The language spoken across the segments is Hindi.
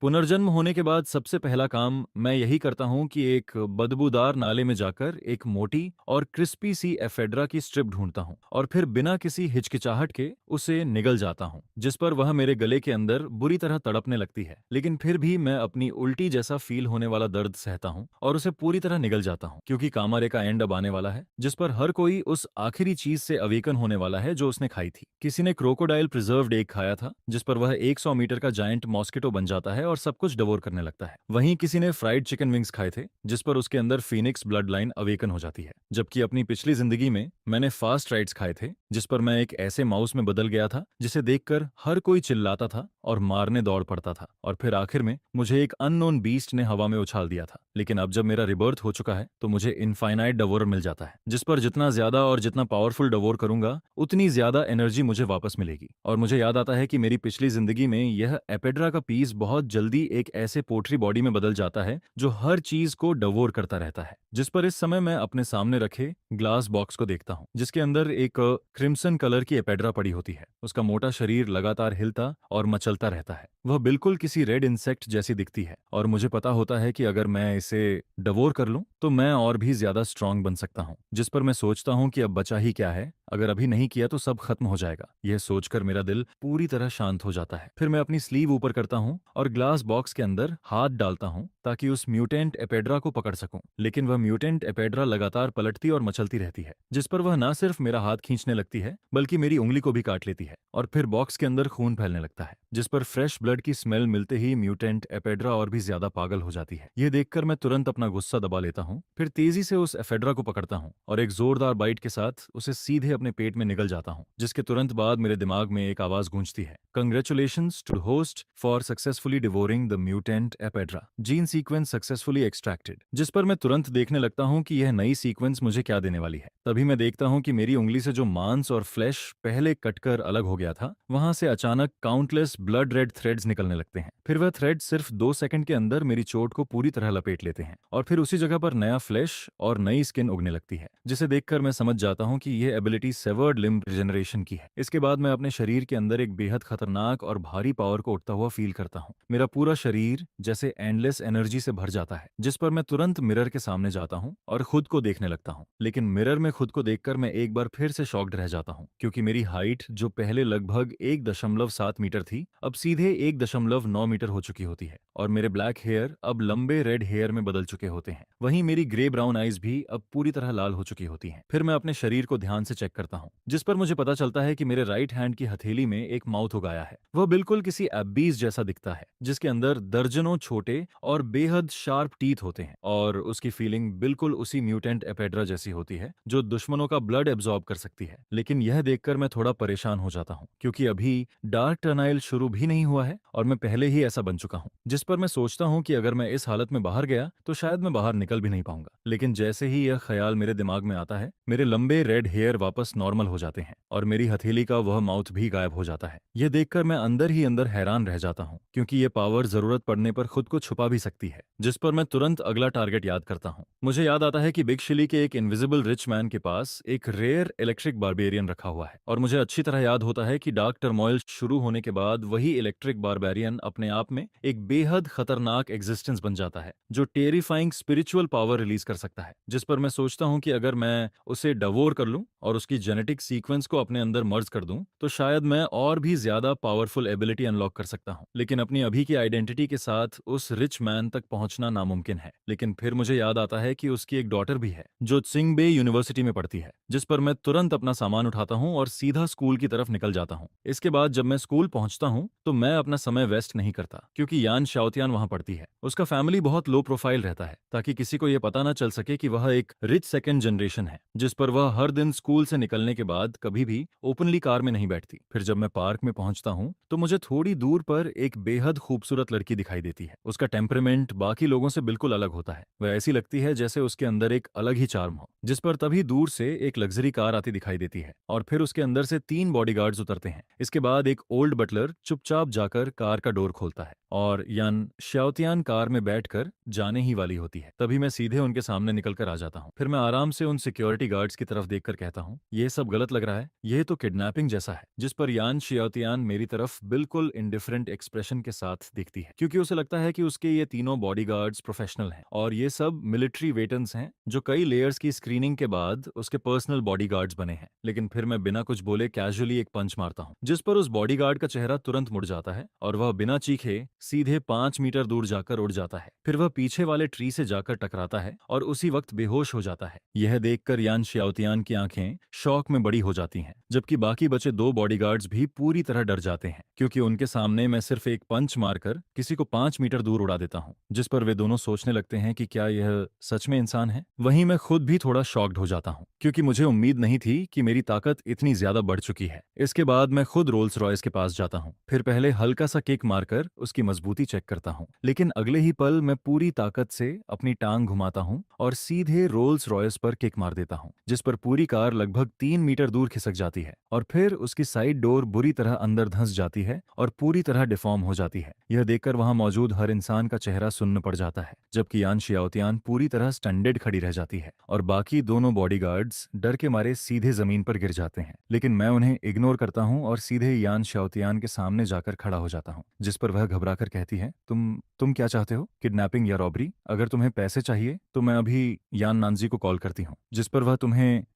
पुनर्जन्म होने के बाद सबसे पहला काम मैं यही करता हूँ कि एक बदबूदार नाले में जाकर एक मोटी और क्रिस्पी सी एफेड्रा की स्ट्रिप ढूंढता हूँ और फिर बिना किसी हिचकिचाहट के उसे निगल जाता हूँ, जिस पर वह मेरे गले के अंदर बुरी तरह तड़पने लगती है। लेकिन फिर भी मैं अपनी उल्टी जैसा फील होने वाला दर्द सहता हूँ और उसे पूरी तरह निगल जाता हूँ, क्योंकि कामारे का एंड अब आने वाला है, जिस पर हर कोई उस आखिरी चीज से अवेकन होने वाला है जो उसने खाई थी। किसी ने क्रोकोडाइल प्रिजर्व्ड एग खाया था, जिस पर वह 100 मीटर का जायंट मॉस्किटो बन जाता है और सब कुछ डवोर करने लगता है। वहीं किसी ने फ्राइड चिकन विंग्स खाए थे, जिस पर उसके अंदर फीनिक्स ब्लड लाइन अवेकन हो जाती है। जबकि अपनी पिछली जिंदगी में मैंने फास्ट राइड्स खाए थे, जिस पर मैं एक ऐसे माउस में बदल गया था जिसे देखकर हर कोई चिल्लाता था और मारने दौड़ पड़ता था। और फिर आखिर में मुझे एक अननोन बीस्ट ने हवा में उछाल दिया था। लेकिन अब जब मेरा रिबर्थ हो चुका है तो मुझे इनफाइनाइट डवोर मिल जाता है, जिस पर जितना ज्यादा और जितना पावरफुल डवोर करूंगा उतनी ज्यादा एनर्जी मुझे वापस मिलेगी। और मुझे याद आता है कि मेरी पिछली जिंदगी में यह एपेड्रा का पीस बहुत जल्दी एक ऐसे पोट्री बॉडी में बदल जाता है जो हर चीज को डवोर करता रहता है, जिस पर इस समय मैं अपने सामने रखे ग्लास बॉक्स को देखता हूँ, जिसके अंदर एक क्रिम्सन कलर की एपेड्रा पड़ी होती है। उसका मोटा शरीर लगातार हिलता और मचलता रहता है। वह बिल्कुल किसी रेड इंसेक्ट जैसी दिखती है और मुझे पता होता है कि अगर मैं इसे डवोर कर लूं तो मैं और भी ज्यादा स्ट्रांग बन सकता हूं। जिस पर मैं सोचता हूं कि अब बचा ही क्या है, अगर अभी नहीं किया तो सब खत्म हो जाएगा। यह सोचकर मेरा दिल पूरी तरह शांत हो जाता है। फिर मैं अपनी स्लीव ऊपर करता हूं और ग्लास बॉक्स के अंदर हाथ डालता हूं ताकि उस म्यूटेंट एपेड्रा को पकड़ सकूं। लेकिन वह म्यूटेंट एपेड्रा लगातार पलटती और मचलती रहती है, जिस पर वह न सिर्फ मेरा हाथ खींचने लगती है बल्कि मेरी उंगली को भी काट लेती है। और फिर बॉक्स के अंदर खून फैलने लगता है, जिस पर फ्रेश ब्लड की स्मेल मिलते ही म्यूटेंट एपेड्रा और भी ज्यादा पागल हो जाती है। यह देखकर मैं तुरंत अपना गुस्सा दबा लेता हूँ, फिर तेजी से उस एफेड्रा को पकड़ता हूँ और एक जोरदार बाइट के साथ उसे सीधे अपने पेट में निगल जाता हूँ। जिसके तुरंत बाद मेरे दिमाग में एक आवाज गूंजती है, congratulations to host for successfully devouring the mutant ephedra, gene sequence successfully extracted. जिस पर मैं तुरंत देखने लगता हूँ कि यह नई सीक्वेंस मुझे क्या देने वाली है। तभी मैं देखता हूँ कि मेरी उंगली से जो मांस और फ्लैश पहले कटकर अलग हो गया था, वहां से अचानक काउंटलेस ब्लड रेड थ्रेड्स निकलने लगते हैं। फिर वह थ्रेड सिर्फ 2 सेकंड के अंदर मेरी चोट को पूरी तरह लपेट लेते हैं और फिर उसी जगह पर नया फ्लैश और नई स्किन उगने लगती है, जिसे देखकर मैं समझ जाता हूँ कि यह एबिलिटी सेवर्ड लिम्ब रिजेनरेशन की है। इसके बाद मैं अपने शरीर के अंदर एक बेहद खतरनाक और भारी पावर को उठता हुआ फील करता हूँ। मेरा पूरा शरीर जैसे एंडलेस एनर्जी से भर जाता है, जिस पर मैं तुरंत मिरर के सामने जाता हूँ और खुद को देखने लगता हूँ। लेकिन मिरर में खुद को देखकर मैं एक बार फिर से शॉक्ड रह जाता हूँ, क्योंकि मेरी हाइट जो पहले लगभग 1.7 मीटर थी अब सीधे 1.9 मीटर हो चुकी होती है और मेरे ब्लैक हेयर अब लंबे रेड हेयर में बदल चुके होते हैं। वहीं मेरी ग्रे ब्राउन आईज भी अब पूरी तरह लाल हो चुकी होती हैं। फिर मैं अपने शरीर को ध्यान से चेक करता हूँ, जिस पर मुझे पता चलता है कि मेरे राइट हैंड की हथेली में एक माउथ उगाया है। वह बिल्कुल किसी एबीज जैसा दिखता है, जिसके अंदर दर्जनों छोटे और बेहद शार्प टीथ होते हैं और उसकी फीलिंग बिल्कुल उसी म्यूटेंट एपेड्रा जैसी होती है जो दुश्मनों का ब्लड एब्जॉर्ब कर सकती है। लेकिन यह देखकर मैं थोड़ा परेशान हो जाता हूँ, क्योंकि अभी डार्क टर्नाइल शुरू भी नहीं हुआ है और मैं पहले ही ऐसा बन चुका हूँ। जिस पर मैं सोचता हूँ कि अगर मैं इस हालत में बाहर गया तो शायद मैं बाहर निकल भी नहीं पाऊंगा। लेकिन जैसे ही यह ख्याल मेरे दिमाग में आता है, मेरे लंबे रेड हेयर वापस नॉर्मल हो जाते हैं और मेरी हथेली का वह माउथ भी गायब हो जाता है। यह देखकर मैं अंदर ही अंदर हैरान रह जाता हूँ, क्योंकि यह पावर जरूरत पड़ने पर खुद को छुपा भी सकती है। जिस पर मैं तुरंत अगला टारगेट याद करता हूँ। मुझे याद आता है कि बिग शिली के एक इनविजिबल रिच मैन के पास एक रेयर इलेक्ट्रिक बारबेरियन रखा हुआ है और मुझे अच्छी तरह याद होता है कि डार्क टर्मोइल शुरू होने के बाद वही इलेक्ट्रिक बारबेरियन अपने आप में एक बेहद खतरनाक एग्जिस्टेंस बन जाता है जो टेरिफाइंग स्पिरिचुअल पावर रिलीज कर सकता है। जिस पर मैं सोचता हूँ कि अगर मैं उसे डवोर कर लूं और उसकी जेनेटिक सीक्वेंस को अपने अंदर मर्ज कर दूं तो शायद मैं और भी ज्यादा पावरफुल एबिलिटी अनलॉक कर सकता हूँ। लेकिन अपनी अभी की आइडेंटिटी के साथ उस रिच मैन तक पहुंचना नामुमकिन है। लेकिन फिर मुझे याद आता है कि उसकी एक डॉटर भी है जो त्सिंगबे यूनिवर्सिटी में पढ़ती है, जिस पर मैं तुरंत अपना सामान उठाता हूँ और सीधा स्कूल की तरफ निकल जाता हूँ। इसके बाद जब मैं स्कूल पहुंचता हूँ तो मैं अपना समय वेस्ट नहीं करता, क्योंकि यान शाओतियान वहां पढ़ती है। उसका फैमिली बहुत लो प्रोफाइल रहता है ताकि किसी को यह पता ना चल सके कि वह एक रिच सेकंड जनरेशन है। जिस पर वह हर दिन स्कूल से निकलने के बाद कभी भी ओपनली कार में नहीं बैठती। फिर जब मैं पार्क में पहुंचता हूँ तो मुझे थोड़ी दूर पर एक बेहद खूबसूरत लड़की दिखाई देती है। उसका टेम्परामेंट बाकी लोगों से बिल्कुल अलग होता है। वह ऐसी लगती है जैसे उसके अंदर एक अलग ही चार्म हो। जिस पर तभी दूर से एक लग्जरी कार आती दिखाई देती है और फिर उसके अंदर से 3 बॉडीगार्ड्स उतरते हैं। इसके बाद एक ओल्ड बटलर चुपचाप जाकर कार का डोर खोलता है और यान शाओतियान कार में बैठकर जाने ही वाली होती है। तभी मैं सीधे उनके सामने निकलकर आ जाता हूँ। फिर मैं आराम से उन सिक्योरिटी गार्ड्स की तरफ देखकर कहता हूँ, ये सब गलत लग रहा है, ये तो किडनैपिंग जैसा है। जिस पर यान शियाओतियान मेरी तरफ बिल्कुल इंडिफरेंट एक्सप्रेशन के साथ देखती है, क्योंकि उसे लगता है कि उसके ये तीनों बॉडीगार्ड्स प्रोफेशनल हैं और ये सब मिलिट्री वेटरन्स हैं जो कई लेयर्स की स्क्रीनिंग के बाद उसके पर्सनल बॉडीगार्ड्स बने हैं। लेकिन फिर मैं बिना कुछ बोले कैजुअली एक पंच मारता हूँ, जिस पर उस बॉडीगार्ड का चेहरा तुरंत मुड़ जाता है और वह बिना चीखे सीधे 5 मीटर दूर जाकर उड़ जाता है। फिर वह पीछे वाले ट्री से जाकर टकराता है और उसी वक्त बेहोश हो जाता है। यह देखकर यान शियाओतियान की आंखें शौक में बड़ी हो जाती हैं, जबकि बाकी बचे दो बॉडीगार्ड्स भी पूरी तरह डर जाते हैं, क्योंकि उनके सामने मैं सिर्फ एक पंच मारकर किसी को 5 मीटर दूर उड़ा देता हूँ। जिस पर वे दोनों सोचने लगते हैं कि क्या यह सच में इंसान है। वहीं मैं खुद भी थोड़ा शॉक्ड हो जाता हूँ, क्योंकि मुझे उम्मीद नहीं थी कि मेरी ताकत इतनी ज्यादा बढ़ चुकी है। इसके बाद मैं खुद रोल्स रॉयस के पास जाता हूँ। फिर पहले हल्का सा किक मारकर उसकी मजबूती चेक करता हूँ, लेकिन अगले ही पल मैं पूरी ताकत से अपनी टांग घुमाता हूँ और सीधे रोल्स रॉयस पर किक मार देता हूँ, जिस पर पूरी कार लगभग 3 मीटर दूर खिसक जाती है और फिर उसकी साइड डोर बुरी तरह अंदर धंस जाती है और पूरी तरह डिफॉर्म हो जाती है। यह देखकर वहां मौजूद हर इंसान का चेहरा सुन्न पड़ जाता है, जबकि यान शियाओतियान पूरी तरह स्टैंडर्ड खड़ी रह जाती है और बाकी दोनों बॉडीगार्ड्स डर के मारे सीधे जमीन पर गिर जाते हैं। लेकिन मैं उन्हें इग्नोर करता हूँ और सीधे यान शियाओतियान के सामने जाकर खड़ा हो जाता हूँ, जिस पर वह घबराकर कहती है, तुम क्या चाहते हो, किडनैपिंग या रॉबरी? अगर तुम्हें पैसे चाहिए तो मैं अभी यान नानजी को कॉल करती हूँ, जिस पर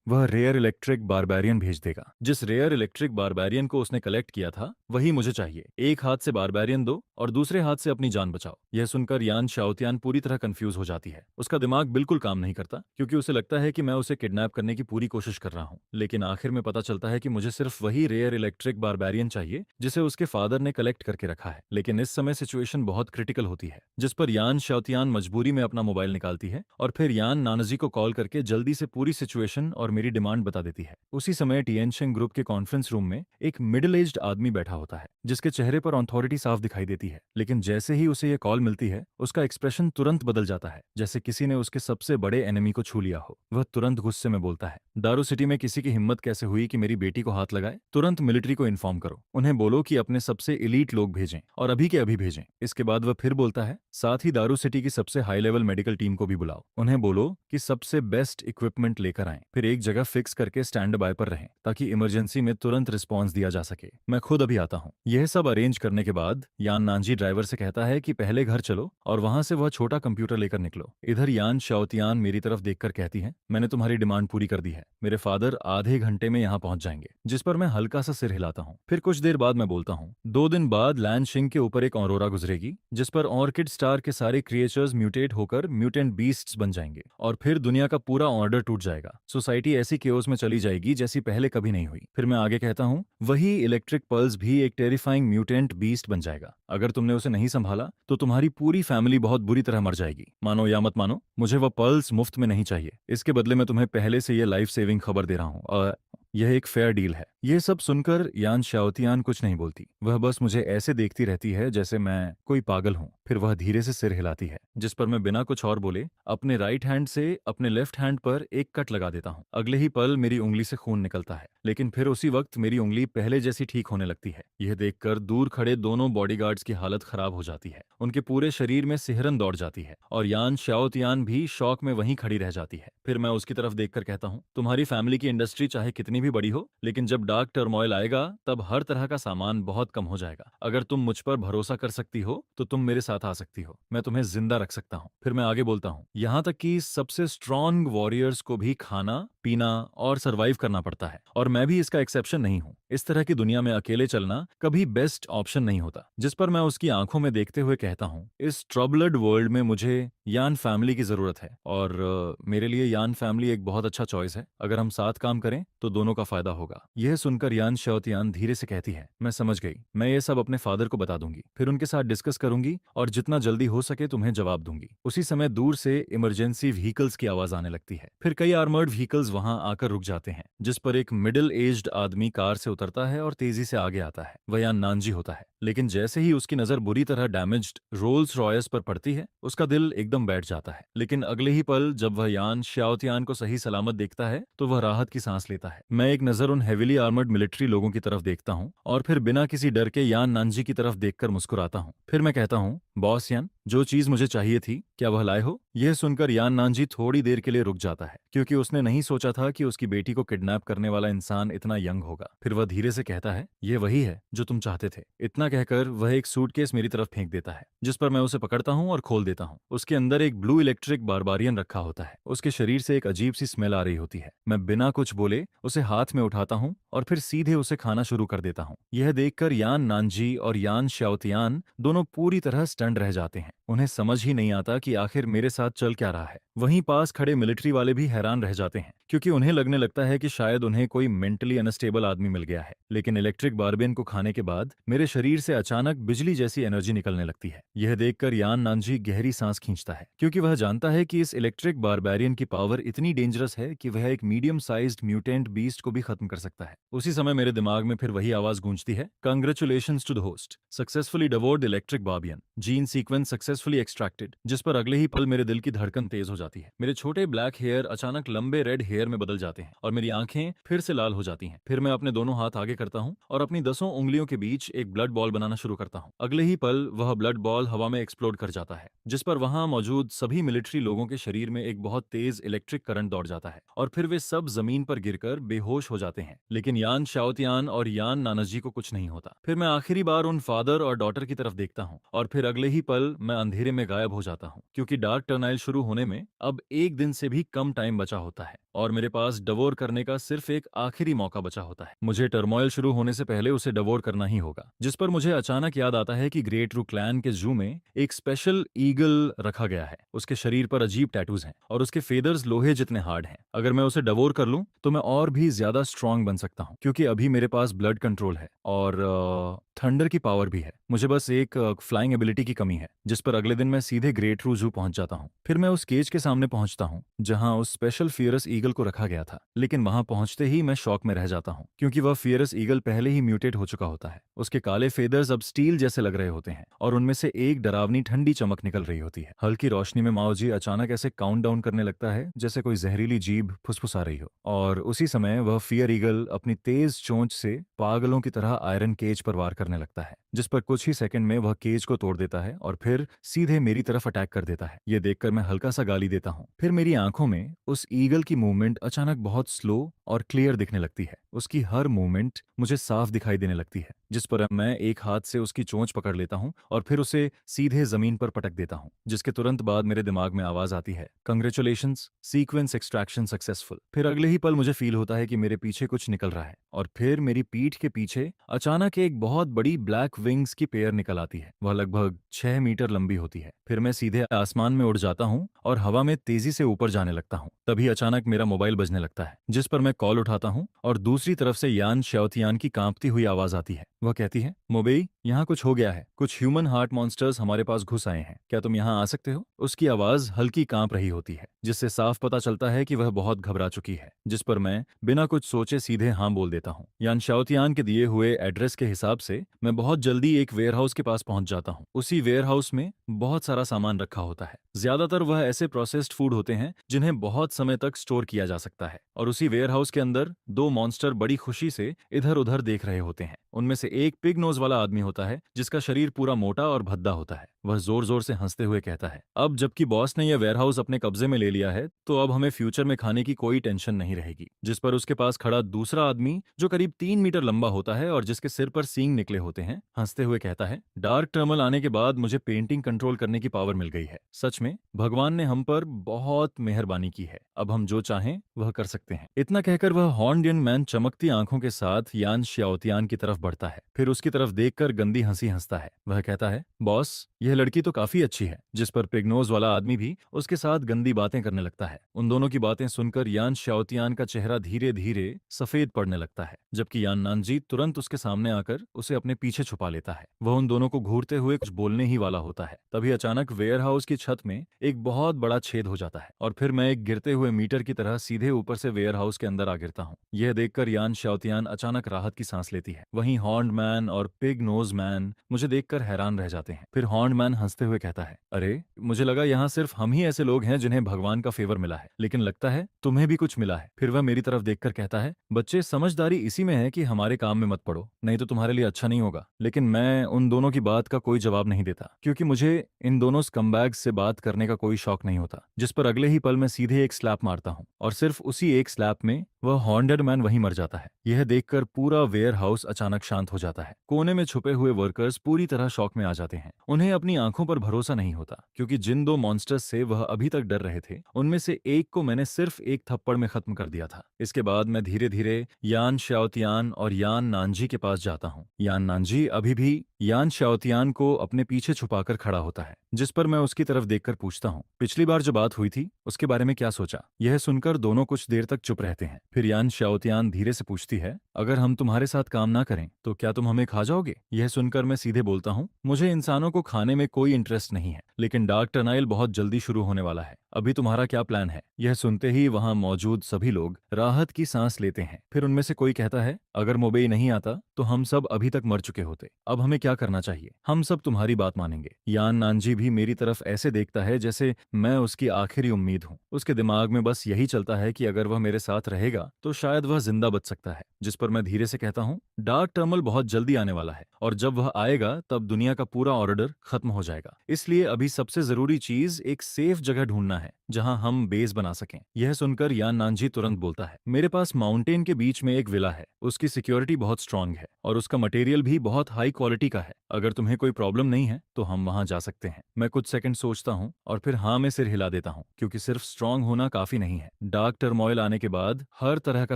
वह रेयर इलेक्ट्रिक बारबेरियन भेज देगा। जिस रेयर इलेक्ट्रिक बारबेरियन को उसने कलेक्ट किया था वही मुझे चाहिए। एक हाथ से बारबेरियन दो और दूसरे हाथ से अपनी जान बचाओ। यह सुनकर यान शाओतियान पूरी तरह कंफ्यूज हो जाती है। उसका दिमाग बिल्कुल काम नहीं करता, क्योंकि उसे लगता है कि मैं उसे किडनैप करने की पूरी कोशिश कर रहा हूँ। लेकिन आखिर में पता चलता है कि मुझे सिर्फ वही रेयर इलेक्ट्रिक बारबेरियन चाहिए जिसे उसके फादर ने कलेक्ट करके रखा है। लेकिन इस समय सिचुएशन बहुत क्रिटिकल होती है, जिस पर यान शाओतियान मजबूरी में अपना मोबाइल निकालती है और फिर यान नानजी को कॉल करके जल्दी से पूरी सिचुएशन और मेरी डिमांड बता देती है। उसी समय टिएनशेंग ग्रुप के कॉन्फ्रेंस रूम में एक मिडिल एज्ड आदमी बैठा होता है, जिसके चेहरे पर अथॉरिटी साफ दिखाई देती है। लेकिन जैसे ही उसे यह कॉल मिलती है उसका एक्सप्रेशन तुरंत बदल जाता है, जैसे किसी ने उसके सबसे बड़े एनिमी को छू लिया हो। वह तुरंत गुस्से में बोलता है, दारू सिटी में किसी की हिम्मत कैसे हुई कि मेरी बेटी को हाथ लगाए? तुरंत मिलिट्री को इन्फॉर्म करो, उन्हें बोलो कि अपने सबसे इलीट लोग भेजें और अभी के अभी भेजें। इसके बाद वह फिर बोलता है, साथ ही दारू सिटी की सबसे हाई लेवल मेडिकल टीम को भी बुलाओ। उन्हें बोलो कि सबसे बेस्ट इक्विपमेंट लेकर आएं, फिर एक जगह फिक्स करके स्टैंड बाय पर रहें ताकि इमरजेंसी में तुरंत रिस्पॉन्स दिया जा सके। मैं खुद अभी आता हूँ। यह सब अरेंज करने के बाद यान नानजी ड्राइवर से कहता है कि पहले घर चलो और वहां से वह छोटा कंप्यूटर लेकर निकलो। इधर यान शाओतियान मेरी तरफ देखकर कहती है, मैंने तुम्हारी डिमांड पूरी कर दी है, मेरे फादर आधे घंटे में यहाँ पहुंच जाएंगे। जिस पर मैं हल्का सा सिर हिलाता हूँ। फिर कुछ देर बाद मैं बोलता हूँ, 2 दिन बाद लैंशिंग के ऊपर एक ऑरोरा गुजरेगी, जिस पर ऑर्किड स्टार के सारे क्रिएचर्स म्यूटेट होकर म्यूटेंट बीस्ट्स बन जाएंगे और फिर दुनिया का पूरा ऑर्डर टूट जाएगा। सोसाइटी ऐसी केओस में चली जाएगी जैसी पहले कभी नहीं हुई। फिर मैं आगे कहता हूँ, वही इलेक्ट्रिक पल्स भी एक टेरिफाइंग म्यूटेंट बीस्ट बन जाएगा। अगर तुमने उसे नहीं संभाला तो तुम्हारी पूरी फैमिली बहुत बुरी तरह मर जाएगी। मानो या मत मानो, मुझे वह पल्स मुफ्त में नहीं चाहिए। इसके बदले मैं तुम्हें पहले से यह लाइफ सेविंग खबर दे रहा हूँ और यह एक फेयर डील है। यह सब सुनकर यान शाओतियान कुछ नहीं बोलती। वह बस मुझे ऐसे देखती रहती है जैसे मैं कोई पागल हूँ। फिर वह धीरे से सिर हिलाती है, जिस पर मैं बिना कुछ और बोले अपने राइट हैंड से अपने लेफ्ट हैंड पर एक कट लगा देता हूँ। अगले ही पल मेरी उंगली से खून निकलता है, लेकिन फिर उसी वक्त मेरी उंगली पहले जैसी ठीक होने लगती है। यह देखकर दूर खड़े दोनों बॉडीगार्ड्स की हालत खराब हो जाती है। उनके पूरे शरीर में सिहरन दौड़ जाती है और यान शाओतियान भी शौक में वहीं खड़ी रह जाती है। फिर मैं उसकी तरफ देखकर कहता हूँ, तुम्हारी फैमिली की इंडस्ट्री चाहे कितनी भी बड़ी हो, लेकिन जब डार्क टर्मोइल आएगा तब हर तरह का सामान बहुत कम हो जाएगा। अगर तुम मुझ पर भरोसा कर सकती हो तो तुम मेरे साथ आ सकती हो, मैं तुम्हें जिंदा रख सकता हूँ। फिर मैं आगे बोलता हूँ, यहाँ तक कि सबसे स्ट्रॉन्ग वॉरियर्स को भी खाना पीना और सरवाइव करना पड़ता है और मैं भी इसका एक्सेप्शन नहीं हूँ। इस तरह की दुनिया में अकेले चलना कभी बेस्ट ऑप्शन नहीं होता। जिस पर मैं उसकी आंखों में देखते हुए कहता हूँ, इस ट्रबल्ड वर्ल्ड में मुझे यान फैमिली की जरूरत है और मेरे लिए यान फैमिली एक बहुत अच्छा चॉइस है। अगर हम साथ काम करें तो दोनों का फायदा होगा। यह सुनकर यान शाओतियान धीरे से कहती है, मैं समझ गई, मैं ये सब अपने फादर को बता दूंगी, फिर उनके साथ डिस्कस करूंगी और जितना जल्दी हो सके तुम्हें जवाब दूंगी। उसी समय दूर से इमरजेंसी व्हीकल्स की आवाज आने लगती है। फिर कई आर्मर्ड व्हीकल्स वहां आकर रुक जाते हैं, जिस पर एक मिडिल एज्ड आदमी कार से उतरता है और तेजी से आगे आता है। वह यान नानजी होता है, लेकिन जैसे ही उसकी नजर बुरी तरह डैमेज्ड रोल्स रॉयस पर पड़ती है उसका दिल एकदम बैठ जाता है। लेकिन अगले ही पल जब वह यान शाओतियान को सही सलामत देखता है तो वह राहत की सांस लेता है। मैं एक नजर उन हेविली आर्मर्ड मिलिट्री लोगों की तरफ देखता हूँ और फिर बिना किसी डर के यान नानजी की तरफ देखकर मुस्कुराता हूँ। फिर मैं कहता हूँ, बॉस यान, जो चीज मुझे चाहिए थी क्या वह लाए हो? यह सुनकर यान नानजी थोड़ी देर के लिए रुक जाता है, क्योंकि उसने नहीं सोचा था कि उसकी बेटी को किडनैप करने वाला इंसान इतना यंग होगा। फिर वह धीरे से कहता है, ये वही है जो तुम चाहते थे। इतना कहकर वह एक सूटकेस मेरी तरफ फेंक देता है, जिस पर मैं उसे पकड़ता हूँ और खोल देता हूँ। उसके अंदर एक ब्लू इलेक्ट्रिक बारबारियन रखा होता है। उसके शरीर से एक अजीब सी स्मेल आ रही होती है। मैं बिना कुछ बोले उसे हाथ में उठाता हूँ और फिर सीधे उसे खाना शुरू कर देता हूँ। यह देखकर यान नानजी और यान श्याओतियान दोनों पूरी तरह स्टंड रह जाते हैं। उन्हें समझ ही नहीं आता कि आखिर मेरे साथ चल क्या रहा है। वहीं पास खड़े मिलिट्री वाले भी हैरान रह जाते हैं, क्योंकि उन्हें लगने लगता है कि शायद उन्हें कोई मेंटली अनस्टेबल आदमी मिल गया है। लेकिन इलेक्ट्रिक बारबेन को खाने के बाद मेरे शरीर से अचानक बिजली जैसी एनर्जी निकलने लगती है। यह देखकर यान नानजी गहरी सांस खींचता है, क्योंकि वह जानता है कि इस इलेक्ट्रिक बारबेरियन की पावर इतनी डेंजरस है कि वह एक मीडियम साइज्ड म्यूटेंट बीस्ट को भी खत्म कर सकता है। उसी समय मेरे दिमाग में फिर वही आवाज गूंजती है, congratulations to the host, successfully devoured electric barbian, gene sequence successfully extracted. जिस पर अगले ही पल मेरे दिल की धड़कन तेज हो जाती है। मेरे छोटे ब्लैक हेयर अचानक लंबे रेड हेयर में बदल जाते हैं और मेरी आंखें फिर से लाल हो जाती हैं। फिर मैं अपने दोनों हाथ आगे करता हूँ और अपनी 10 उंगलियों के बीच एक ब्लड बॉल बनाना शुरू करता हूँ। अगले ही पल वह ब्लड बॉल हवा में एक्सप्लोड कर जाता है, जिस पर वहां मौजूद सभी मिलिट्री लोगों के शरीर में एक बहुत तेज इलेक्ट्रिक करंट दौड़ जाता है और फिर वे सब जमीन पर गिरकर बेहोश हो जाते हैं। लेकिन यान शाओतियान और यान नानाजी को कुछ नहीं होता। फिर मैं आखिरी बार उन फादर और डॉटर की तरफ देखता हूँ और फिर अगले ही पल मैं अंधेरे में गायब हो जाता हूँ, क्योंकि डार्क टर्नाइल शुरू होने में अब एक दिन से भी कम टाइम बचा होता है और मेरे पास डवोर करने का सिर्फ एक आखिरी मौका बचा होता है। मुझे टर्मोइल शुरू होने से पहले उसे डवोर करना ही होगा। जिस पर मुझे अचानक याद आता है कि ग्रेट रू क्लैन के जू में एक स्पेशल ईगल रखा गया है। उसके शरीर पर अजीब टैटूज हैं और उसके फेदर्स लोहे जितने हार्ड हैं। अगर मैं उसे डवोर कर लूं तो मैं और भी ज्यादा स्ट्रांग बन सकता हूं, क्योंकि अभी मेरे पास ब्लड कंट्रोल है और थंडर की पावर भी है। मुझे बस एक फ्लाइंग एबिलिटी की कमी है, जिस पर अगले दिन मैं सीधे ग्रेट रू जू पहुंच जाता हूं। फिर मैं उस केज के सामने पहुंचता हूं जहां उस स्पेशल फियरस ईगल को रखा गया था। लेकिन वहां पहुंचते ही मैं शॉक में रह जाता हूं, क्योंकि वह फियरस ईगल पहले ही म्यूटेट हो चुका होता है। उसके काले फेदर्स अब स्टील जैसे लग रहे होते हैं और उनमें से एक डरावनी ठंडी चमक निकल रही होती है। हल्की रोशनी में माओजी अचानक ऐसे काउंट डाउन करने लगता है जैसे कोई जहरीली जीभ फुसफुसा रही हो, और उसी समय वह फियर ईगल अपनी तेज चोंच से पागलों की तरह आयरन केज पर वार करने लगता है, जिस पर कुछ ही सेकंड में वह केज को तोड़ देता है और फिर सीधे मेरी तरफ अटैक कर देता है। यह देखकर मैं हल्का सा गाली देता हूँ। फिर मेरी आंखों में उस ईगल की मूवमेंट अचानक बहुत स्लो और क्लियर दिखने लगती है। उसकी हर मूवमेंट मुझे साफ दिखाई देने लगती है, जिस पर मैं एक हाथ से उसकी चोंच पकड़ लेता हूँ और फिर उसे सीधे जमीन पर पटक देता हूँ। जिसके तुरंत बाद मेरे दिमाग में आवाज आती है, कंग्रेचुलेशंस, सीक्वेंस एक्सट्रैक्शन सक्सेसफुल। फिर अगले ही पल मुझे फील होता है कि मेरे पीछे कुछ निकल रहा है और फिर मेरी पीठ के पीछे अचानक एक बहुत बड़ी ब्लैक विंग्स की पेयर निकल आती है। वह लगभग 6 मीटर लंबी होती है। फिर मैं सीधे आसमान में उड़ जाता हूँ और हवा में तेजी से ऊपर जाने लगता हूँ। तभी अचानक मेरा मोबाइल बजने लगता है, जिस पर मैं कॉल उठाता हूँ और दूसरी तरफ से यान श्याओतियान की कांपती हुई आवाज आती है। वह कहती है, मोबेई, यहाँ कुछ हो गया है। कुछ ह्यूमन हार्ट मॉन्स्टर्स हमारे पास घुस आए हैं। क्या तुम यहाँ आ सकते हो? उसकी आवाज हल्की कांप रही होती है, जिससे साफ पता चलता है कि वह बहुत घबरा चुकी है। जिस पर मैं बिना कुछ सोचे सीधे हाँ बोल देता हूँ। यान शाओतियान के दिए हुए एड्रेस के हिसाब से मैं बहुत जल्दी एक वेयरहाउस के पास पहुंच जाता हूँ। उसी वेयरहाउस में बहुत सारा सामान रखा होता है। ज्यादातर वह ऐसे प्रोसेस्ड फूड होते हैं जिन्हें बहुत समय तक स्टोर किया जा सकता है। और उसी वेयरहाउस के अंदर 2 मॉन्स्टर बड़ी खुशी से इधर उधर देख रहे होते हैं। उनमें से एक पिग नोज वाला आदमी होता है, जिसका शरीर पूरा मोटा और भद्दा होता है। वह जोर जोर से हंसते हुए कहता है, अब जबकि बॉस ने यह वेयरहाउस अपने कब्जे में ले लिया है तो अब हमें फ्यूचर में खाने की कोई टेंशन नहीं रहेगी। जिस पर उसके पास खड़ा दूसरा आदमी, जो करीब 3 मीटर लंबा होता है और जिसके सिर पर सींग निकले होते हैं, हंसते हुए कहता है, डार्क टर्मल आने के बाद मुझे पेंटिंग कंट्रोल करने की पावर मिल गई है। सच में भगवान ने हम पर बहुत मेहरबानी की है। अब हम जो चाहें वह कर सकते हैं। इतना कहकर वह हॉर्नडियन मैन चमकती आंखों के साथ यान श्याओतियान की तरफ बढ़ता है। फिर उसकी तरफ देखकर गंदी हंसी हंसता है। वह कहता है, बॉस, यह लड़की तो काफी अच्छी है। जिस पर पिगनोज वाला आदमी भी उसके साथ गंदी बातें करने लगता है। उन दोनों की बातें सुनकर यान श्याओतियान का चेहरा धीरे धीरे सफेद पड़ने लगता है, जबकि यान नानजी तुरंत उसके सामने आकर उसे अपने पीछे छुपा लेता है। वह उन दोनों को घूरते हुए कुछ बोलने ही वाला होता है। तभी अचानक वेयरहाउस की छत में एक बहुत बड़ा छेद हो जाता है और फिर मैं एक गिरते हुए मीटर की तरह सीधे ऊपर से वेयरहाउस के अंदर आ गिरता हूँ। यह देखकर यान श्याओतियान अचानक राहत की सांस लेती है। वहीं हॉर्न्ड मैन और पिग नोज मैन मुझे देखकर हैरान रह जाते हैं। फिर हॉर्न्ड मैन हंसते हुए कहता है, अरे, मुझे लगा यहाँ सिर्फ हम ही ऐसे लोग हैं जिन्हें भगवान का फेवर मिला है, लेकिन लगता है तुम्हें भी कुछ मिला है। फिर वह मेरी तरफ देखकर कहता है, बच्चे, समझदारी इसी में है कि हमारे काम में मत पड़ो, नहीं तो तुम्हारे लिए अच्छा नहीं होगा। लेकिन मैं उन दोनों की बात का कोई जवाब नहीं देता, क्योंकि मुझे इन दोनों स्कम्बैग्स से बात करने का कोई शौक नहीं होता, जिस पर अगले ही पल मैं सीधे एक स्लैप मारता हूँ और सिर्फ उसी एक स्लैप में वह हॉन्टेड मैन वहीं मर जाता है। यह देखकर पूरा वेयर हाउस अचानक शांत हो जाता है। कोने में छुपे हुए वर्कर्स पूरी तरह शॉक में आ जाते हैं। उन्हें अपनी आंखों पर भरोसा नहीं होता, क्योंकि जिन दो मॉन्स्टर्स से वह अभी तक डर रहे थे उनमें से एक को मैंने सिर्फ एक थप्पड़ में खत्म कर दिया था। इसके बाद मैं धीरे धीरे यान शाओतियान और यान नानजी के पास जाता हूँ। यान नानजी अभी भी यान शाओतियान को अपने पीछे छुपाकर खड़ा होता है, जिस पर मैं उसकी तरफ देखकर पूछता हूँ, पिछली बार जो बात हुई थी उसके बारे में क्या सोचा? यह सुनकर दोनों कुछ देर तक चुप रहते हैं। फिर यान शाओतियान धीरे से पूछती है, अगर हम तुम्हारे साथ काम ना करें तो क्या तुम हमें खा जाओगे? यह सुनकर मैं सीधे बोलता हूँ, मुझे इंसानों को खाने में कोई इंटरेस्ट नहीं है, लेकिन डार्क टर्नाइल बहुत जल्दी शुरू होने वाला है। अभी तुम्हारा क्या प्लान है? यह सुनते ही वहां मौजूद सभी लोग राहत की सांस लेते हैं। फिर उनमें से कोई कहता है, अगर मोबेई नहीं आता तो हम सब अभी तक मर चुके होते। अब हमें क्या करना चाहिए? हम सब तुम्हारी बात मानेंगे। यान नानजी भी मेरी तरफ ऐसे देखता है जैसे मैं उसकी आखिरी उम्मीद हूँ। उसके दिमाग में बस यही चलता है कि अगर वह मेरे साथ रहेगा तो शायद वह जिंदा बच सकता है। जिस पर मैं धीरे से कहता हूँ, डार्क टर्मल बहुत जल्दी आने वाला है और जब वह आएगा तब दुनिया का पूरा ऑर्डर खत्म हो जाएगा। इसलिए अभी सबसे जरूरी चीज एक सेफ जगह ढूंढना है जहां हम बेस बना सकें। यह सुनकर यान नानजी तुरंत बोलता है, मेरे पास माउंटेन के बीच में एक विला है। उसकी सिक्योरिटी बहुत स्ट्रांग है और उसका मटेरियल भी बहुत हाई क्वालिटी का है। अगर तुम्हें कोई प्रॉब्लम नहीं है तो हम वहां जा सकते हैं। मैं कुछ सेकंड सोचता हूं और फिर हाँ में सिर हिला देता हूं, क्योंकि सिर्फ स्ट्रांग होना काफी नहीं है। डार्क टर्मोइल आने के बाद हर तरह का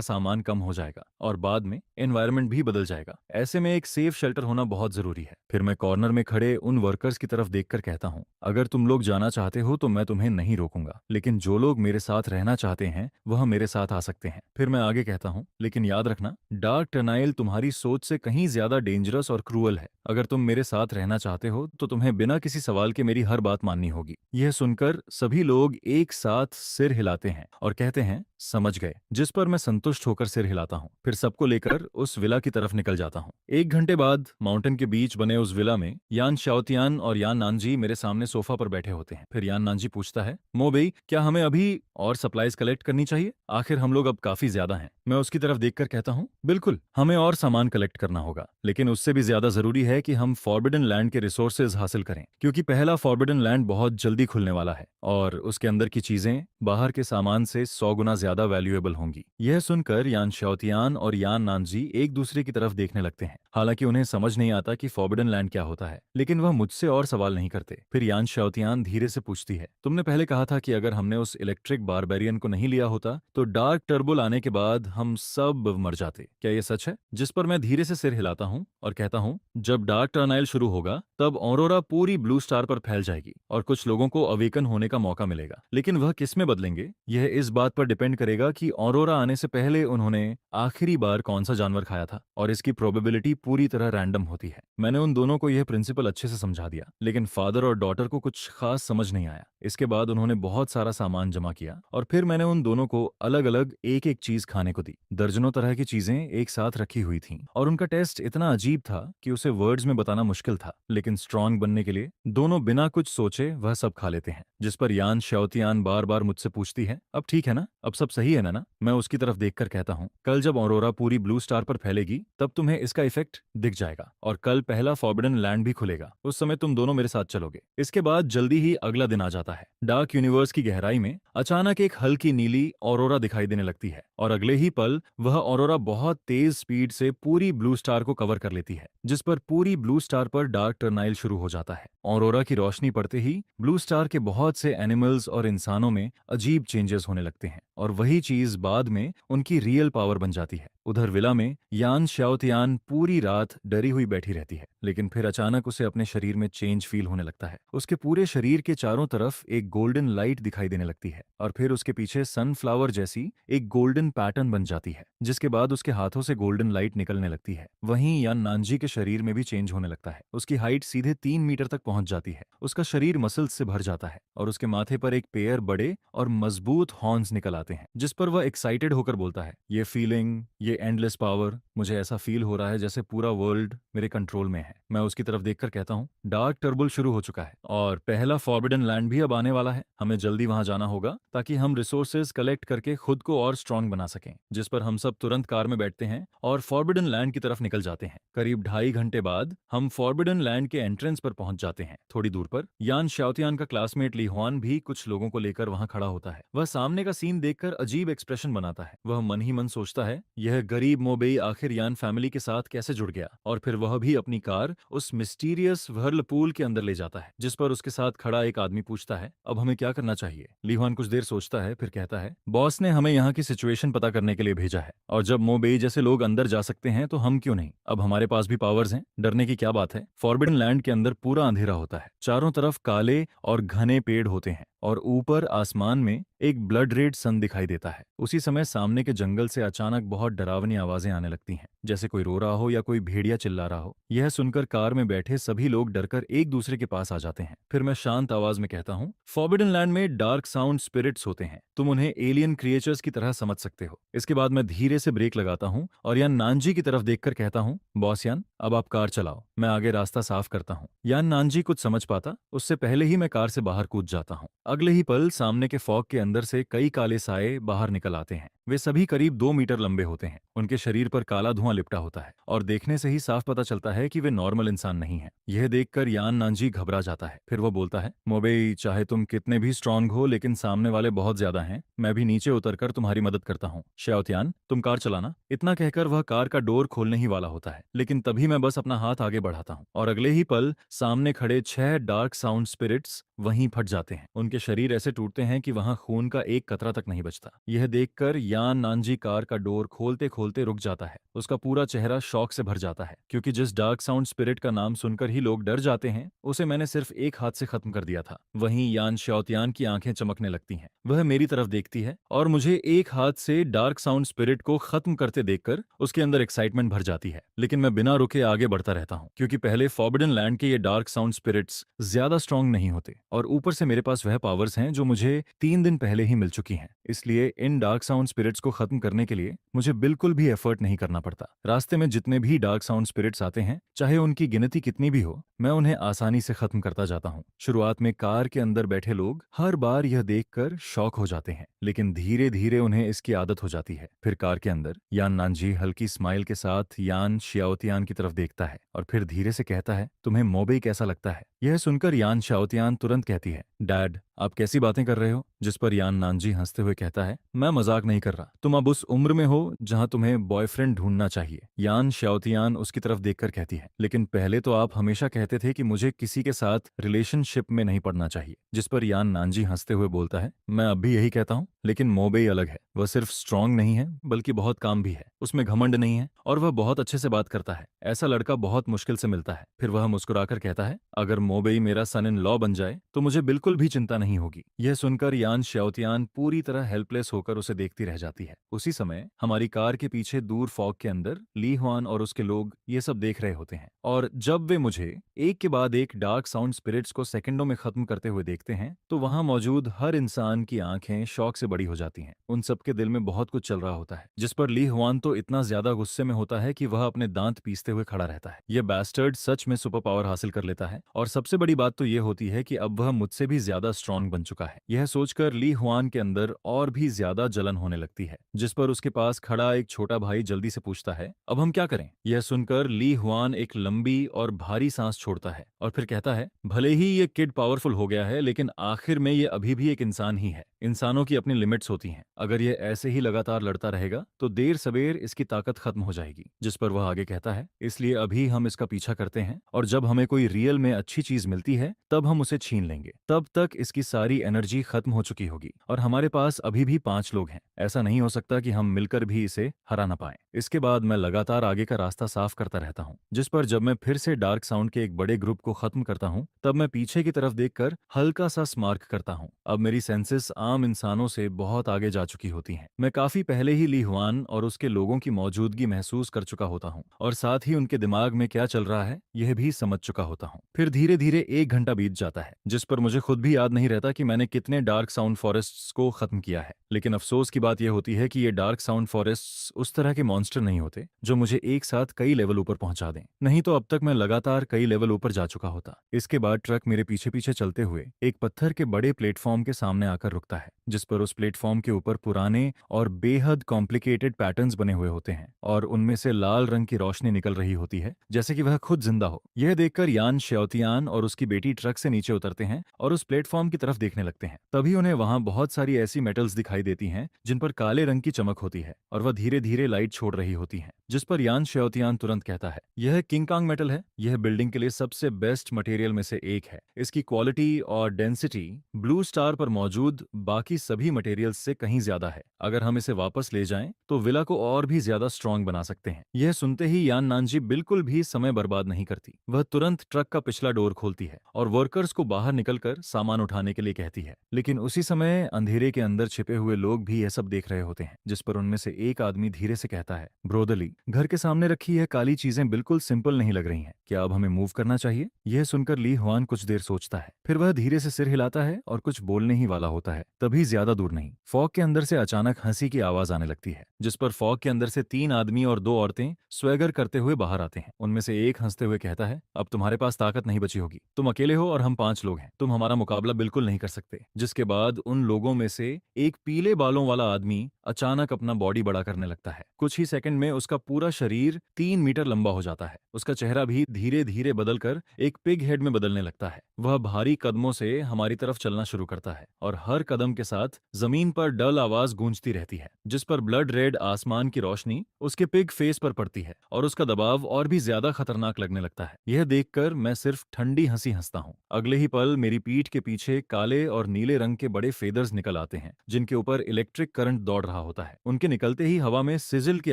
सामान कम हो जाएगा और बाद में एनवायरनमेंट भी बदल जाएगा। ऐसे में एक सेफ शेल्टर होना बहुत जरूरी है। फिर मैं कॉर्नर में खड़े उन वर्कर्स की तरफ देखकर कहता हूँ, अगर तुम लोग जाना चाहते हो तो मैं तुम्हें नहीं रोकूंगा, लेकिन जो लोग मेरे साथ रहना चाहते हैं वह मेरे साथ आ सकते हैं। फिर मैं आगे कहता हूँ, लेकिन याद रखना, डार्क टर्नाइल तुम्हारी सोच से कहीं ज्यादा डेंजरस और क्रूअल है। अगर तुम मेरे साथ रहना चाहते हो तो तुम्हें बिना किसी सवाल के मेरी हर बात माननी होगी। यह सुनकर सभी लोग एक साथ सिर हिलाते हैं और कहते हैं, समझ गए। जिस पर मैं संतुष्ट होकर सिर हिलाता हूँ। फिर सबको लेकर उस विला की तरफ निकल जाता हूँ। 1 घंटे बाद माउंटेन के बीच बने उस विला में यान शाओतियान और यान नानजी मेरे सामने सोफा पर बैठे होते हैं। फिर यान नानजी पूछता है, मोबेई, क्या हमें अभी और सप्लाईज कलेक्ट करनी चाहिए? आखिर हम लोग अब काफी ज्यादा हैं। मैं उसकी तरफ देखकर कहता हूँ, बिल्कुल, हमें और सामान कलेक्ट करना होगा, लेकिन उससे भी ज्यादा जरूरी है कि हम फॉरबिडन लैंड के रिसोर्सेज हासिल करें, क्योंकि पहला फॉरबिडन लैंड बहुत जल्दी खुलने वाला है और उसके अंदर की चीजें बाहर के सामान से 100 गुना ज्यादा वैल्यूएबल होंगी। यह सुनकर यान शाओतियान और यान नानजी एक दूसरे की तरफ देखने लगते हैं। हालांकि उन्हें समझ नहीं आता कि फॉरबिडन लैंड क्या होता है, लेकिन वह मुझसे और सवाल नहीं करते। फिर यान शाओतियान धीरे से पूछती है, तुमने पहले कहा था कि अगर हमने उस इलेक्ट्रिक बारबेरियन को नहीं लिया होता तो डार्क टर्बुल आने के बाद हम सब मर जाते। क्या यह सच है? जिस पर मैं धीरे से सिर हिलाता हूँ और कहता हूँ, जब डार्क टर्नाइल शुरू होगा तब ऑरोरा पूरी ब्लू स्टार पर फैल जाएगी और कुछ लोगों को अवेकन होने का मौका मिलेगा, लेकिन वह किस में बदलेंगे यह इस बात पर डिपेंड करेगा कि ऑरोरा आने से पहले उन्होंने आखिरी बार कौन सा जानवर खाया था, और इसकी प्रोबेबिलिटी पूरी तरह रैंडम होती है। मैंने उन दोनों को यह प्रिंसिपल अच्छे से समझा दिया, लेकिन फादर और डॉटर को कुछ खास समझ नहीं आया। इसके बाद उन्होंने बहुत सारा सामान जमा किया और फिर मैंने उन दोनों को अलग अलग एक एक चीज खाने को दी। दर्जनों तरह की चीजें एक साथ रखी हुई थीं और उनका टेस्ट इतना अजीब था कि उसे वर्ड्स में बताना मुश्किल था, लेकिन स्ट्रांग बनने के लिए दोनों बिना कुछ सोचे वह सब खा लेते हैं। जिस पर यान शाओतियान बार बार मुझसे पूछती है, अब ठीक है ना, अब सब सही है ना? मैं उसकी तरफ देखकर कहता हूँ, कल जब ऑरोरा पूरी ब्लू स्टार पर फैलेगी तब तुम्हें इसका इफेक्ट दिख जाएगा और कल पहला फॉरबिडन लैंड भी खुलेगा। उस समय तुम दोनों मेरे साथ चलोगे। इसके बाद जल्दी ही अगला दिन आ जाता है। डार्क यूनिवर्स की गहराई में अचानक एक हल्की नीली ऑरोरा दिखाई देने लगती है और अगले ही पल वह ऑरोरा बहुत तेज स्पीड से पूरी ब्लू स्टार को कवर कर लेती है, जिस पर पूरी ब्लू स्टार पर डार्क टर्नाइल शुरू हो जाता है। ऑरोरा की रोशनी पड़ते ही ब्लू स्टार के बहुत से एनिमल्स और इंसानों में अजीब चेंजेस होने लगते हैं और वही चीज बाद में उनकी रियल पावर बन जाती है। उधर विला में यान शाओतियान पूरी रात डरी हुई बैठी रहती है, लेकिन फिर अचानक उसे अपने शरीर में चेंज फील होने लगता है। उसके पूरे शरीर के चारों तरफ एक गोल्डन लाइट दिखाई देने लगती है और फिर उसके पीछे सनफ्लावर जैसी एक गोल्डन पैटर्न बन जाती है, जिसके बाद उसके हाथों से गोल्डन लाइट निकलने लगती है। वहीं यान नानजी के शरीर में भी चेंज होने लगता है। उसकी हाइट सीधे 3 मीटर तक पहुंच जाती है। उसका शरीर मसल्स से भर जाता है और उसके माथे पर एक पेयर बड़े और मजबूत हॉर्न्स निकल आते हैं, जिस पर वह एक्साइटेड होकर बोलता है, ये फीलिंग, ये एंडलेस पावर, मुझे ऐसा फील हो रहा है जैसे पूरा वर्ल्ड मेरे कंट्रोल में है। मैं उसकी तरफ देखकर कहता हूँ, डार्क टर्बल शुरू हो चुका है और पहला फॉरबिडन लैंड भी अब आने वाला है। हमें जल्दी वहां जाना होगा ताकि हम रिसोर्सेज कलेक्ट करके खुद को और स्ट्रांग बना सकें। जिस पर हम सब तुरंत कार में बैठते हैं और फॉरबिडन लैंड की तरफ निकल जाते हैं। करीब 2.5 घंटे बाद हम फॉरबिडन लैंड के एंट्रेंस पर पहुंच जाते हैं। थोड़ी दूर पर यान शाओतियान का क्लासमेट ली हुआन भी कुछ लोगों को लेकर वहां खड़ा होता है। वह सामने का सीन देखकर अजीब एक्सप्रेशन बनाता है। वह मन ही मन सोचता है, यह गरीब मोबेई आखिर यान फैमिली के साथ कैसे जुड़ गया। और फिर वह भी अपनी कार उस मिस्टीरियस व्हर्लपूल के अंदर ले जाता है, जिस पर उसके साथ खड़ा एक आदमी पूछता है, अब हमें क्या करना चाहिए। ली हुआन कुछ देर सोचता है, फिर कहता है, बॉस ने हमें यहाँ की सिचुएशन पता करने के लिए भेजा है और जब मोबेई जैसे लोग अंदर जा सकते हैं तो हम क्यों नहीं। अब हमारे पास भी पावर्स हैं, डरने की क्या बात है। फॉरबिडन लैंड के अंदर पूरा अंधेरा होता है, चारों तरफ काले और घने पेड़ होते हैं और ऊपर आसमान में एक ब्लड रेड सन दिखाई देता है। उसी समय सामने के जंगल से अचानक बहुत डरावनी आवाजें आने लगती हैं, जैसे कोई रो रहा हो या कोई भेड़िया चिल्ला रहा हो। यह सुनकर कार में बैठे सभी लोग डरकर एक दूसरे के पास आ जाते हैं। फिर मैं शांत आवाज में कहता हूँ, फॉरबिडन लैंड में डार्क साउंड स्पिरिट्स होते हैं, तुम उन्हें एलियन क्रिएचर्स की तरह समझ सकते हो। इसके बाद मैं धीरे से ब्रेक लगाता हूँ और यान नानजी की तरफ देखकर कहता हूँ, बॉस यान, अब आप कार चलाओ, मैं आगे रास्ता साफ करता हूँ। यान नानजी कुछ समझ पाता उससे पहले ही मैं कार से बाहर कूद जाता हूँ। अगले ही पल सामने के फॉग के अंदर से कई काले साए बाहर निकल आते हैं। वे सभी करीब 2 मीटर लंबे होते हैं। उनके शरीर पर काला धुआं लिपटा होता है और देखने से ही साफ पता चलता है कि वे नॉर्मल इंसान नहीं हैं। यह देखकर यान नानजी घबरा जाता है। फिर वो बोलता है, मोबेई, चाहे तुम कितने भी स्ट्रांग हो लेकिन सामने वाले बहुत ज्यादा हैं। मैं भी नीचे उतरकर तुम्हारी मदद करता हूँ। शाओतियान, तुम कार चलाना। इतना कहकर वह कार का डोर खोलने ही वाला होता है, लेकिन तभी मैं बस अपना हाथ आगे बढ़ाता हूँ और अगले ही पल सामने खड़े 6 डार्क साउंड स्पिरिट्स वहीं फट जाते हैं। उनके शरीर ऐसे टूटते हैं कि वहां खून का एक कतरा तक नहीं बचता। यह देखकर यान नानजी कार का डोर खोलते खोलते रुक जाता है। उसका पूरा चेहरा शॉक से भर जाता है, क्योंकि जिस डार्क साउंड स्पिरिट का नाम सुनकर ही लोग डर जाते हैं, उसे मैंने सिर्फ एक हाथ से खत्म कर दिया था। वहीं यान शाओतियान की आंखें चमकने लगती हैं। वह मेरी तरफ देखती है और मुझे एक हाथ से डार्क साउंड स्पिरिट को खत्म करते देखकर उसके अंदर एक्साइटमेंट भर जाती है। लेकिन मैं बिना रुके आगे बढ़ता रहता हूँ, क्योंकि पहले फॉरबिडन लैंड के ये डार्क साउंड स्पिरिट्स ज्यादा स्ट्रांग नहीं होते और ऊपर से मेरे पास वह पावर्स हैं जो मुझे 3 दिन पहले ही मिल चुकी हैं। इसलिए इन डार्क साउंड स्पिरिट्स को खत्म करने के लिए मुझे बिल्कुल भी एफर्ट नहीं करना पड़ता। रास्ते में जितने भी डार्क साउंड स्पिरिट्स आते हैं, चाहे उनकी गिनती कितनी भी हो, मैं उन्हें आसानी से खत्म करता जाता हूँ। शुरुआत में कार के अंदर बैठे लोग हर बार यह देखकर शॉक हो जाते हैं, लेकिन धीरे धीरे उन्हें इसकी आदत हो जाती है। फिर कार के अंदर यान नानजी हल्की स्माइल के साथ यान शाओतियान की तरफ देखता है और फिर धीरे से कहता है, तुम्हें मोबेई कैसा लगता है। यह सुनकर यान शाओतियान तुरंत कहती है, डैड, आप कैसी बातें कर रहे हो। जिस पर यान नानजी हंसते हुए कहता है, मैं मजाक नहीं कर रहा, तुम अब उस उम्र में हो जहां तुम्हें बॉयफ्रेंड ढूंढना चाहिए। यान शाओतियान उसकी तरफ देखकर कहती है, लेकिन पहले तो आप हमेशा कहते थे कि मुझे किसी के साथ रिलेशनशिप में नहीं पड़ना चाहिए। जिस पर यान नानजी हंसते हुए बोलता है, मैं अब भी यही कहता हूँ, लेकिन मोबेई अलग है। वह सिर्फ स्ट्रांग नहीं है बल्कि बहुत काम भी है। उसमें घमंड नहीं है और वह बहुत अच्छे से बात करता है। ऐसा लड़का बहुत मुश्किल से मिलता है। फिर वह मुस्कुराकर कहता है, अगर मोबेई मेरा सन इन लॉ बन जाए तो मुझे बिल्कुल भी चिंता नहीं होगी। यह सुनकर यान शाओतियान पूरी तरह हेल्पलेस होकर उसे देखती रह जाती है। उसी समय हमारी कार के पीछे दूर फॉग के अंदर ली हुआन और उसके लोग ये सब देख रहे होते हैं और जब वे मुझे एक के बाद एक डार्क साउंड स्पिरिट्स को सेकंडों में खत्म करते हुए देखते हैं, तो वहां मौजूद हर इंसान की आंखें शौक से बड़ी हो जाती हैं। उन सबके दिल में बहुत कुछ चल रहा होता है। जिस पर ली हुआन तो इतना ज्यादा गुस्से में होता है कि वह अपने दांत पीसते हुए खड़ा रहता है। यह बैस्टर्ड सच में सुपर पावर हासिल कर लेता है और सबसे बड़ी बात तो यह होती है कि अब वह मुझसे भी ज्यादा स्ट्रांग बन चुका है। यह सोचकर ली हुआन के अंदर और भी ज्यादा जलन होने लगती है। जिस पर उसके पास खड़ा एक छोटा भाई जल्दी से पूछता है, अब हम क्या करें। यह सुनकर ली हुआन एक लंबी और भारी सांस छोड़ता है और फिर कहता है, भले ही ये किड पावरफुल हो गया है, लेकिन आखिर में ये अभी भी एक इंसान ही है। इंसानों की अपनी लिमिट्स होती हैं। अगर ये ऐसे ही लगातार लड़ता रहेगा तो देर सवेर इसकी ताकत खत्म हो जाएगी। जिस पर वह आगे कहता है, इसलिए अभी हम इसका पीछा करते हैं और जब हमें कोई रियल में अच्छी चीज मिलती है तब हम उसे छीन लेंगे। तब तक इसकी सारी एनर्जी खत्म हो चुकी होगी और हमारे पास अभी भी 5 लोग हैं। ऐसा नहीं हो सकता कि हम मिलकर भी इसे हरा ना पाएं। इसके बाद मैं लगातार आगे का रास्ता साफ करता रहता हूँ। जिस पर जब मैं फिर से डार्क साउंड के एक बड़े ग्रुप को खत्म करता हूँ, तब मैं पीछे की तरफ देखकर हल्का सा स्मार्क करता हूँ। अब मेरी सेंसेस आम इंसानों से बहुत आगे जा चुकी होती हैं। मैं काफी पहले ही ली हुआन और उसके लोगों की मौजूदगी महसूस कर चुका होता हूँ और साथ ही उनके दिमाग में क्या चल रहा है यह भी समझ चुका होता हूँ। फिर धीरे धीरे 1 घंटा बीत जाता है जिस पर मुझे खुद भी याद नहीं रहता कि मैंने कितने डार्क साउंड फॉरेस्ट्स को खत्म किया है। लेकिन अफसोस की बात यह होती है कि ये डार्क साउंड फॉरेस्ट्स उस तरह के मॉन्स्टर नहीं होते जो मुझे एक साथ कई लेवल ऊपर पहुंचा दें, नहीं तो अब तक मैं लगातार कई लेवल ऊपर जा चुका होता। इसके बाद ट्रक मेरे पीछे पीछे चलते हुए एक पत्थर के बड़े प्लेटफॉर्म के सामने आकर रुकता है, जिस पर उस प्लेटफॉर्म के ऊपर पुराने और बेहद कॉम्प्लिकेटेड पैटर्न्स बने हुए होते हैं और उनमें से लाल रंग की रोशनी निकल रही होती है जैसे कि वह खुद जिंदा हो। यह देखकर यान श्योतियान और उसकी बेटी ट्रक से नीचे उतरते हैं और उस प्लेटफॉर्म की तरफ देखने लगते हैं। तभी उन्हें वहां बहुत सारी ऐसी मेटल्स दिखाई देती हैं जिन पर काले रंग की चमक होती है और वह धीरे धीरे लाइट छोड़ रही होती हैं, जिस पर यान श्योतियान तुरंत कहता है, यह किंगकांग मेटल है। यह बिल्डिंग के लिए सबसे बेस्ट मटेरियल में से एक है। इसकी क्वालिटी और डेंसिटी ब्लू स्टार पर मौजूद बाकी सभी मटेरियल्स से कहीं ज्यादा है। अगर हम इसे वापस ले जाएं तो विला को और भी ज्यादा स्ट्रांग बना सकते हैं। यह सुनते ही यान नानजी बिल्कुल भी समय बर्बाद नहीं करती। वह तुरंत ट्रक का पिछला डोर खोलती है और वर्कर्स को बाहर निकलकर सामान उठाने के लिए कहती है। लेकिन उसी समय अंधेरे के अंदर छिपे हुए लोग भी यह सब देख रहे होते हैं, जिस पर उनमें से एक आदमी धीरे से कहता है, ब्रोदरली, घर के सामने रखी यह काली चीजें बिल्कुल सिंपल नहीं लग रही हैं। क्या अब हमें मूव करना चाहिए? यह सुनकर ली हुआन कुछ देर सोचता है, फिर वह धीरे से सिर हिलाता है और कुछ बोलने ही वाला होता है। तभी ज्यादा दूर नहीं, फॉग के अंदर से अचानक हंसी की आवाज आने लगती है, जिस पर फॉग के अंदर से 3 आदमी और 2 औरतें स्वैगर करते हुए बाहर आते हैं। उनमें से एक हंसते हुए कहता है, अब तुम्हारे पास ताकत नहीं बची होगी। तुम अकेले हो और हम 5 लोग हैं। तुम हमारा मुकाबला बिल्कुल नहीं कर सकते। जिसके बाद उन लोगों में से एक पीले बालों वाला आदमी अचानक अपना बॉडी बड़ा करने लगता है। कुछ ही सेकंड में उसका पूरा शरीर 3 मीटर लंबा हो जाता है। उसका चेहरा भी धीरे धीरे बदलकर एक पिग हेड में बदलने लगता है। वह भारी कदमों से हमारी तरफ चलना शुरू करता है और हर कदम के साथ जमीन पर डल आवाज गूंजती रहती है, जिस पर ब्लड रेड आसमान की रोशनी उसके पिग फेस पर पड़ती है और उसका दबाव और भी ज्यादा खतरनाक लगने लगता है। यह देखकर मैं सिर्फ ठंडी हंसी हंसता हूँ। अगले ही पल मेरी पीठ के पीछे काले और नीले रंग के बड़े फेदर्स निकल आते हैं, जिनके ऊपर इलेक्ट्रिक करंट दौड़ रहा होता है। उनके निकलते ही हवा में सिजिल की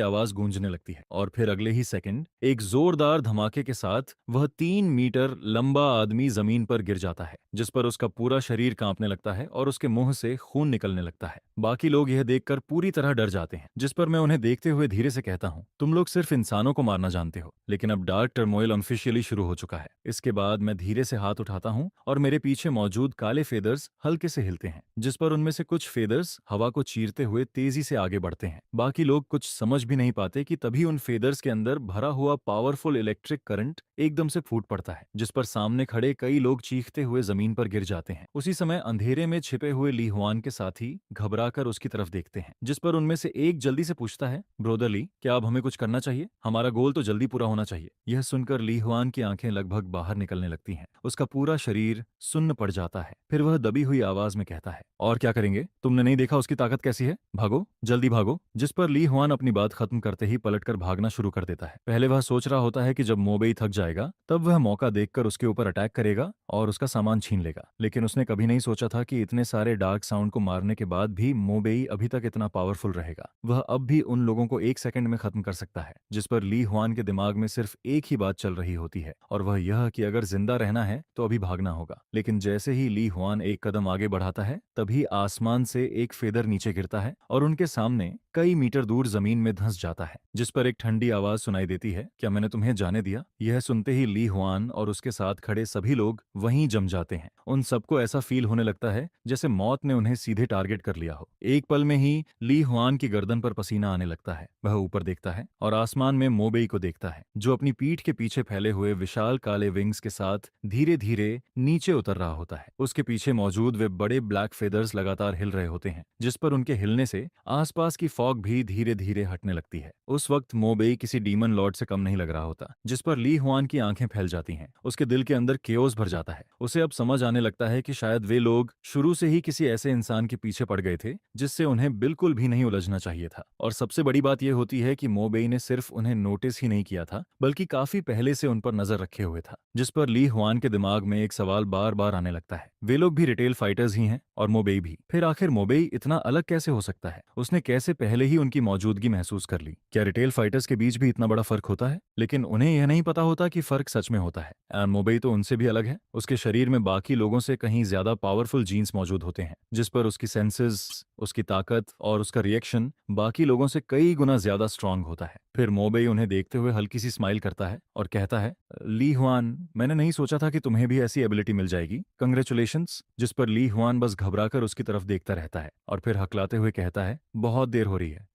आवाज गूंजने लगती है और फिर अगले ही सेकंड एक जोरदार धमाके के साथ वह 3 मीटर लंबा आदमी जमीन पर गिर जाता है, जिस पर उसका पूरा शरीर कांपने लगता है और उसके मुंह से खून निकलने लगता है। बाकी लोग यह देखकर पूरी तरह डर जाते हैं, जिस पर मैं उन्हें देखते हुए धीरे से कहता हूँ, तुम लोग सिर्फ इंसानों को मारना जानते हो, लेकिन अब डार्क टर्मोइल ऑफिशियली शुरू हो चुका है। इसके बाद मैं धीरे से हाथ उठाता हूँ और मेरे पीछे मौजूद काले फेदर्स हल्के से हिलते हैं, जिस पर उनमें से कुछ फेदर्स हवा को चीरते हुए तेजी से आगे बढ़ते हैं। बाकी लोग कुछ समझ भी नहीं पाते कि तभी उन फेदर्स के अंदर भरा हुआ पावरफुल इलेक्ट्रिक करंट एकदम से फूट पड़ता है, जिस पर सामने खड़े कई लोग चीखते हुए जमीन पर गिर जाते हैं। उसी समय अंधेरे में छिपे हुए ली हुआन के साथी घबराकर उसकी तरफ देखते हैं, जिस पर उनमें से एक जल्दी से पूछता है, ब्रोदरली, क्या अब हमें कुछ करना चाहिए? हमारा गोल तो जल्दी पूरा होना चाहिए। यह सुनकर ली हुआन की आंखें लगभग बाहर निकलने लगती हैं। उसका पूरा शरीर सुन्न पड़ जाता है। फिर वह दबी हुई आवाज में कहता है, और क्या करेंगे? तुमने नहीं देखा उसकी ताकत कैसी है? भागो, जल्दी भागो। जिस पर ली हुआन अपनी बात खत्म करते ही पलटकर भागना शुरू कर देता है। पहले वह सोच रहा होता है कि जब मोबेई थक जाएगा तब वह मौका देखकर उसके ऊपर अटैक करेगा और उसका सामान छीन लेगा, लेकिन उसने कभी नहीं सोचा था कि इतने सारे डार्क साउंड को मारने के बाद भी मोबेई अभी तक इतना पावरफुल रहेगा। वह अब भी उन लोगों को 1 सेकंड में खत्म कर सकता है। जिस पर ली हुआन के दिमाग में सिर्फ एक ही बात चल रही होती है और वह यह कि अगर जिंदा रहना है तो अभी भागना होगा। लेकिन जैसे ही ली हुआन एक कदम आगे बढ़ाता है तभी आसमान से एक फेदर नीचे गिरता है और उनके सामने कई मीटर दूर जमीन में धंस जाता है, जिस पर एक ठंडी आवाज सुनाई देती है, क्या मैंने तुम्हें जाने दिया? यह सुनते ही ली हुआन और उसके साथ खड़े सभी लोग वहीं जम जाते हैं। उन सबको ऐसा फील होने लगता है जैसे मौत ने उन्हें सीधे टारगेट कर लिया हो। एक पल में ही ली हुआन की गर्दन पर पसीना आने लगता है। वह ऊपर देखता है और आसमान में मोबेई को देखता है, जो अपनी पीठ के पीछे फैले हुए विशाल काले विंग्स के साथ धीरे धीरे नीचे उतर रहा होता है। उसके पीछे मौजूद वे बड़े ब्लैक फेदर्स लगातार हिल रहे होते हैं, जिस पर उनके हिलने से आसपास की फॉग भी धीरे धीरे हटने लगती है। उस वक्त मोबेई किसी डीमन लॉर्ड से कम नहीं लग रहा होता, जिस पर ली हुआन की आंखें फैल जाती हैं। उसके दिल के अंदर केओस भर जाता है। उसे अब समझ आने लगता है कि शायद वे लोग शुरू से ही किसी ऐसे इंसान के पीछे पड़ गए थे जिससे उन्हें बिल्कुल भी नहीं उलझना चाहिए था। और सबसे बड़ी बात यह होती है कि मोबेई ने सिर्फ उन्हें नोटिस ही नहीं किया था, बल्कि काफी पहले से उन पर नजर रखे हुए था। जिस पर ली हुआन के दिमाग में एक सवाल बार बार आने लगता है, वे लोग भी रिटेल फाइटर्स ही हैं और मोबेई भी। फिर आखिर मोबेई इतना अलग कैसे हो सकता है? उसने कैसे पहले ही उनकी मौजूदगी महसूस कर ली? क्या रिटेल फाइटर्स के बीच भी इतना बड़ा फर्क होता है? लेकिन उन्हें यह नहीं पता होता कि फर्क सच में होता है। एंड मोबेई तो उनसे भी अलग है। उसके शरीर में बाकी लोगों से कहीं ज्यादा पावरफुल जीन्स मौजूद होते हैं, जिस पर उसकी सेंसेस, उसकी ताकत और उसका रिएक्शन बाकी लोगों से कई गुना ज्यादा स्ट्रांग होता है। फिर मोबेई उन्हें देखते हुए हल्की सी स्माइल करता है और कहता है, ली हुआन, मैंने नहीं सोचा था कि तुम्हें भी ऐसी एबिलिटी मिल जाएगी, कंग्रेचुलेशंस। जिस पर ली हुआन बस घबराकर उसकी तरफ देखता रहता है और फिर हकलाते हुए कहता है, बहुत देर हो रही है,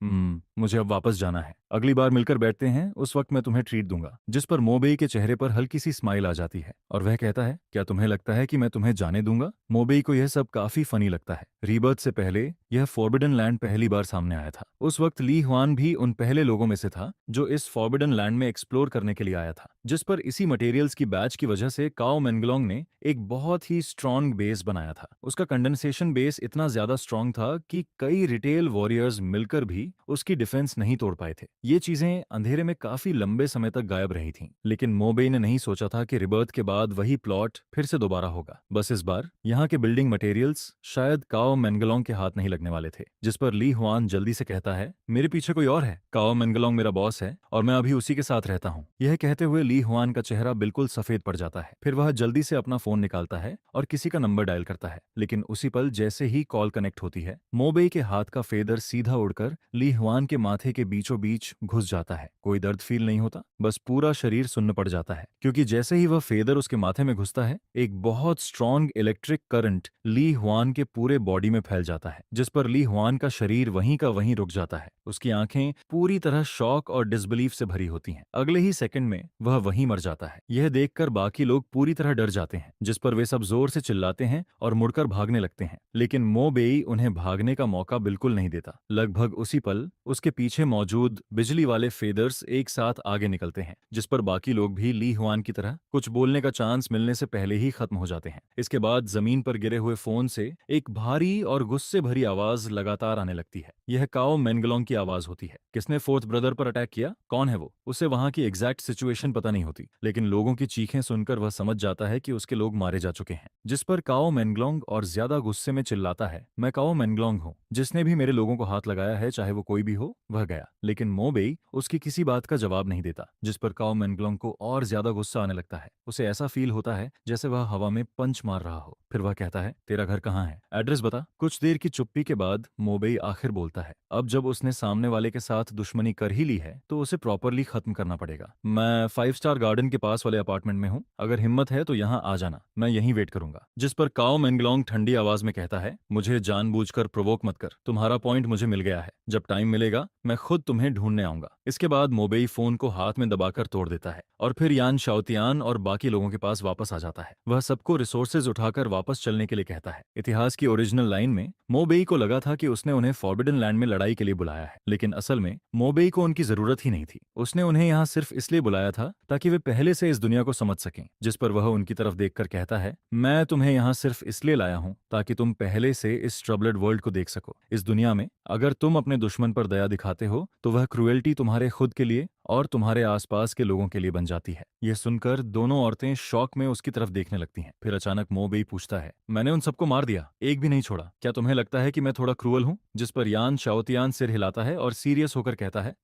मुझे अब वापस जाना है, अगली बार मिलकर बैठते हैं, उस वक्त मैं तुम्हें ट्रीट दूंगा। जिस पर मोबेई के चेहरे पर हल्की सी स्माइल आ जाती है और वह कहता है, क्या तुम्हें लगता है कि मैं तुम्हें जाने दूंगा? मोबेई को यह सब काफी फनी लगता है। रीबर्थ से पहले यह फॉरबिडन लैंड पहली बार सामने आया था। उस वक्त ली हुआन भी उन पहले लोगों में से था जो इस फॉरबिडन लैंड में एक्सप्लोर करने के लिए आया था, जिस पर इसी मटेरियल्स की बैच की वजह से काओ मेंगलोंग ने एक बहुत ही स्ट्रॉन्ग बेस बनाया था। उसका कंडेंसेशन बेस इतना ज्यादा स्ट्रॉन्ग था कि कई रिटेल वॉरियर्स मिलकर भी उसकी डिफेंस नहीं तोड़ पाए थे। ये चीजें अंधेरे में काफी लंबे समय तक गायब रही थीं, लेकिन मोबेई ने नहीं सोचा था कि रिबर्थ के बाद वही प्लॉट फिर से दोबारा होगा। बस इस बार यहाँ के बिल्डिंग मटेरियल्स शायद काओ मेंगलोंग के हाथ नहीं लगने वाले थे। जिस पर ली हुआन जल्दी से कहता है, मेरे पीछे कोई और है, काओ मेंगलोंग मेरा बॉस है और मैं अभी उसी के साथ रहता हूँ। यह कहते हुए ली हुआन का चेहरा बिल्कुल सफेद पड़ जाता है। फिर वह जल्दी से अपना फोन निकालता है और किसी का नंबर डायल करता है, लेकिन उसी पल जैसे ही कॉल कनेक्ट होती है, मोबेई के हाथ का फेदर सीधा उड़कर ली हुआन के माथे के बीचों बीच घुस जाता है। कोई दर्द फील नहीं होता, बस पूरा शरीर सुन्न पड़ जाता है, क्योंकि जैसे ही वह फेदर उसके माथे में घुसता है, एक बहुत स्ट्रॉन्ग इलेक्ट्रिक करंट ली हुआन के पूरे बॉडी में फैल जाता है, जिस पर ली हुआन का शरीर वहीं का वहीं रुक जाता है। उसकी आंखें पूरी तरह शॉक और डिसबिलीफ से भरी होती हैं। अगले ही सेकंड में वह वहीं मर जाता है। यह देखकर बाकी लोग पूरी तरह डर जाते हैं, जिस पर वे सब जोर से चिल्लाते हैं और मुड़कर भागने लगते हैं, लेकिन मोबेई उन्हें भागने का मौका बिल्कुल नहीं देता। लगभग उसी पल उसके पीछे मौजूद बिजली वाले फेदर्स एक साथ आगे निकलते हैं, जिस पर बाकी लोग भी ली हुआन की तरह कुछ बोलने का चांस मिलने से पहले ही खत्म हो जाते हैं। इसके बाद जमीन पर गिरे हुए फोन से एक भारी और गुस्से भरी आवाज लगातार आने लगती है। यह काओ मेंगलोंग की आवाज होती है। किसने फोर्थ ब्रदर पर अटैक किया, कौन है वो? उसे वहां की एग्जैक्ट सिचुएशन पता नहीं होती, लेकिन लोगों की चीखें सुनकर वह समझ जाता है कि उसके लोग मारे जा चुके हैं। जिस पर काओ मेंगलोंग और ज्यादा गुस्से में चिल्लाता है, मैं काओ मेंगलोंग हूँ, जिसने भी मेरे लोगों को हाथ लगाया है, चाहे वो कोई भी हो, वह गया। लेकिन मोबेई उसकी किसी बात का जवाब नहीं देता, जिस पर काओ मेंगलोंग को और ज्यादा गुस्सा आने लगता है। उसे ऐसा फील होता है जैसे वह हवा में पंच मार रहा हो। फिर वह कहता है, तेरा घर कहाँ है, एड्रेस बता। कुछ देर की चुप्पी के बाद मोबेई आखिर बोलता है, अब जब उसने सामने वाले के साथ दुश्मनी कर ही ली है तो उसे प्रॉपरली खत्म करना पड़ेगा। मैं 5 स्टार गार्डन के पास वाले अपार्टमेंट में हूँ, अगर हिम्मत है तो यहाँ आ जाना, मैं यहीं वेट करूंगा। जिस पर काओ मेंगलोंग ठंडी आवाज में कहता है, मुझे जानबूझकर प्रोवोक मत कर, तुम्हारा पॉइंट मुझे मिल गया है, जब टाइम मिलेगा मैं खुद तुम्हें ढूंढने आऊंगा। इसके बाद मोबेई फोन को हाथ में दबाकर तोड़ देता है और फिर यान शाओतियान और बाकी लोगों के पास वापस आ जाता है। वह सबको रिसोर्सेज उठाकर वापस चलने के लिए कहता है। इतिहास की ओरिजिनल लाइन में मोबेई को लगा था कि उसने उन्हें फॉरबिडन लैंड में लड़ाई के लिए बुलाया है, लेकिन असल में मोबेई को उनकी जरूरत ही नहीं थी। उसने उन्हें यहाँ सिर्फ इसलिए बुलाया था ताकि वे पहले से इस दुनिया को समझ सकें। जिस पर वह उनकी तरफ देखकर कहता है, मैं तुम्हें यहाँ सिर्फ इसलिए लाया हूँ ताकि तुम पहले से इस ट्रबल्ड वर्ल्ड को देख सको। इस दुनिया में अगर तुम अपने दुश्मन पर दया दिखाते हो तो वह क्रुएल्टी तुम्हारे खुद के लिए और तुम्हारे आसपास के लोगों के लिए बन जाती है। यह सुनकर दोनों औरतें शॉक में उसकी तरफ देखने लगती हैं। फिर अचानक मोबेई पूछता है, मैंने उन सबको मार दिया, एक भी नहीं छोड़ा, क्या तुम्हें लगता है कि मैं थोड़ा क्रूअल हूँ? जिस पर यान शाओतियान सिर हिलाता है और सीरियस होकर कहता है,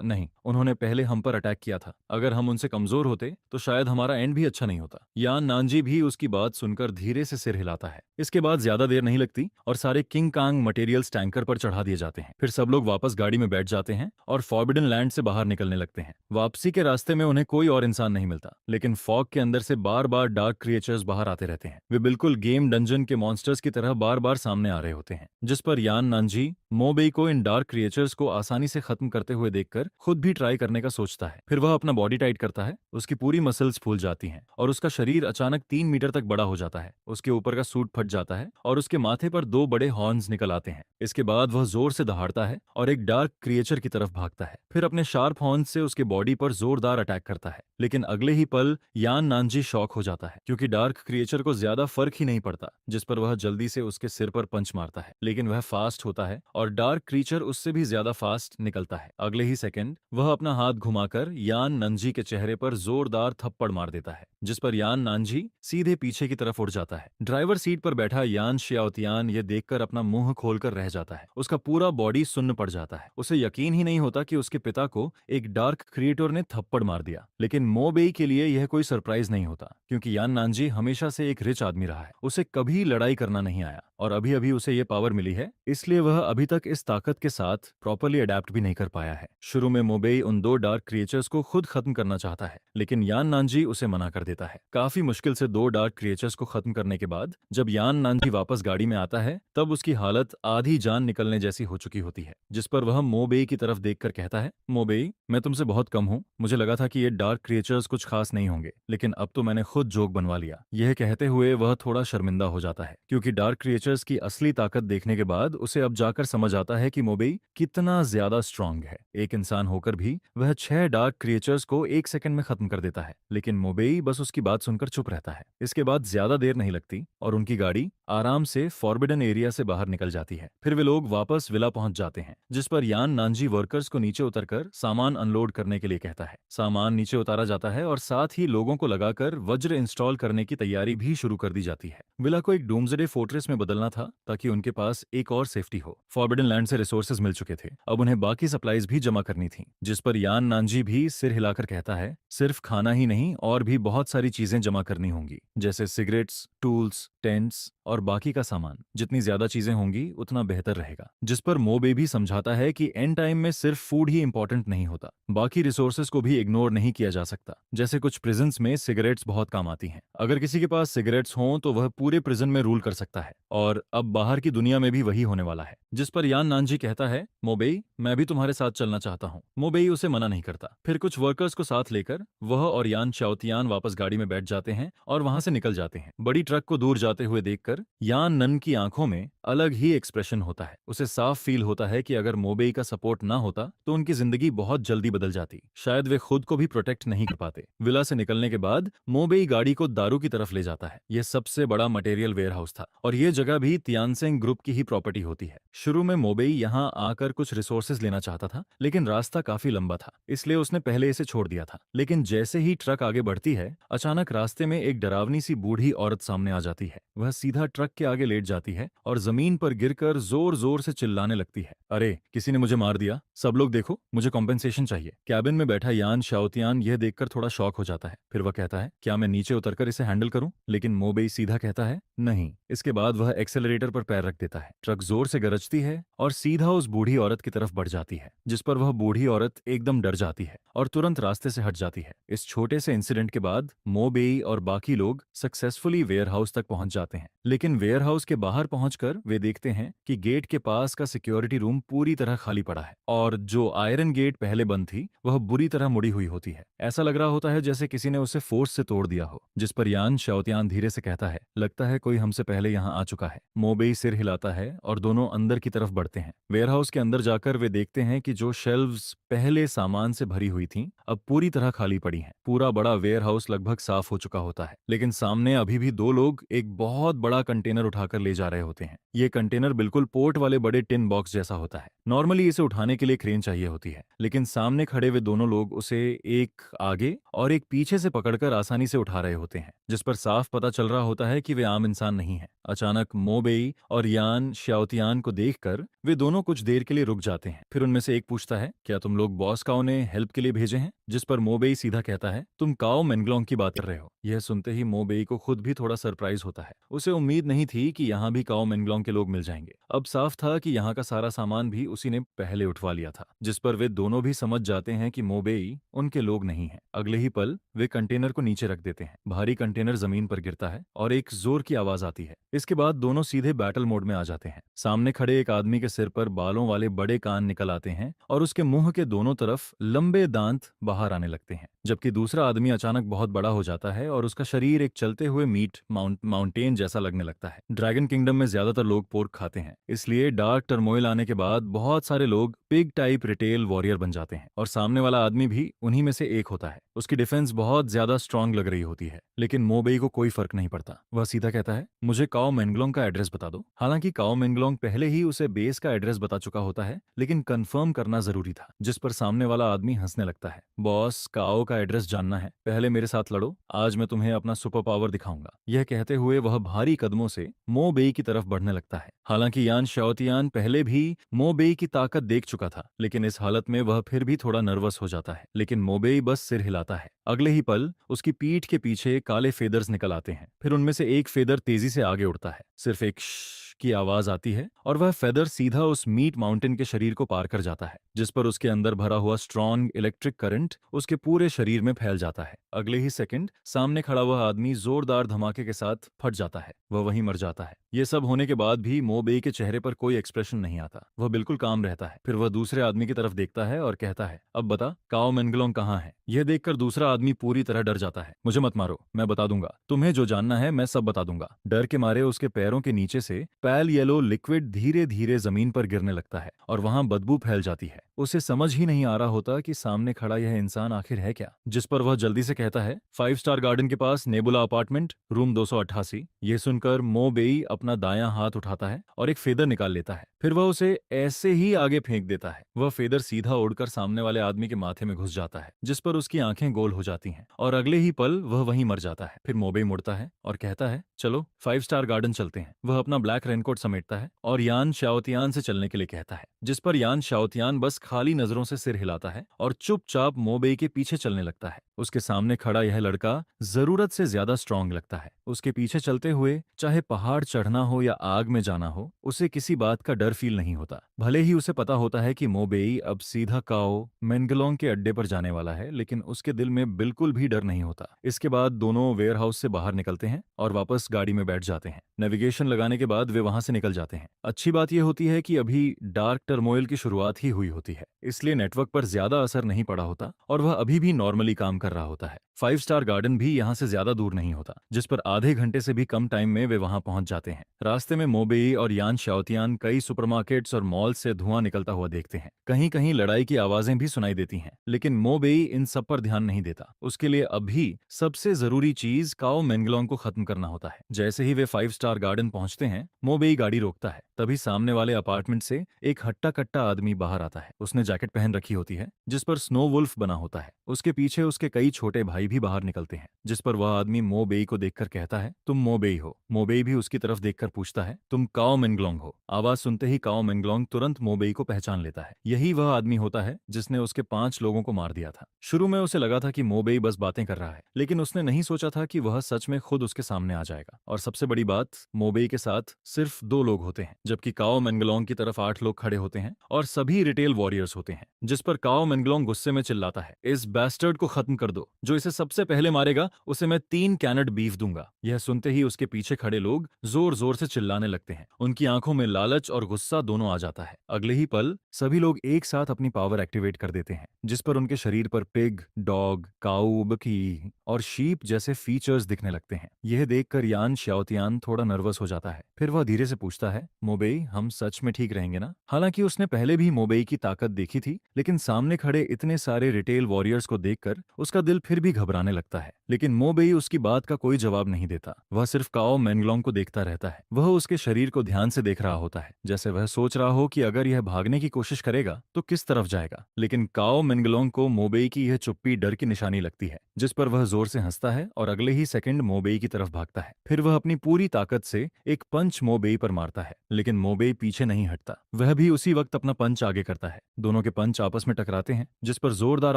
नहीं, उन्होंने पहले हम पर अटैक किया था, अगर हम उनसे कमजोर होते तो शायद हमारा एंड भी अच्छा नहीं होता। यान नानजी भी उसकी बात सुनकर धीरे से सिर हिलाता है। इसके बाद ज्यादा देर नहीं लगती और सारे किंग कांग मटेरियल्स टैंकर पर चढ़ा दिए जाते हैं। फिर सब लोग वापस गाड़ी में बैठ जाते हैं और फॉरबिडन लैंड से बाहर निकलने लगते हैं। वापसी के रास्ते में उन्हें कोई और इंसान नहीं मिलता, लेकिन फॉग के अंदर से बार बार डार्क क्रिएचर्स बाहर आते रहते हैं। वे बिल्कुल गेम डंजन के मॉन्स्टर्स की तरह बार बार सामने आ रहे होते हैं। जिस पर यान नानजी मोबेई को इन डार्क क्रिएचर्स को आसानी से खत्म करते हुए देखकर खुद भी ट्राई करने का सोचता है। फिर वह अपना बॉडी टाइट करता है, उसकी पूरी मसल्स फूल जाती हैं और उसका शरीर अचानक 3 मीटर तक बड़ा हो जाता है। उसके ऊपर का सूट फट जाता है और उसके माथे पर 2 बड़े हॉर्न्स निकल आते हैं। इसके बाद वह जोर से दहाड़ता है और एक डार्क क्रिएचर की तरफ भागता है। फिर अपने शार्प हॉर्न्स से उसके बॉडी पर जोरदार अटैक करता है, लेकिन अगले ही पल यान नानजी शॉक हो जाता है, क्योंकि डार्क क्रिएचर को ज्यादा फर्क ही नहीं पड़ता। जिस पर वह जल्दी से उसके सिर पर पंच मारता है, लेकिन वह फास्ट होता है और डार्क क्रीचर उससे भी ज्यादा फास्ट निकलता है। अगले ही सेकंड वह अपना हाथ घुमाकर यान नानजी के चेहरे पर जोरदार थप्पड़ मार देता है, जिस पर यान नानजी सीधे पीछे की तरफ उड़ जाता है। ड्राइवर सीट पर बैठा यान शियाओतियान यह देखकर अपना मुंह खोलकर रह जाता है। उसका पूरा बॉडी सुन्न पड़ जाता है। उसे यकीन ही नहीं होता कि उसके पिता को एक डार्क क्रिएटर ने थप्पड़ मार दिया। लेकिन मोबेई के लिए यह कोई सरप्राइज नहीं होता, क्योंकि यान नानजी हमेशा से एक रिच आदमी रहा है। उसे कभी लड़ाई करना नहीं आया और अभी अभी उसे ये पावर मिली है, इसलिए वह अभी तक इस ताकत के साथ प्रॉपरली अडेप्ट भी नहीं कर पाया है। शुरू में मोबेई उन दो डार्क क्रिएचर्स को खुद खत्म करना चाहता है, लेकिन यान नानजी उसे मना कर देता है। काफी मुश्किल से दो डार्क क्रिएचर्स को खत्म करने के बाद जब यान नानजी वापस गाड़ी में आता है, तब उसकी हालत आधी जान निकलने जैसी हो चुकी होती है, जिस पर वह मोबेई की तरफ देखकर कहता है, मोबेई, मैं तुमसे बहुत कम हूँ। मुझे लगा था कि ये डार्क क्रिएचर्स कुछ खास नहीं होंगे, लेकिन अब तो मैंने खुद जोक बनवा लिया। यह कहते हुए वह थोड़ा शर्मिंदा हो जाता है, क्योंकि डार्क क्रिएचर्स की असली ताकत देखने के बाद उसे अब जाकर समझ आता है कि मोबेई कितना ज्यादा स्ट्रांग है। एक इंसान होकर भी वह 6 डार्क क्रिएचर्स को एक सेकंड में खत्म कर देता है, लेकिन मोबेई बस उसकी बात सुनकर चुप रहता है। इसके बाद ज्यादा देर नहीं लगती और उनकी गाड़ी आराम से फॉरबिडन एरिया से बाहर निकल जाती है। फिर वे लोग वापस विला पहुंच जाते हैं, जिस पर यान नानजी वर्कर्स को नीचे उतरकर सामान अनलोड करने के लिए कहता है। सामान नीचे उतारा जाता है और साथ ही लोगों को लगाकर वज्र इंस्टॉल करने की तैयारी भी शुरू कर दी जाती है। विला को एक डूम्सडे फोर्ट्रेस में बदलना था, ताकि उनके पास एक और सेफ्टी हो। फॉरबिडन लैंड से रिसोर्सेज मिल चुके थे, अब उन्हें बाकी सप्लाईज भी जमा करनी थी, जिस पर यान नानजी भी सिर हिलाकर कहता है, सिर्फ खाना ही नहीं और भी बहुत सारी चीजें जमा करनी होंगी, जैसे सिगरेट्स, टूल्स, टेंट्स और बाकी का सामान। जितनी ज्यादा चीजें होंगी उतना बेहतर रहेगा। जिस पर मोबे भी समझाता है कि एंड टाइम में सिर्फ फूड ही इंपॉर्टेंट नहीं होता, बाकी रिसोर्सेज को भी इग्नोर नहीं किया जा सकता। जैसे कुछ प्रिजन्स में सिगरेट्स बहुत काम आती हैं। अगर किसी के पास सिगरेट्स हों तो वह पूरे प्रिजन में रूल कर सकता है, और अब बाहर की दुनिया में भी वही होने वाला है। जिस पर यान नानजी कहता है, मोबेई, मैं भी तुम्हारे साथ चलना चाहता हूँ। मोबेई उसे मना नहीं करता। फिर कुछ वर्कर्स को साथ लेकर वह और यान शाओतियान वापस गाड़ी में बैठ जाते हैं और वहां से निकल जाते हैं। बड़ी ट्रक को दूर जाते हुए देखकर यान नन की आंखों में अलग ही एक्सप्रेशन होता है। उसे साफ फील होता है कि अगर मोबेई का सपोर्ट ना होता तो उनकी जिंदगी बहुत जल्दी बदल जाती। शायद वे खुद को भी प्रोटेक्ट नहीं कर पाते। विला से निकलने के बाद मोबेई गाड़ी को दारू की तरफ ले जाता है। यह सबसे बड़ा मटेरियल वेयरहाउस था और यह जगह भी तियानसेंग ग्रुप की ही प्रॉपर्टी होती है। शुरू में मोबेई यहाँ आकर कुछ रिसोर्सेज लेना चाहता था, लेकिन रास्ता काफी लंबा था, इसलिए उसने पहले इसे छोड़ दिया था। लेकिन जैसे ही ट्रक आगे बढ़ती है, अचानक रास्ते में एक डरावनी सी बूढ़ी औरत सामने आ जाती है। वह सीधा ट्रक के आगे लेट जाती है और जमीन पर गिरकर जोर जोर से चिल्लाने लगती है, अरे किसी ने मुझे मार दिया, सब लोग देखो, मुझे कॉम्पेंसेशन चाहिए। कैबिन में बैठा यान शाओतियान यह देखकर थोड़ा शॉक हो जाता है। फिर वह कहता है, क्या मैं नीचे उतरकर इसे हैंडल करूं? लेकिन मोबेई सीधा कहता है, नहीं। इसके बाद वह एक्सेलरेटर पर पैर रख देता है। ट्रक जोर से गरजती है और सीधा उस बूढ़ी औरत की तरफ बढ़ जाती है, जिस पर वह बूढ़ी औरत एकदम डर जाती है और तुरंत रास्ते से हट जाती है। इस छोटे से इंसिडेंट के बाद मोबेई और बाकी लोग सक्सेसफुली वेयरहाउस तक पहुंच जाते हैं, लेकिन वेयरहाउस के बाहर पहुंचकर वे देखते हैं कि गेट के पास का सिक्योरिटी रूम पूरी तरह खाली पड़ा है और जो आयरन गेट पहले बंद थी वह बुरी तरह मुड़ी हुई होती है। ऐसा लग रहा होता है जैसे किसी ने उसे फोर्स से तोड़ दिया हो। जिस पर यान शाओतियान धीरे से कहता है, लगता है कोई हमसे पहले यहाँ आ चुका है। मोबेई सिर हिलाता है और दोनों अंदर की तरफ बढ़ते हैं। वेयरहाउस के अंदर जाकर वे देखते हैं कि जो शेल्व्स पहले सामान से भरी हुई थीं, अब पूरी तरह खाली पड़ी हैं। पूरा बड़ा वेयरहाउस लगभग साफ हो चुका होता है, लेकिन सामने अभी भी दो लोग एक बहुत बड़ा कंटेनर उठाकर ले जा रहे होते हैं। ये कंटेनर बिल्कुल पोर्ट वाले बड़े टिन बॉक्स जैसा होता है। नॉर्मली इसे उठाने के लिए क्रेन चाहिए होती है, लेकिन सामने खड़े वे दोनों लोग उसे एक आगे और एक पीछे से पकड़कर आसानी से उठा रहे होते हैं, जिस पर साफ पता चल रहा होता है कि वे आम इंसान नहीं हैं। अचानक मोबेई और यान शाओतियान को देखकर वे दोनों कुछ देर के लिए रुक जाते हैं। फिर उनमें से एक पूछता है, क्या तुम लोग बॉस काओ ने हेल्प के लिए भेजे हैं? जिस पर मोबेई सीधा कहता है, तुम काओ मेंगलोंग की बात कर रहे हो। यह सुनते ही मोबेई को खुद भी थोड़ा सरप्राइज होता है। उसे उम्मीद नहीं थी कि यहाँ भी काओ मेंगलोंग के लोग मिल जाएंगे। अब साफ था कि यहाँ का सारा सामान भी उसी ने पहले उठवा लिया था, जिस पर वे दोनों भी समझ जाते हैं कि मोबेई उनके लोग नहीं हैं। अगले ही पल वे कंटेनर को नीचे रख देते हैं। भारी कंटेनर जमीन पर गिरता है और एक जोर की आवाज आती है। इसके बाद दोनों सीधे बैटल मोड में आ जाते हैं। सामने खड़े एक आदमी के सिर पर बालों वाले बड़े कान निकल आते हैं और उसके मुंह के दोनों तरफ लंबे दांत बाहर आने लगते हैं, जबकि दूसरा आदमी अचानक बहुत बड़ा हो जाता है और उसका शरीर एक चलते हुए मीट माउंटेन जैसा लगने लगता है। ड्रैगन किंगडम में ज्यादातर लोग पोर्क खाते हैं, इसलिए डार्क टर्मोइल आने के बाद बहुत सारे लोग पिग टाइप रिटेल वॉरियर बन जाते हैं और सामने वाला आदमी भी उन्हीं में से एक होता है। उसकी डिफेंस बहुत ज्यादा स्ट्रांग लग रही होती है, लेकिन मोबेई को कोई फर्क नहीं पड़ता। वह सीधा कहता है, मुझे काओ मेंगलोंग का एड्रेस बता दो। हालांकि काओ मेंगलोंग पहले ही उसे बेस का एड्रेस बता चुका होता है, लेकिन कंफर्म करना जरूरी था, जिस पर सामने वाला आदमी हंसने लगता है। बॉस, काओ का एड्रेस जानना है, पहले मेरे साथ लड़ो, आज मैं तुम्हें अपना सुपर पावर दिखाऊंगा। यह कहते हुए वह भारी कदमों से मो बेई की तरफ बढ़ने लगता है। हालांकि यान शाओतियान पहले भी मो बेई की ताकत देख चुका था, लेकिन इस हालत में वह फिर भी थोड़ा नर्वस हो जाता है। लेकिन मो बेई बस सिर हिलाता है। अगले ही पल उसकी पीठ के पीछे काले फेदर्स निकल आते हैं। फिर उनमें से एक फेदर तेजी से आगे उड़ता है। सिर्फ एक श्श की आवाज आती है और वह फेदर सीधा उस मीट माउंटेन के शरीर को पार कर जाता है, जिस पर उसके अंदर भरा हुआ स्ट्रॉन्ग इलेक्ट्रिक करंट उसके पूरे शरीर में फैल जाता है। अगले ही सेकंड सामने खड़ा हुआ आदमी जोरदार धमाके के साथ फट जाता है। वह वहीं मर जाता है। ये सब होने के बाद भी मो बेई के चेहरे पर कोई एक्सप्रेशन नहीं आता। वह बिल्कुल काम रहता है। फिर वह दूसरे आदमी की तरफ देखता है और कहता है, अब बता, काओ मेंगलोंग कहाँ है? यह देखकर दूसरा आदमी पूरी तरह डर जाता है। मुझे मत मारो, मैं बता दूंगा, तुम्हें जो जानना है मैं सब बता दूंगा। डर के मारे उसके पैरों के नीचे से पैल येलो लिक्विड धीरे धीरे जमीन पर गिरने लगता है और वहां बदबू फैल जाती है। उसे समझ ही नहीं आ रहा होता कि सामने खड़ा यह इंसान आखिर है क्या, जिस पर वह जल्दी से कहता है, 5 स्टार गार्डन के पास नेबुला अपार्टमेंट, रूम 288। ये सुनकर मो बेई अपना दायां हाथ उठाता है और एक फेदर निकाल लेता है। फिर वह उसे ऐसे ही आगे फेंक देता है। वह फेदर सीधा उड़कर सामने वाले आदमी के माथे में घुस जाता है, जिस पर उसकी आंखें गोल हो जाती हैं और अगले ही पल वह वहीं मर जाता है। फिर मो बेई मुड़ता है और कहता है, चलो 5 स्टार गार्डन चलते हैं। वह अपना ब्लैक रेनकोट समेटता है और यान शाओतियान से चलने के लिए कहता है, जिस पर यान शाओतियान बस खाली नजरों से सिर हिलाता है और चुपचाप मो बेई के पीछे चलने लगता है। उसके सामने खड़ा यह लड़का जरूरत से ज्यादा स्ट्रांग लगता है। उसके पीछे चलते हुए चाहे पहाड़ चढ़ना हो या आग में जाना हो, उसे किसी बात का डर फील नहीं होता। भले ही उसे पता होता है कि मो बेई अब सीधा काओ मेंगलोंग के अड्डे पर जाने वाला है, लेकिन उसके दिल में बिल्कुल भी डर नहीं होता। इसके बाद दोनों वेयरहाउस से बाहर निकलते हैं और वापस गाड़ी में बैठ जाते हैं। नेविगेशन लगाने के बाद वे वहां से निकल जाते हैं। अच्छी बात यह होती है कि अभी डार्क टर्मोइल की शुरुआत ही हुई होती है, इसलिए नेटवर्क पर ज्यादा असर नहीं पड़ा होता और वह अभी भी नॉर्मली काम कर रहा होता है। 5 स्टार गार्डन भी यहाँ से ज्यादा दूर नहीं होता, जिस पर आधे घंटे से भी कम टाइम में वे वहां पहुंच जाते हैं। रास्ते में मो बेई और यान शाओतियान कई सुपरमार्केट्स और मॉल से धुआं निकलता हुआ देखते हैं। कहीं कहीं लड़ाई की आवाजें भी सुनाई देती हैं, लेकिन मो बेई इन सब पर ध्यान नहीं देता। उसके लिए अभी सबसे जरूरी चीज काओ मेंगलोंग को खत्म करना होता है। जैसे ही वे 5 स्टार गार्डन पहुंचते हैं, मो बेई गाड़ी रोकता है। तभी सामने वाले अपार्टमेंट से एक हट्टा कट्टा आदमी बाहर आता है। उसने जैकेट पहन रखी होती है, जिस पर स्नो वुल्फ बना होता है। उसके पीछे उसके कई छोटे भाई भी बाहर निकलते हैं, जिस पर वह आदमी मो बेई को देखकर कहता है, तुम मो बेई हो? मो बेई भी उसकी तरफ देखकर पूछता है, तुम काओ मेंगलोंग हो? आवाज सुनते ही काओ मेंगलोंग तुरंत मो बेई को पहचान लेता है। यही वह आदमी होता है जिसने उसके 5 लोगों को मार दिया था। शुरू में उसे लगा था कि मो बेई बस बातें कर रहा है, लेकिन उसने नहीं सोचा था कि वह सच में खुद उसके सामने आ जाएगा। और सबसे बड़ी बात, मो बेई के साथ सिर्फ 2 लोग होते हैं, जबकि काओ मेंगलोंग की तरफ 8 लोग खड़े होते हैं और सभी रिटेल वॉरियर्स होते हैं। जिस पर काओ मेंगलोंग गुस्से में चिल्लाता है, इस बैस्टर्ड को खत्म कर दो, जो इसे सबसे पहले मारेगा उसे मैं 3 कैनेट बीफ दूंगा। यह सुनते ही उसके पीछे खड़े लोग जोर जोर से चिल्लाने लगते हैं। उनकी आंखों में लालच और गुस्सा दोनों आ जाता है। अगले ही पल सभी लोग एक साथ अपनी पावर एक्टिवेट कर देते हैं, जिस पर उनके शरीर पर पिग, डॉग, काऊ, बकी और शीप जैसे फीचर्स दिखने लगते हैं। यह देखकर यान शाओतियान थोड़ा नर्वस हो जाता है। फिर वह धीरे से पूछता है, मो बेई, हम सच में ठीक रहेंगे ना? हालांकि उसने पहले भी मो बेई की ताकत देखी थी, लेकिन सामने खड़े इतने सारे रिटेल वॉरियर्स को देखकर उसका दिल फिर भी घबराने लगता है। लेकिन मो बेई उसकी बात का कोई जवाब नहीं देता। वह सिर्फ काओ मेंगलोंग को देखता रहता है। वह उसके शरीर को ध्यान से देख रहा होता है, जैसे वह सोच रहा हो कि अगर यह भागने की कोशिश करेगा तो किस तरफ जाएगा। लेकिन काओ मेंगलोंग को मो बेई की यह चुप्पी डर की निशानी लगती है, जिस पर वह जोर से हंसता है और अगले ही सेकंड मो बेई की तरफ भागता है। फिर वह अपनी पूरी ताकत से एक पंच मो बेई पर मारता है, लेकिन मो बेई पीछे नहीं हटता। वह भी उसी वक्त अपना पंच आगे करता है। दोनों के पंच आपस में टकराते हैं, जिस पर जोरदार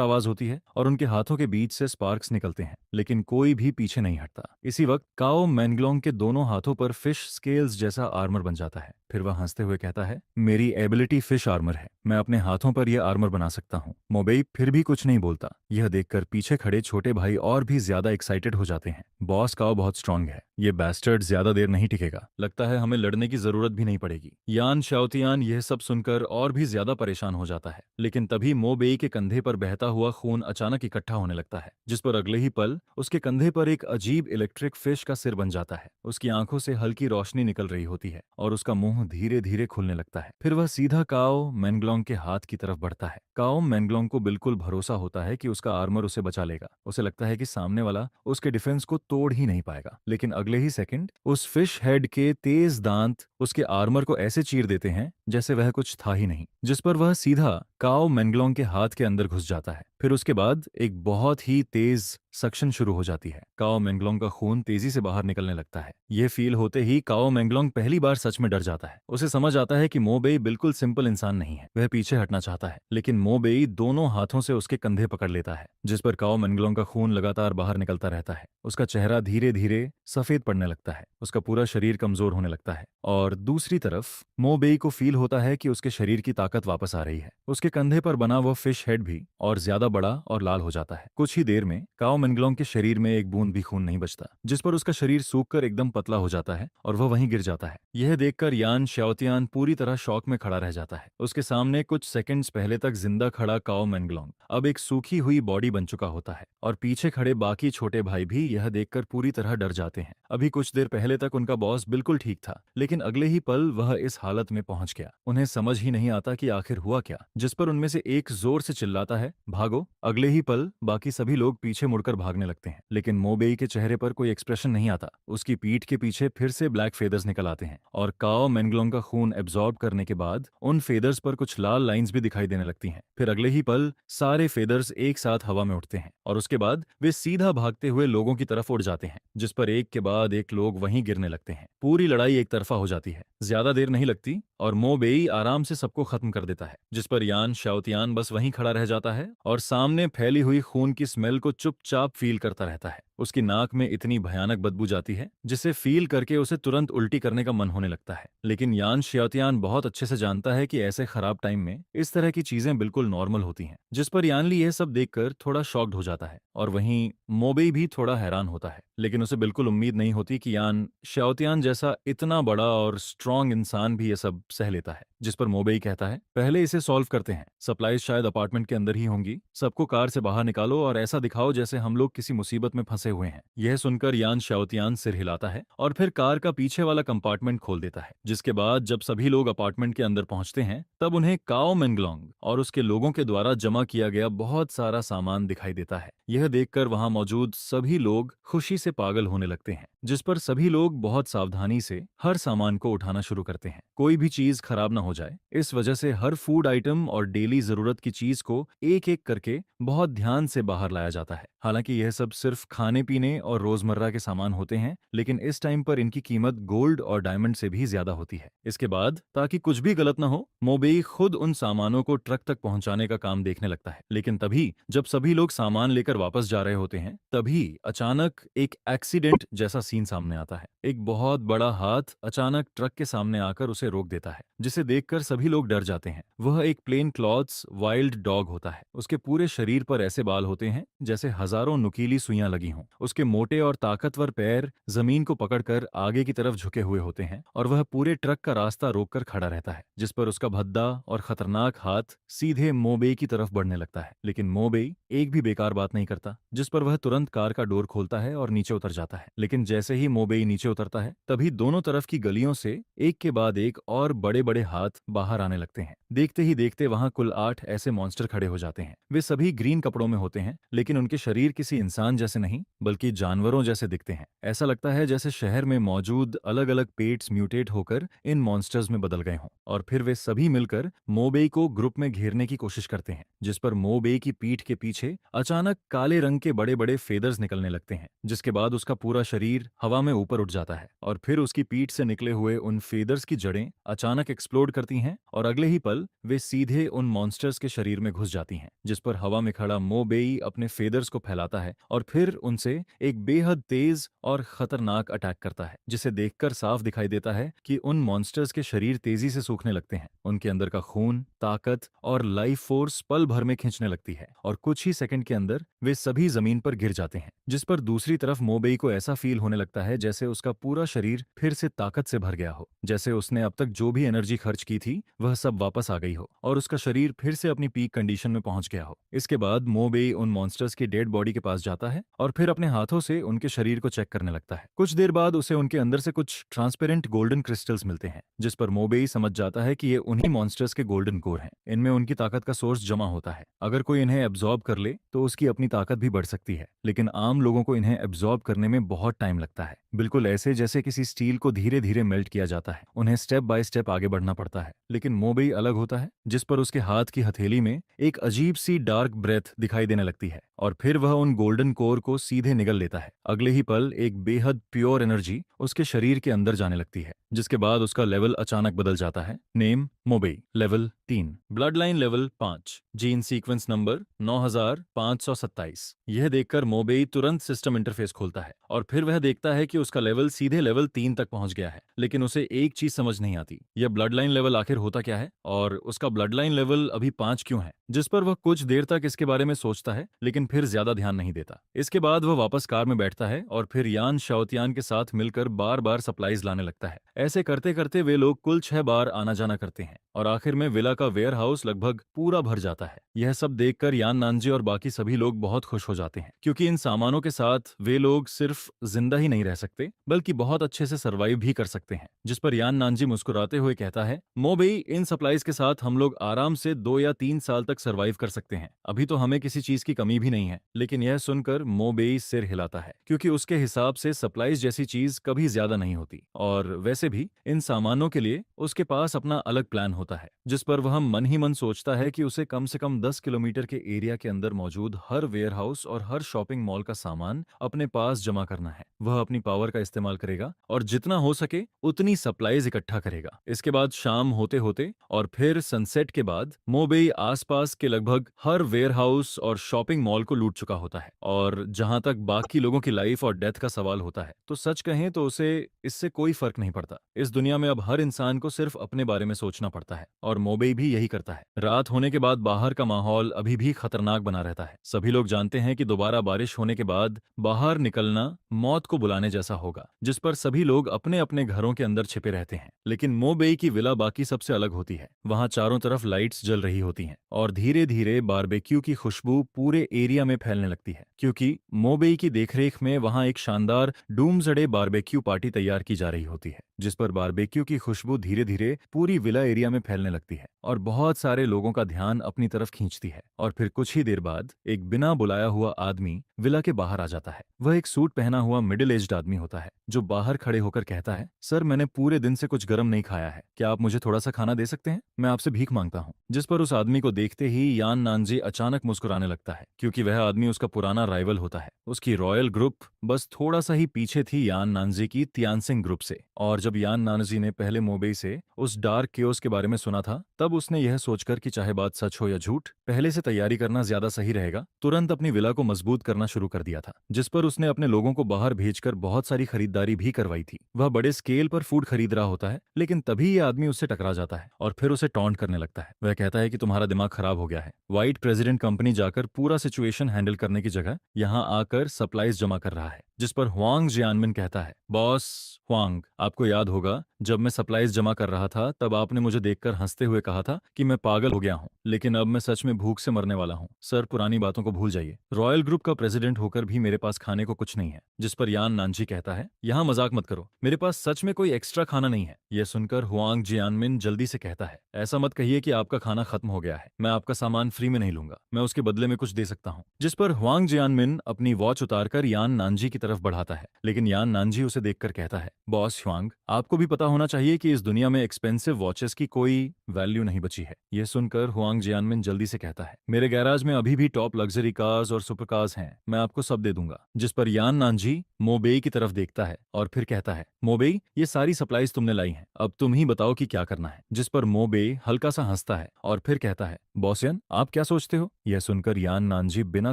आवाज होती है और उनके हाथों के बीच से स्पार्क्स निकलते हैं, लेकिन कोई भी पीछे नहीं हटता। इसी वक्त काओ मेंगलोंग के दोनों हाथों पर फिश स्केल्स जैसा आर्मर बन जाता है। फिर वह हंसते हुए कहता है, मेरी एबिलिटी फिश आर्मर है, मैं अपने हाथों पर यह आर्मर बना सकता हूँ। मो बेई फिर भी कुछ नहीं बोलता। यह देखकर पीछे खड़े छोटे भाई और भी ज्यादा एक्साइटेड हो जाते हैं। बॉस काओ बहुत स्ट्रांग है, ये बैस्टर्ड ज्यादा देर नहीं टिकेगा, लगता है हमें हमें लड़ने की जरूरत भी नहीं पड़ेगी। यान शाओतियान यह सब सुनकर और भी ज्यादा परेशान हो जाता है, लेकिन तभी मो बेई के कंधे पर बहता हुआ खून अचानक इकट्ठा होने लगता है, जिस पर अगले ही पल उसके कंधे पर एक अजीब इलेक्ट्रिक फिश का सिर बन जाता है। उसकी आंखों से हल्की रोशनी निकल रही होती है और उसका मुंह धीरे धीरे खुलने लगता है। फिर वह सीधा काओ मैंगलोंग के हाथ की तरफ बढ़ता है। काओ मैंगलोंग को बिल्कुल भरोसा होता है कि उसका आर्मर उसे बचा लेगा। उसे लगता है कि सामने वाला उसके डिफेंस को तोड़ ही नहीं पाएगा, लेकिन अगले ही सेकंड उस फिश हेड के तेज दांत उसके आर्मर को ऐसे चीर देते हैं जैसे वह कुछ था ही नहीं, जिस पर वह सीधा काओ मैंगलोंग के हाथ के अंदर घुस जाता है। फिर उसके बाद एक बहुत ही तेज सक्शन शुरू हो जाती है। काओ मैंगलोंग का खून तेजी से बाहर निकलने लगता है। यह फील होते ही काओ मैंगलोंग पहली बार सच में डर जाता है। उसे समझ आता है कि मो बेई बिल्कुल सिंपल इंसान नहीं है। वह पीछे हटना चाहता है, लेकिन मो बेई दोनों हाथों से उसके कंधे पकड़ लेता है, जिस पर काओ मैंगलोंग का खून लगातार बाहर निकलता रहता है। उसका चेहरा धीरे धीरे सफेद पड़ने लगता है, उसका पूरा शरीर कमजोर होने लगता है, और दूसरी तरफ मो बेई को फील होता है कि उसके शरीर की ताकत वापस आ रही है। उसके कंधे पर बना वह फिश हेड भी और ज्यादा बड़ा और लाल हो जाता है। कुछ ही देर में काओ मैंगलोंग के शरीर में एक बूंद भी खून नहीं बचता, जिस पर उसका शरीर सूखकर एकदम पतला हो जाता है और वह वहीं गिर जाता है। यह देखकर यान शाओतियान पूरी तरह शॉक में खड़ा रह जाता है। उसके सामने कुछ सेकंड्स पहले तक जिंदा खड़ा काओ मैंगलोंग अब एक सूखी हुई बॉडी बन चुका होता है, और पीछे खड़े बाकी छोटे भाई भी यह देखकर पूरी तरह डर जाते हैं। अभी कुछ देर पहले तक उनका बॉस बिल्कुल ठीक था, लेकिन अगले ही पल वह इस हालत में पहुंच गया। उन्हें समझ ही नहीं आता कि आखिर हुआ क्या, जिस पर उनमें से एक जोर से चिल्लाता है, भागो। अगले ही पल बाकी सभी लोग पीछे मुड़कर भागने लगते हैं, लेकिन मो बेई के चेहरे पर कोई एक्सप्रेशन नहीं आता। उसकी पीठ के पीछे फिर से ब्लैक फेदर्स निकल आते हैं, और काओ मैंगलोंग का खून एब्जॉर्ब करने के बाद उन फेदर्स पर कुछ लाल लाइंस भी दिखाई देने लगती हैं। फिर अगले ही पल सारे फेदर्स एक साथ हवा में उठते हैं, और उसके बाद वे सीधा भागते हुए लोगों की तरफ उड़ जाते हैं, जिस पर एक के बाद एक लोग वहीं गिरने लगते हैं। पूरी लड़ाई एक तरफा हो जाती है। ज्यादा देर नहीं लगती और मो बेई आराम से सबको खत्म कर देता है, जिस पर यान शाओतियान बस वहीं खड़ा रह जाता है और सामने फैली हुई खून की स्मेल को चुपचाप फील करता रहता है। उसकी नाक में इतनी भयानक बदबू जाती है जिसे फील करके उसे तुरंत उल्टी करने का मन होने लगता है, लेकिन यान शाओतियान बहुत अच्छे से जानता है कि ऐसे खराब टाइम में इस तरह की चीजें बिल्कुल नॉर्मल होती हैं, जिस पर यानली यह सब देखकर थोड़ा शॉक्ड हो जाता है, और वहीं मोबेई भी थोड़ा हैरान होता है, लेकिन उसे बिल्कुल उम्मीद नहीं होती कि यान शाओतियान जैसा इतना बड़ा और स्ट्रांग इंसान भी ये सब सह लेता है। जिस पर मोबेई कहता है, पहले इसे सॉल्व करते हैं, सप्लाईज शायद अपार्टमेंट के अंदर ही होंगी, सबको कार से बाहर निकालो और ऐसा दिखाओ जैसे हम लोग किसी मुसीबत में फंसे हुए हैं। यह सुनकर यान शाओतियान सिर हिलाता है और फिर कार का पीछे वाला कंपार्टमेंट खोल देता है, जिसके बाद जब सभी लोग अपार्टमेंट के अंदर पहुंचते हैं तब उन्हें काओ मेंगलोंग और उसके लोगों के द्वारा जमा किया गया बहुत सारा सामान दिखाई देता है। यह देखकर वहां मौजूद सभी लोग खुशी से पागल होने लगते हैं, जिस पर सभी लोग बहुत सावधानी से हर सामान को उठाना शुरू करते हैं, कोई भी चीज खराब ना हो जाए। इस वजह से हर फूड आइटम और डेली जरूरत की चीज को एक एक करके बहुत ध्यान से बाहर लाया जाता है। हालांकि यह सब सिर्फ खाने पीने और रोजमर्रा के सामान होते हैं, लेकिन इस टाइम पर इनकी कीमत गोल्ड और डायमंड से भी ज्यादा होती है। इसके बाद ताकि कुछ भी गलत ना हो, मोबेई खुद उन सामानों को ट्रक तक पहुंचाने का काम देखने लगता है। लेकिन तभी जब सभी लोग सामान लेकर वापस जा रहे होते हैं, तभी अचानक एक एक्सीडेंट जैसा सीन सामने आता है। एक बहुत बड़ा हाथ अचानक ट्रक के सामने आकर उसे रोक देता है, जिसे देखकर सभी लोग डर जाते हैं। वह एक प्लेन क्लॉथ्स वाइल्ड डॉग होता है। उसके पूरे शरीर पर ऐसे बाल होते हैं जैसे हजारों नुकीली सुइयां लगी हों। उसके मोटे और ताकतवर पैर जमीन को पकड़कर आगे की तरफ झुके हुए होते हैं, और वह पूरे ट्रक का रास्ता रोककर खड़ा रहता है, जिस पर उसका भद्दा और खतरनाक हाथ सीधे मोबेई की तरफ बढ़ने लगता है। लेकिन मोबेई एक भी बेकार बात नहीं करता, जिस पर वह तुरंत कार का डोर खोलता है और नीचे उतर जाता है। लेकिन जैसे ही मोबेई नीचे उतरता है, तभी दोनों तरफ की गलियों से एक के बाद एक और बड़े बड़े हाथ बाहर आने लगते हैं। देखते ही देखते वहां कुल 8 ऐसे मॉन्स्टर खड़े हो जाते हैं। वे सभी ग्रीन कपड़ों में होते हैं, लेकिन उनके शरीर किसी इंसान जैसे नहीं बल्कि जानवरों जैसे दिखते हैं। ऐसा लगता है जैसे शहर में मौजूद अलग अलग पेट्स म्यूटेट होकर इन मॉन्स्टर्स में बदल गए हों, और फिर वे सभी मिलकर मोबेई को ग्रुप में घेरने की कोशिश करते हैं, जिस पर मोबेई की पीठ के पीछे अचानक काले रंग के बड़े बड़े फेदर्स निकलने लगते हैं, जिसके बाद उसका पूरा शरीर हवा में ऊपर उठ जाता है, और फिर उसकी पीठ से निकले हुए उन फेदर्स की जड़ें अचानक एक्सप्लोड करती हैं और अगले ही पल वे सीधे उन मॉन्स्टर्स के शरीर में घुस जाती हैं, जिस पर हवा में खड़ा मोबेई अपने फेदर्स को फैलाता है और फिर उनसे एक बेहद तेज और खतरनाक अटैक करता है, जिसे देखकर साफ दिखाई देता है कि उन मॉन्स्टर्स के शरीर तेजी से सूखने लगते हैं। उनके अंदर का खून, ताकत और लाइफ फोर्स पल भर में खींचने लगती है और कुछ ही सेकंड के अंदर वे सभी जमीन पर गिर जाते हैं, जिस पर दूसरी तरफ मोबेई को ऐसा फील होने लगता है जैसे उसका पूरा शरीर फिर से ताकत से भर गया हो, जैसे उसने अब तक जो भी एनर्जी खर्च की थी वह सब वापस आ गई हो और उसका शरीर फिर से अपनी पीक कंडीशन में पहुंच गया हो। इसके बाद मोबेई उन मॉन्स्टर्स की डेड बॉडी के पास जाता है और फिर अपने हाथों से उनके शरीर को चेक करने लगता है। कुछ देर बाद उसे उनके अंदर से कुछ ट्रांसपेरेंट गोल्डन क्रिस्टल्स मिलते हैं, जिस पर मोबेई समझ जाता है कि ये उन्हीं मॉन्स्टर्स के गोल्डन कोर हैं। इनमें उनकी ताकत का सोर्स जमा होता है। अगर कोई इन्हें एब्जॉर्ब कर ले तो उसकी अपनी ताकत भी बढ़ सकती है, लेकिन आम लोगों को इन्हें एब्जॉर्ब करने में बहुत टाइम लगता है, बिल्कुल ऐसे जैसे किसी स्टील को धीरे धीरे मेल्ट किया जाता है। उन्हें स्टेप बाय स्टेप आगे बढ़ना पड़ता है। लेकिन मोबेई अलग होता है, जिस पर उसके हाथ की हथेली में एक अजीब सी डार्क ब्रेथ दिखाई देने लगती है और फिर वह उन गोल्डन कोर को सीधे निगल लेता है। अगले ही पल एक बेहद प्योर एनर्जी उसके शरीर के अंदर जाने लगती है, जिसके बाद उसका लेवल अचानक बदल जाता है। Name Mobei, level 3, blood line level 5, gene sequence number 9527। यह देखकर मोबेई तुरंत सिस्टम इंटरफेस खोलता है और फिर वह देखता है कि उसका लेवल सीधे लेवल 3 तक पहुंच गया है। लेकिन उसे एक चीज समझ नहीं आती, यह ब्लड लाइन लेवल आखिर होता क्या है और उसका ब्लड लाइन लेवल अभी 5 क्यों है, जिस पर वह कुछ देर तक इसके बारे में सोचता है लेकिन फिर ज्यादा ध्यान नहीं देता। इसके बाद वह वापस कार में बैठता है और फिर यान शाओतियान के साथ मिलकर बार बार सप्लाईज लाने लगता है। ऐसे करते करते वे लोग कुल 6 बार आना जाना करते हैं और आखिर में विला का वेयर हाउस लगभग पूरा भर जाता है। यह सब देखकर यान नानजी और बाकी सभी लोग बहुत खुश हो जाते हैं, क्योंकि इन सामानों के साथ वे लोग सिर्फ जिंदा ही नहीं रह सकते बल्कि बहुत अच्छे से सरवाइव भी कर सकते हैं। जिस पर यान नानजी मुस्कुराते हुए कहता है, मोबेई, इन सप्लाईज के साथ हम लोग आराम से 2 या 3 साल तक सरवाइव कर सकते हैं। अभी तो हमें किसी चीज की कमी भी नहीं है। लेकिन यह सुनकर मोबेई सिर हिलाता है, क्योंकि उसके हिसाब से सप्लाईज जैसी चीज कभी ज्यादा नहीं होती और वैसे भी इन सामानों के लिए उसके पास अपना अलग प्लान होता है। जिस पर वह मन ही मन सोचता है कि उसे कम से कम 10 किलोमीटर के एरिया के अंदर मौजूद हर वेयर हाउस और हर शॉपिंग मॉल का सामान अपने पास जमा करना है। वह अपनी पावर का इस्तेमाल करेगा और जितना हो सके उतनी सप्लाईज इकट्ठा करेगा। इसके बाद शाम होते होते और फिर सनसेट के बाद मोबेई आसपास के लगभग हर वेयर हाउस और शॉपिंग मॉल को लूट चुका होता है। और जहां तक बाकी लोगों की लाइफ और डेथ का सवाल होता है, तो सच कहें तो उसे इससे कोई फर्क नहीं पड़ता। इस दुनिया में अब हर इंसान को सिर्फ अपने बारे में सोचना पड़ता है और मोबेई भी यही करता है। रात होने के बाद बाहर का माहौल अभी भी खतरनाक बना रहता है। सभी लोग जानते हैं कि दोबारा बारिश होने के बाद बाहर निकलना मौत को बुलाने जैसा होगा, जिस पर सभी लोग अपने अपने घरों के अंदर छिपे रहते हैं। लेकिन मोबेई की विला बाकी सबसे अलग होती है। वहां चारों तरफ लाइट्स जल रही होती हैं और धीरे धीरे बारबेक्यू की खुशबू पूरे एरिया में फैलने लगती है, क्योंकि मोबेई की देखरेख में वहां एक शानदार डूम्सडे बारबेक्यू पार्टी तैयार की जा रही होती है, जिस पर बारबेक्यू की खुशबू धीरे धीरे पूरी विला एरिया में फैलने लगती है और बहुत सारे लोगों का ध्यान अपनी तरफ खींचती है। और फिर कुछ ही देर बाद एक बिना बुलाया हुआ आदमी विला के बाहर आ जाता है। वह एक सूट पहना हुआ मिडिल एज्ड आदमी होता है, जो बाहर खड़े होकर कहता है, सर, मैंने पूरे दिन से कुछ गर्म नहीं खाया है, क्या आप मुझे थोड़ा सा खाना दे सकते हैं? मैं आपसे भीख मांगता हूँ। जिस पर उस आदमी को देखते ही यान नानजी अचानक मुस्कुराने लगता है, क्योंकि वह आदमी उसका पुराना राइवल होता है। उसकी रॉयल ग्रुप बस थोड़ा सा ही पीछे थी यान नानजी की तियानसिंग ग्रुप से। और जब यान नानजी ने पहले मोबेई से उस डार्क केओस के बारे में सुना था, तब उसने यह सोचकर कि चाहे बात सच हो या झूठ, पहले से तैयारी करना ज्यादा सही रहेगा, तुरंत अपनी विला को मजबूत करना शुरू कर दिया था। जिस पर उसने अपने लोगों को बाहर भेजकर बहुत सारी खरीदारी भी करवाई थी। वह बड़े स्केल पर फूड खरीद रहा होता है, लेकिन तभी यह आदमी उससे टकरा जाता है और फिर उसे टॉन्ट करने लगता है। वह कहता है कि तुम्हारा दिमाग खराब हो गया है। व्हाइट प्रेसिडेंट कंपनी जाकर पूरा सिचुएशन हैंडल करने की जगह यहाँ आकर सप्लाईज जमा कर रहा है। जिस पर हुआंग जियानमिन कहता है, बॉस हुआंग, आपको याद होगा जब मैं सप्लाईज जमा कर रहा था तब आपने मुझे देखकर हंसते हुए कहा था कि मैं पागल हो गया हूँ, लेकिन अब मैं सच में भूख से मरने वाला हूँ। सर, पुरानी बातों को भूल जाइए। रॉयल ग्रुप का प्रेसिडेंट होकर भी मेरे पास खाने को कुछ नहीं है। जिस पर यान नानजी कहता है, यहाँ मजाक मत करो, मेरे पास सच में कोई एक्स्ट्रा खाना नहीं है। यह सुनकर हुआंग जियानमिन जल्दी से कहता है, ऐसा मत कहिए कि आपका खाना खत्म हो गया है। मैं आपका सामान फ्री में नहीं लूंगा, मैं उसके बदले में कुछ दे सकता हूँ। जिस पर हुआंग जियानमिन अपनी वॉच उतारकर यान नानजी की तरफ तरफ बढ़ाता है, लेकिन यान नानजी उसे देखकर कहता है, बॉस ह्वांग, आपको भी पता होना चाहिए कि इस दुनिया में एक्सपेंसिव वॉचेस की कोई वैल्यू नहीं बची है। यह सुनकर हुआंग जियानमिन जल्दी से कहता है, मेरे गैराज में अभी भी टॉप लग्जरी कार्स और सुपर कार्स हैं, मैं आपको सब दे दूंगा। जिस पर यान नानजी मोबेई की तरफ देखता है और फिर कहता है, मोबेई, ये सारी सप्लाईज तुमने लाई हैं, अब तुम ही बताओ कि क्या करना है। जिस पर मोबेई हल्का सा हंसता है और फिर कहता है, बॉसयन, आप क्या सोचते हो? यह सुनकर यान नानजी बिना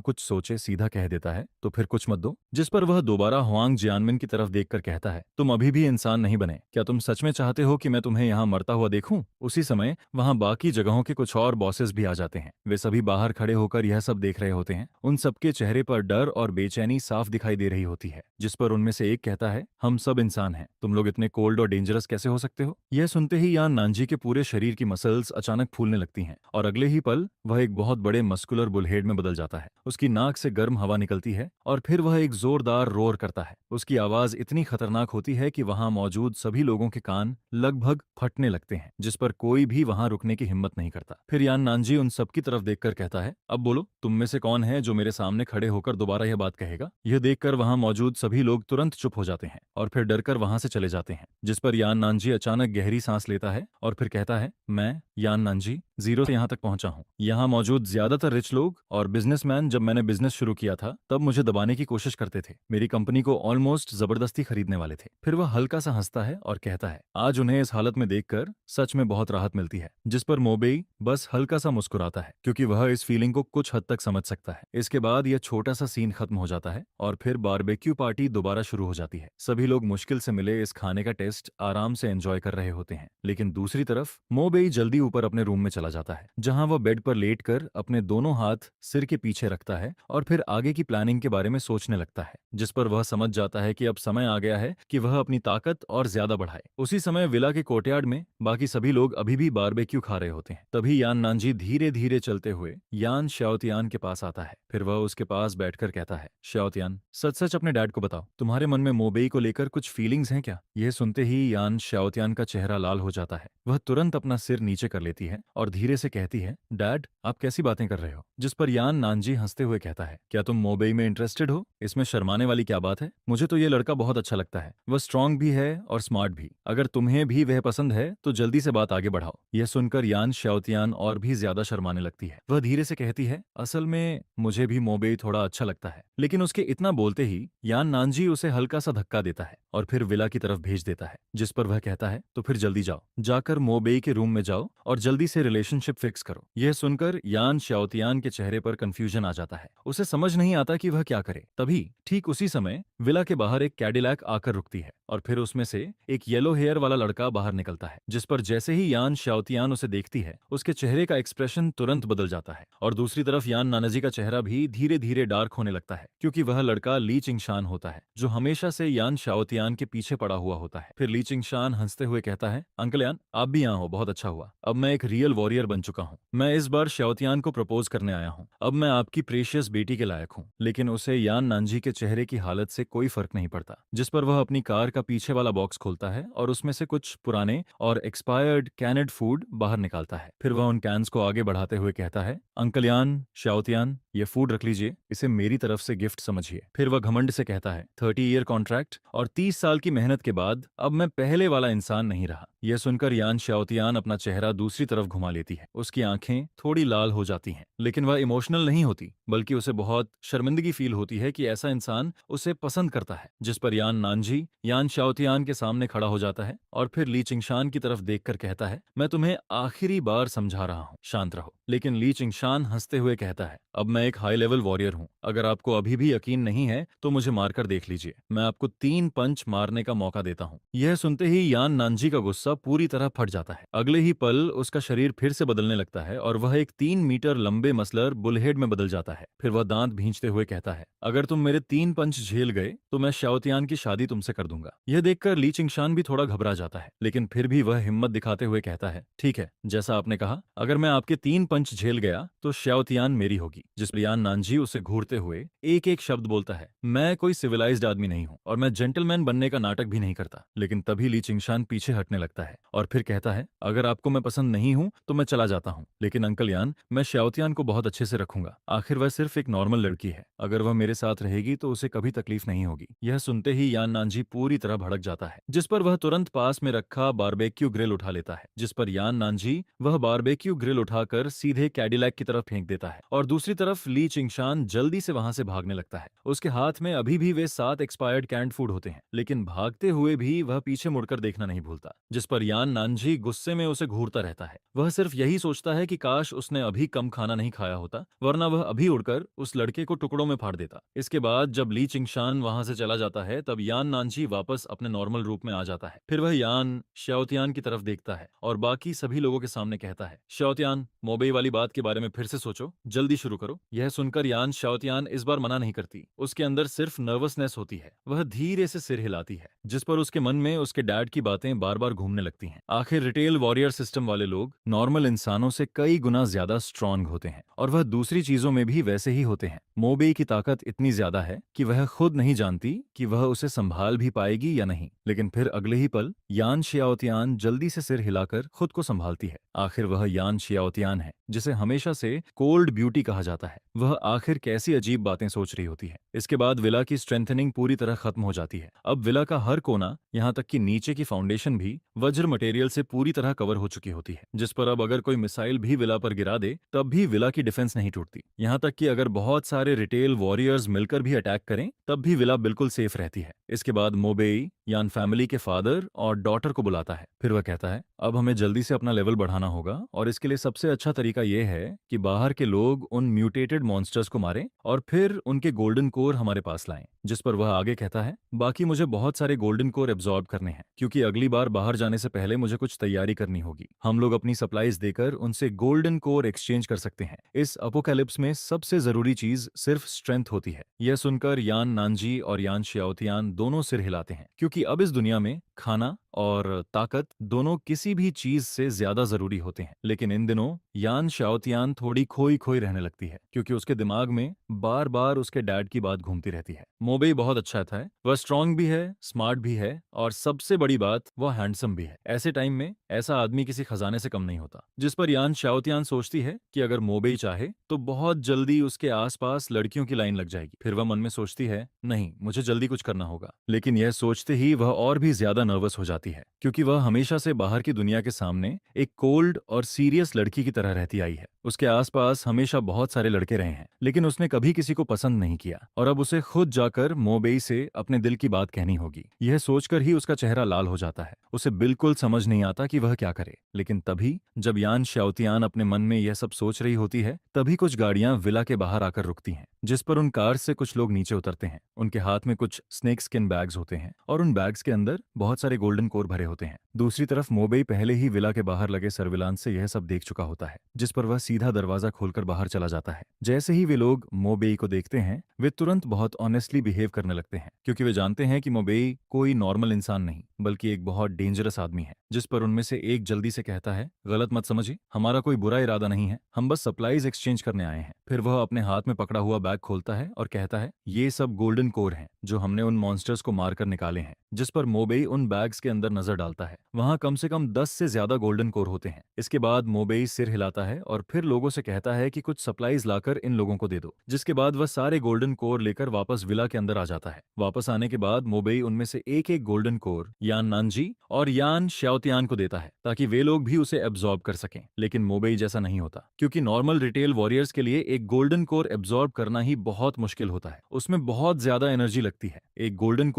कुछ सोचे सीधा कह देता है, तो फिर कुछ मत दो। जिस पर वह दोबारा हुआंग जियानमिन की तरफ देखकर कहता है, तुम अभी भी इंसान नहीं बने, क्या तुम सच में चाहते हो कि मैं तुम्हें यहाँ मरता हुआ देखूं? उसी समय वहाँ बाकी जगहों के कुछ और बॉसेस भी आ जाते हैं। वे सभी बाहर खड़े होकर यह सब देख रहे होते हैं। उन सबके चेहरे पर डर और बेचैनी साफ दिखाई दे रही होती है। जिस पर उनमें से एक कहता है, हम सब इंसान हैं, तुम लोग इतने कोल्ड और डेंजरस कैसे हो सकते हो? यह सुनते ही यान नानजी के पूरे शरीर की मसल्स अचानक फूलने लगती हैं और अगले ही पल वह एक बहुत बड़े मस्कुलर बुलहेड में बदल जाता है। उसकी नाक से गर्म हवा निकलती है और फिर वह एक जोरदार रोर करता है। उसकी आवाज इतनी खतरनाक होती है कि वहां मौजूद सभी लोगों के कान लगभग फटने लगते हैं, जिस पर कोई भी वहां रुकने की हिम्मत नहीं करता। फिर यान नानजी उन सबकी तरफ देखकर कहता है, अब बोलो, तुम में से कौन है जो मेरे सामने खड़े होकर दोबारा यह बात कहेगा? यह देखकर वहां मौजूद सभी लोग तुरंत चुप हो जाते हैं और फिर डरकर वहां से चले जाते हैं। जिस पर यान नानजी अचानक गहरी सांस लेता है और फिर कहता है, मैं यान नानजी जीरो से यहाँ तक पहुंचा हूँ। यहाँ मौजूद ज्यादातर रिच लोग और बिजनेसमैन जब मैंने बिजनेस शुरू किया था तब मुझे दबाने की कोशिश करते थे, मेरी कंपनी को ऑलमोस्ट जबरदस्ती खरीदने वाले थे। फिर वह हल्का सा हंसता है और कहता है, आज उन्हें इस हालत में देखकर सच में बहुत राहत मिलती है। जिस पर मोबेई बस हल्का सा मुस्कुराता है क्योंकि वह इस फीलिंग को कुछ हद तक समझ सकता है। इसके बाद यह छोटा सा सीन खत्म हो जाता है और फिर बारबेक्यू पार्टी दोबारा शुरू हो जाती है। सभी लोग मुश्किल से मिले इस खाने का टेस्ट आराम से एंजॉय कर रहे होते हैं, लेकिन दूसरी तरफ मोबेई जल्दी ऊपर अपने रूम में चला जाता है, जहां वह बेड पर लेटकर अपने दोनों हाथ सिर के पीछे रखता है और फिर आगे की प्लानिंग के बारे में सोचने लगता है। जिस पर वह समझ जाता है कि अब समय आ गया है कि वह अपनी ताकत और ज्यादा बढ़ाए। उसी समय विला के कोर्टयार्ड में बाकी सभी लोग अभी भी बारबेक्यू खा रहे होते हैं। तभी यान नानजी धीरे धीरे चलते हुए यान शाओतियान के पास आता है। फिर वह उसके पास बैठकर कहता है, शाओतियान, सच सच अपने डैड को बताओ, तुम्हारे मन में मोबेई को लेकर कुछ फीलिंग्स हैं क्या? यह सुनते ही यान शाओतियान का चेहरा लाल हो जाता है। वह तुरंत अपना सिर नीचे कर लेती है और धीरे से कहती है, डैड, आप कैसी बातें कर रहे हो? जिस पर यान नानजी हंसते हुए कहता है, क्या तुम मोबेई में इंटरेस्टेड हो? इसमें शर्माने वाली क्या बात है? मुझे तो ये लड़का बहुत अच्छा लगता है, वह स्ट्रांग भी है और स्मार्ट भी। अगर तुम्हें भी वह पसंद है तो जल्दी से बात आगे बढ़ाओ। यह सुनकर यान शाओतियान और भी ज्यादा शर्माने लगती है। वह धीरे से कहती है, असल में मुझे भी मोबेई थोड़ा अच्छा लगता है। लेकिन उसके इतना बोलते ही यान नानजी उसे हल्का सा धक्का देता है और फिर विला की तरफ भेज देता है। जिस पर वह कहता है, तो फिर जल्दी जाओ, जाकर मोबेई के रूम में जाओ और जल्दी से रिलेशनशिप फिक्स करो। यह सुनकर यान शाओतियान के चेहरे पर कंफ्यूजन आ जाता है। उसे समझ नहीं आता कि वह क्या करे। तभी ठीक उसी समय विला के बाहर एक कैडिलैक आकर रुकती है और फिर उसमें से एक येलो हेयर वाला लड़का बाहर निकलता है। जिस पर जैसे ही यान शाओतियान उसे देखती है, उसके चेहरे का एक्सप्रेशन तुरंत बदल जाता है और दूसरी तरफ यान नानाजी का चेहरा भी धीरे धीरे डार्क होने लगता है, क्योंकि वह लड़का ली चिंगशान होता है, जो हमेशा से यान शाओतियान के पीछे पड़ा हुआ होता है। फिर ली चिंगशान हंसते हुए कहता है, अंकल यान, आप भी यहाँ हो, बहुत अच्छा हुआ। अब मैं एक रियल वॉरियर बन चुका हूँ। मैं इस बार शाओतियान को प्रपोज करने आया हूँ। अब मैं आपकी प्रेशियस बेटी के लायक हूँ। लेकिन उसे यान नानजी के चेहरे की हालत से कोई फर्क नहीं पड़ता। जिस पर वह अपनी कार का पीछे वाला बॉक्स खोलता है और उसमें से कुछ पुराने और एक्सपायर्ड कैनेड फूड बाहर निकालता है। फिर वह उन कैंस को आगे बढ़ाते हुए कहता है, अंकल यान, शाओतियान, ये फूड रख लीजिए, इसे मेरी तरफ से गिफ्ट समझिए। फिर वह घमंड से कहता है, 30 ईयर कॉन्ट्रैक्ट और 30 साल की मेहनत के बाद अब मैं पहले वाला इंसान नहीं रहा। यह सुनकर यान शाओतियान अपना चेहरा दूसरी तरफ घुमा लेती है। उसकी आंखें थोड़ी लाल हो जाती हैं, लेकिन वह इमोशनल नहीं होती, बल्कि उसे बहुत शर्मिंदगी फील होती है कि ऐसा इंसान उसे पसंद करता है। जिस पर यान नानजी यान शाओतियान के सामने खड़ा हो जाता है और फिर ली चिंगशान की तरफ देखकर कहता है, मैं तुम्हें आखिरी बार समझा रहा हूँ, शांत रहो। लेकिन ली चिंगशान हंसते हुए कहता है, अब मैं एक हाई लेवल वॉरियर हूँ। अगर आपको अभी भी यकीन नहीं है तो मुझे मारकर देख लीजिए। मैं आपको 3 पंच मारने का मौका देता हूँ। यह सुनते ही यान नानजी का गुस्सा पूरी तरह फट जाता है। अगले ही पल उसका शरीर फिर से बदलने लगता है और वह एक 3 मीटर लंबे मसलर बुलहेड में बदल जाता है। फिर वह दांत भींचते हुए कहता है, अगर तुम मेरे 3 पंच झेल गए तो मैं शाओतियान की शादी तुमसे कर दूंगा। यह देखकर ली चिंगशान भी थोड़ा घबरा जाता है, लेकिन फिर भी वह हिम्मत दिखाते हुए कहता है, ठीक है, जैसा आपने कहा, अगर मैं आपके 3 पंच झेल गया तो शाओतियान मेरी होगी। जिस पर यान नानजी उसे घूरते हुए एक एक शब्द बोलता है, मैं कोई सिविलाइज्ड आदमी नहीं हूँ और मैं जेंटलमैन बनने का नाटक भी नहीं करता। लेकिन तभी ली चिंगशान पीछे हटने लगता है और फिर कहता है, अगर आपको मैं पसंद नहीं हूँ तो मैं चला जाता हूँ। लेकिन अंकल यान, मैं श्याओतियान को बहुत अच्छे से रखूंगा। आखिर वह सिर्फ एक नॉर्मल लड़की है। अगर वह मेरे साथ रहेगी तो उसे कभी तकलीफ नहीं होगी। यह सुनते ही यान नानजी पूरी तरह भड़क जाता है, जिस पर वह तुरंत पास में रखा बारबेक्यू ग्रिल उठा लेता है। जिस पर यान नानजी वह बारबेक्यू ग्रिल उठाकर सीधे कैडिलैक की तरफ फेंक देता है और दूसरी तरफ ली चिंगशान जल्दी से वहां से भागने लगता है। उसके हाथ में अभी भी वे 7 एक्सपायर्ड कैंड फूड होते हैं, लेकिन भागते हुए भी वह पीछे मुड़कर देखना नहीं भूलता। जिस पर यान नानजी गुस्से में उसे घूरता रहता है। वह सिर्फ यही सोचता है कि काश उसने अभी कम खाना नहीं खाया होता, वरना वह अभी उड़कर उस लड़के को टुकड़ों में फाड़ देता। इसके बाद जब ली चिंगशान वहां से चला जाता है, तब यान नानजी वापस अपने नॉर्मल रूप में आ जाता है। फिर वह यान श्याओतियान की तरफ देखता है और बाकी सभी लोगों के सामने कहता है, श्याओतियान, मोबई वाली बात के बारे में फिर से सोचो, जल्दी शुरू करो। यह सुनकर यान श्याओतियान इस बार मना नहीं करती। उसके अंदर सिर्फ नर्वसनेस होती है। वह धीरे से सिर हिलाती है, जिस पर उसके मन में उसके डैड की बातें बार बार घूमने लगती हैं। आखिर रिटेल वॉरियर सिस्टम वाले लोग नॉर्मल इंसानों से कई गुना ज्यादा स्ट्रांग होते हैं और वह दूसरी चीजों में भी वैसे ही होते हैं। मोबई की ताकत इतनी ज्यादा है कि वह खुद नहीं जानती कि वह उसे संभाल भी पाएगी या नहीं। लेकिन फिर अगले ही पल यान शियाओतियान जल्दी से सिर हिलाकर खुद को संभालती है। आखिर वह यान शियाओतियान है, जिसे हमेशा से कोल्ड ब्यूटी कहा जाता है। वह आखिर कैसी अजीब बातें सोच रही होती है। इसके बाद विला की स्ट्रेंथनिंग पूरी तरह खत्म हो जाती है। अब विला का हर कोना, यहाँ तक कि नीचे की फाउंडेशन भी वज्र मटेरियल से पूरी तरह कवर हो चुकी होती है, जिस पर अब अगर कोई मिसाइल भी विला पर गिरा दे तब भी विला की डिफेंस नहीं टूटती। यहाँ तक कि अगर बहुत सारे रिटेल वॉरियर्स मिलकर भी अटैक करें तब भी विला बिल्कुल सेफ रहती है। इसके बाद मोबेई यान फैमिली के फादर और डॉटर को बुलाता है। फिर वह कहता है, अब हमें जल्दी से अपना लेवल बढ़ाना होगा और इसके लिए सबसे अच्छा तरीका यह है कि बाहर के लोग उन म्यूटेटेड मॉन्स्टर्स को मारें और फिर उनके गोल्डन कोर हमारे पास लाएं। जिस पर वह आगे कहता है, बाकी मुझे बहुत सारे गोल्डन कोर एब्जॉर्ब करने हैं, क्योंकि अगली बार बाहर जाने से पहले मुझे कुछ तैयारी करनी होगी। हम लोग अपनी सप्लाईज देकर उनसे गोल्डन कोर एक्सचेंज कर सकते हैं। इस अपोकैलिप्स में सबसे जरूरी चीज सिर्फ स्ट्रेंथ होती है। यह सुनकर यान नानजी और यान शियाओतियान दोनों सिर हिलाते हैं, क्योंकि अब इस दुनिया में खाना और ताकत दोनों किसी भी चीज से ज्यादा जरूरी होते हैं। लेकिन इन दिनों यान शाओतियान थोड़ी खोई खोई रहने लगती है, क्योंकि उसके दिमाग में बार बार उसके डैड की बात घूमती रहती है। मोबई बहुत अच्छा था, वह स्ट्रांग भी है, स्मार्ट भी है और सबसे बड़ी बात, वह हैंडसम भी है। ऐसे टाइम में ऐसा आदमी किसी खजाने से कम नहीं होता। जिस पर यान शाओतियान सोचती है कि अगर मोबई चाहे तो बहुत जल्दी उसके आसपास लड़कियों की लाइन लग जाएगी। फिर वह मन में सोचती है, नहीं, मुझे जल्दी कुछ करना होगा। लेकिन यह सोचते ही वह और भी ज्यादा नर्वस हो जाती है, क्योंकि वह हमेशा से बाहर की दुनिया के सामने एक कोल्ड और सीरियस लड़की की तरह रहती आई है। उसके आसपास हमेशा बहुत सारे लड़के रहे हैं, लेकिन उसने कभी किसी को पसंद नहीं किया और अब उसे खुद जाकर मोबेई से अपने दिल की बात कहनी होगी। यह सोचकर ही उसका चेहरा लाल हो जाता है। उसे बिल्कुल समझ नहीं आता कि वह क्या करे। लेकिन तभी जब यान शाओतियान अपने मन में यह सब सोच रही होती है, तभी कुछ गाड़ियां विला के बाहर आकर रुकती हैं, जिस पर उन कार से कुछ लोग नीचे उतरते हैं। उनके हाथ में कुछ स्नेक स्किन बैग्स होते हैं और उन बैग्स के अंदर बहुत सारे गोल्डन कोर भरे होते हैं। दूसरी तरफ मोबेई पहले ही विला के बाहर लगे सर्विलांस से यह सब देख चुका होता है, जिस पर वह सीधा दरवाजा खोलकर बाहर चला जाता है। जैसे ही वे लोग मोबेई को देखते हैं, वे तुरंत बहुत ऑनेस्टली बिहेव करने लगते हैं, क्योंकि वे जानते हैं कि मोबेई कोई नॉर्मल इंसान नहीं बल्कि एक बहुत डेंजरस आदमी है। जिस पर उनमें से एक जल्दी से कहता है, गलत मत समझिए, हमारा कोई बुरा इरादा नहीं है, हम बस सप्लाईज एक्सचेंज करने आए हैं। फिर वह अपने हाथ में पकड़ा हुआ बैग खोलता है और कहता है, ये सब गोल्डन कोर हैं जो हमने उन मॉन्स्टर्स को मारकर निकाले हैं। जिस पर मोबेई उन बैग्स के अंदर नजर डालता है। वहां कम से कम 10 से ज्यादा गोल्डन कोर होते हैं। इसके बाद मोबेई सिर हिलाता है और फिर लोगों से कहता है कि कुछ सप्लाईज लाकर इन लोगों को दे दो। जिसके बाद वह सारे गोल्डन कोर लेकर वापस विला के अंदर आ जाता है। वापस आने के बाद मोबेई उनमें से एक एक गोल्डन कोर यान नानजी और यान शाओतियान को देता है, ताकि वे लोग भी उसे एब्जॉर्ब कर सकें। लेकिन मोबेई जैसा नहीं होता, क्योंकि नॉर्मल रिटेल वॉरियर्स के लिए एक गोल्डन कोर एब्जॉर्ब करना ही बहुत मुश्किल होता है। उसमें बहुत ज्यादा एनर्जी लगती है। एक गोल्डन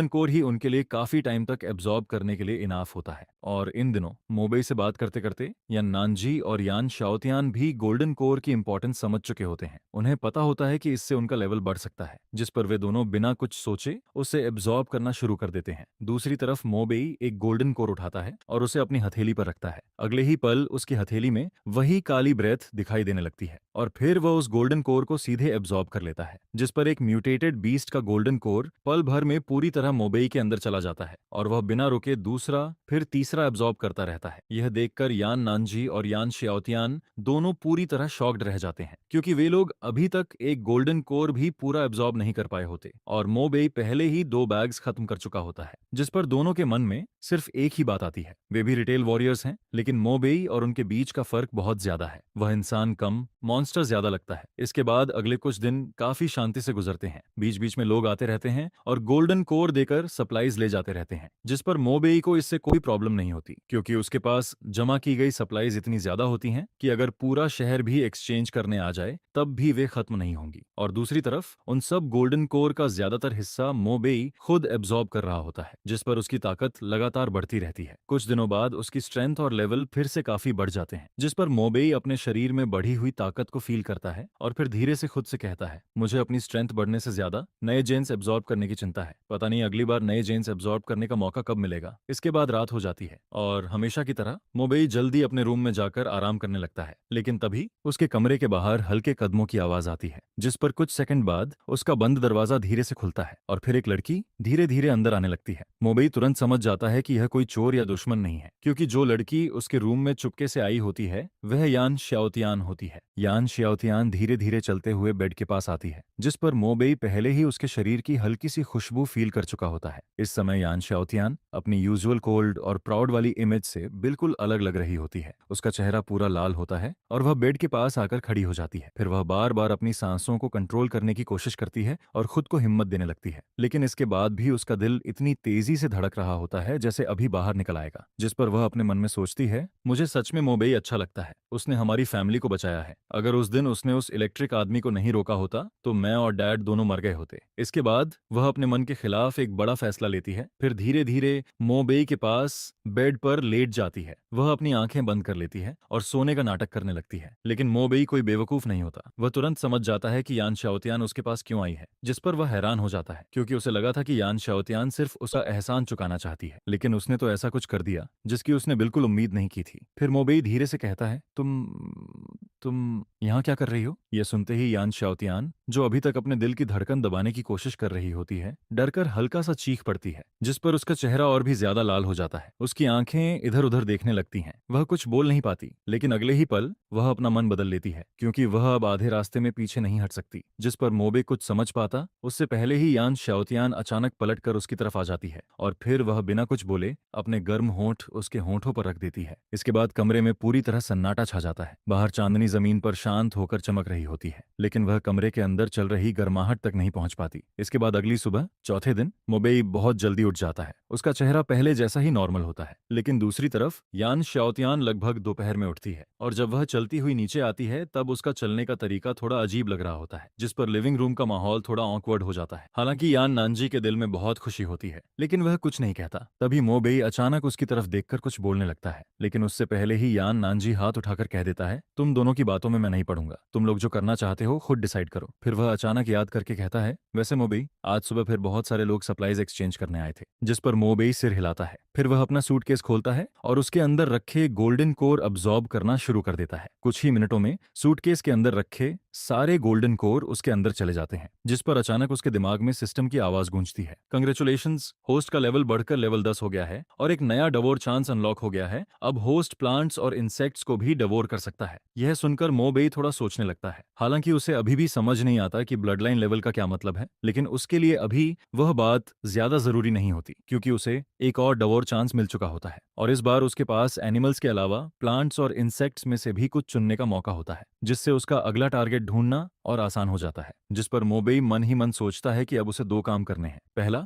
कोर ही उनके लिए काफी टाइम तक एब्जॉर्ब करने के लिए इनाफ होता है। और इन दिनों मोबेई से बात करते करते यान नानजी और यान शाओतियान भी गोल्डन कोर की इंपॉर्टेंस समझ चुके होते हैं। उन्हें पता होता है कि इससे उनका लेवल बढ़ सकता है, जिस पर वे दोनों बिना कुछ सोचे उसे एब्जॉर्ब करना शुरू कर देते हैं। दूसरी तरफ मोबेई एक गोल्डन कोर उठाता है और उसे अपनी हथेली पर रखता है। अगले ही पल उसकी हथेली में वही काली ब्रेथ दिखाई देने लगती है और फिर वह उस गोल्डन कोर को सीधे एब्जॉर्ब कर लेता है। जिस पर एक म्यूटेटेड बीस्ट का गोल्डन कोर पल भर में पूरी तरह मोबेई के अंदर चला जाता है और वह बिना रुके दूसरा फिर तीसरा एब्जॉर्ब करता रहता है। यह देखकर यान नानजी और यान शाओतियान दोनों पूरी तरह शॉक्ड रह जाते हैं क्योंकि वे लोग अभी तक एक गोल्डन कोर भी पूरा एब्जॉर्ब नहीं कर पाए होते और मोबेई पहले ही 2 बैग्स खत्म कर चुका होता है, जिस पर दोनों के मन में सिर्फ एक ही बात आती है। वे भी रिटेल वॉरियर्स हैं, लेकिन मोबेई और उनके बीच का फर्क बहुत ज्यादा है। वह इंसान कम, मॉन्स्टर ज्यादा लगता है। इसके बाद अगले कुछ दिन काफी शांति से गुजरते हैं। बीच बीच में लोग आते रहते हैं और गोल्डन कोर देकर सप्लाईज ले जाते रहते हैं, जिस पर मोबेई को इससे कोई प्रॉब्लम नहीं होती क्योंकि उसके पास जमा की गई सप्लाईज इतनी ज्यादा होती हैं कि अगर पूरा शहर भी एक्सचेंज करने आ जाए तब भी वे खत्म नहीं होंगी। और दूसरी तरफ उन सब गोल्डन कोर का ज्यादातर हिस्सा मोबेई खुद एब्जॉर्ब कर रहा होता है, जिस पर उसकी ताकत लगातार बढ़ती रहती है। कुछ दिनों बाद उसकी स्ट्रेंथ और लेवल फिर से काफी बढ़ जाते हैं, जिस पर मोबेई अपने शरीर में बढ़ी हुई ताकत को फील करता है और फिर धीरे से खुद से कहता है, मुझे अपनी स्ट्रेंथ बढ़ने से ज्यादा नए जेन्स एब्जॉर्ब करने की चिंता है। पता नहीं अगली बार नए जेन्स एब्जॉर्ब करने का मौका कब मिलेगा। इसके बाद रात हो जाती है और हमेशा की तरह मोबेई जल्दी अपने रूम में जाकर आराम करने लगता है, लेकिन तभी उसके कमरे के बाहर हल्के कदमों की आवाज आती है, जिस पर कुछ सेकंड बाद उसका बंद दरवाजा धीरे से खुलता है और फिर एक लड़की धीरे धीरे अंदर आने लगती है। मोबेई तुरंत समझ जाता है कि यह कोई चोर या दुश्मन नहीं है, क्योंकि जो लड़की उसके रूम में चुपके से आई होती है वह यान श्याओतियान होती है। यान श्याओतियान धीरे धीरे चलते हुए बेड के पास आती है, जिस पर मोबेई पहले ही उसके शरीर की हल्की सी खुशबू फील कर चुका होता है। इस समय यान श्याओतियान अपनी यूजुअल कोल्ड और प्राउड वाली इमेज से बिल्कुल अलग लग रही होती है। उसका चेहरा पूरा लाल होता है और वह बेड के पास आकर खड़ी हो जाती है। फिर वह बार बार अपनी सांसों को कंट्रोल करने की कोशिश करती है और खुद को हिम्मत देने लगती है, लेकिन इसके बाद भी उसका दिल इतनी तेजी से धड़क रहा होता है जैसे अभी बाहर निकल आएगा। जिस पर वह अपने मन में सोचती है, मुझे सच में मोबेई अच्छा लगता है, उसने हमारी फैमिली को बचाया है। अगर उस दिन उसने उस इलेक्ट्रिक आदमी को नहीं रोका होता तो मैं और डैड दोनों मर गए होते। इसके बाद वह अपने मन के खिलाफ एक बड़ा फैसला लेती है। फिर धीरे धीरे मोबेई के पास बेड पर लेट जाती है। वह अपनी आंखें बंद कर लेती है और सोने का नाटक करने लगती है, लेकिन मोबेई कोई बेवकूफ नहीं होता। वह तुरंत समझ जाता है कि यान श्याओतियान उसके पास क्यों आई है, जिस पर वह हैरान हो जाता है क्योंकि उसे लगा था कि यान श्याओतियान सिर्फ उसका एहसान चुकाना चाहती है, लेकिन उसने तो ऐसा कुछ कर दिया जिसकी उसने बिल्कुल उम्मीद नहीं की थी। फिर मोबेई धीरे से कहता है, तुम यहाँ क्या कर रही हो? यह सुनते ही यान श्याओतियान, जो अभी तक अपने दिल की धड़कन दबाने की कोशिश कर रही होती है, डरकर हल्का सा चीख पड़ती है, जिस पर उसका चेहरा और भी ज्यादा लाल हो जाता है। उसकी आंखें इधर उधर देखने लगती हैं। वह कुछ बोल नहीं पाती, लेकिन अगले ही पल वह अपना मन बदल लेती है क्योंकि वह अब आधे रास्ते में पीछे नहीं हट सकती। जिस पर मोबे कुछ समझ पाता उससे पहले ही यान श्याओतियान अचानक पलटकर उसकी तरफ आ जाती है और फिर वह बिना कुछ बोले अपने गर्म होंठ उसके होंठों पर रख देती है। इसके बाद कमरे में पूरी तरह सन्नाटा छा जाता है। बाहर चांदनी जमीन पर शांत होकर चमक रही होती है, लेकिन वह कमरे के अंदर चल रही गर्माहट तक नहीं पहुंच पाती। इसके बाद अगली सुबह चौथे दिन मोबेई बहुत जल्दी उठ जाता है। उसका चेहरा पहले जैसा ही नॉर्मल होता है, लेकिन दूसरी तरफ यान श्याओतियान लगभग दोपहर में उठती है और जब वह चलती हुई नीचे आती है तब उसका चलने का तरीका थोड़ा अजीब लग रहा होता है, जिस पर लिविंग रूम का माहौल थोड़ा ऑकवर्ड हो जाता है। हालांकि यान नानजी के दिल में बहुत खुशी होती है, लेकिन वह कुछ नहीं कहता। तभी मोबेई अचानक उसकी तरफ देखकर कुछ बोलने लगता है, लेकिन उससे पहले ही यान नानजी हाथ उठाकर कह देता है, तुम दोनों की बातों में मैं नहीं पड़ूंगा, तुम लोग जो करना चाहते हो खुद डिसाइड करो। फिर वह अचानक याद करके कहता है, वैसे मोबेई आज सुबह फिर बहुत सारे लोग सप्लाईज एक्सचेंज करने आए थे। जिस पर मोबेई सिर हिलाता है। फिर वह अपना सूटकेस खोलता है और उसके अंदर रखे गोल्डन कोर अब्सॉर्ब करना शुरू कर देता है। कुछ ही मिनटों में सूटकेस के अंदर रखे सारे गोल्डन कोर उसके अंदर चले जाते हैं, जिस पर अचानक उसके दिमाग में सिस्टम की आवाज गूंजती है, कंग्रेचुलेशंस, होस्ट का लेवल बढ़कर लेवल 10 हो गया है और एक नया डवोर चांस अनलॉक हो गया है। अब होस्ट प्लांट्स और इंसेक्ट्स को भी डवोर कर सकता है। यह सुनकर मोबेई थोड़ा सोचने लगता है। हालांकि उसे अभी भी समझ नहीं आता कि ब्लड लाइन लेवल का क्या मतलब है, लेकिन उसके लिए अभी वह बात ज्यादा जरूरी नहीं होती क्योंकि उसे एक और डवोर चांस मिल चुका होता है और इस बार उसके पास एनिमल्स के अलावा प्लांट्स और इंसेक्ट्स में से भी कुछ चुनने का मौका होता है, जिससे उसका अगला टारगेट ढूंढना और आसान हो जाता है। जिस पर मोबेई मन ही मन सोचता है कि अब उसे 2 काम करने हैं। पहला,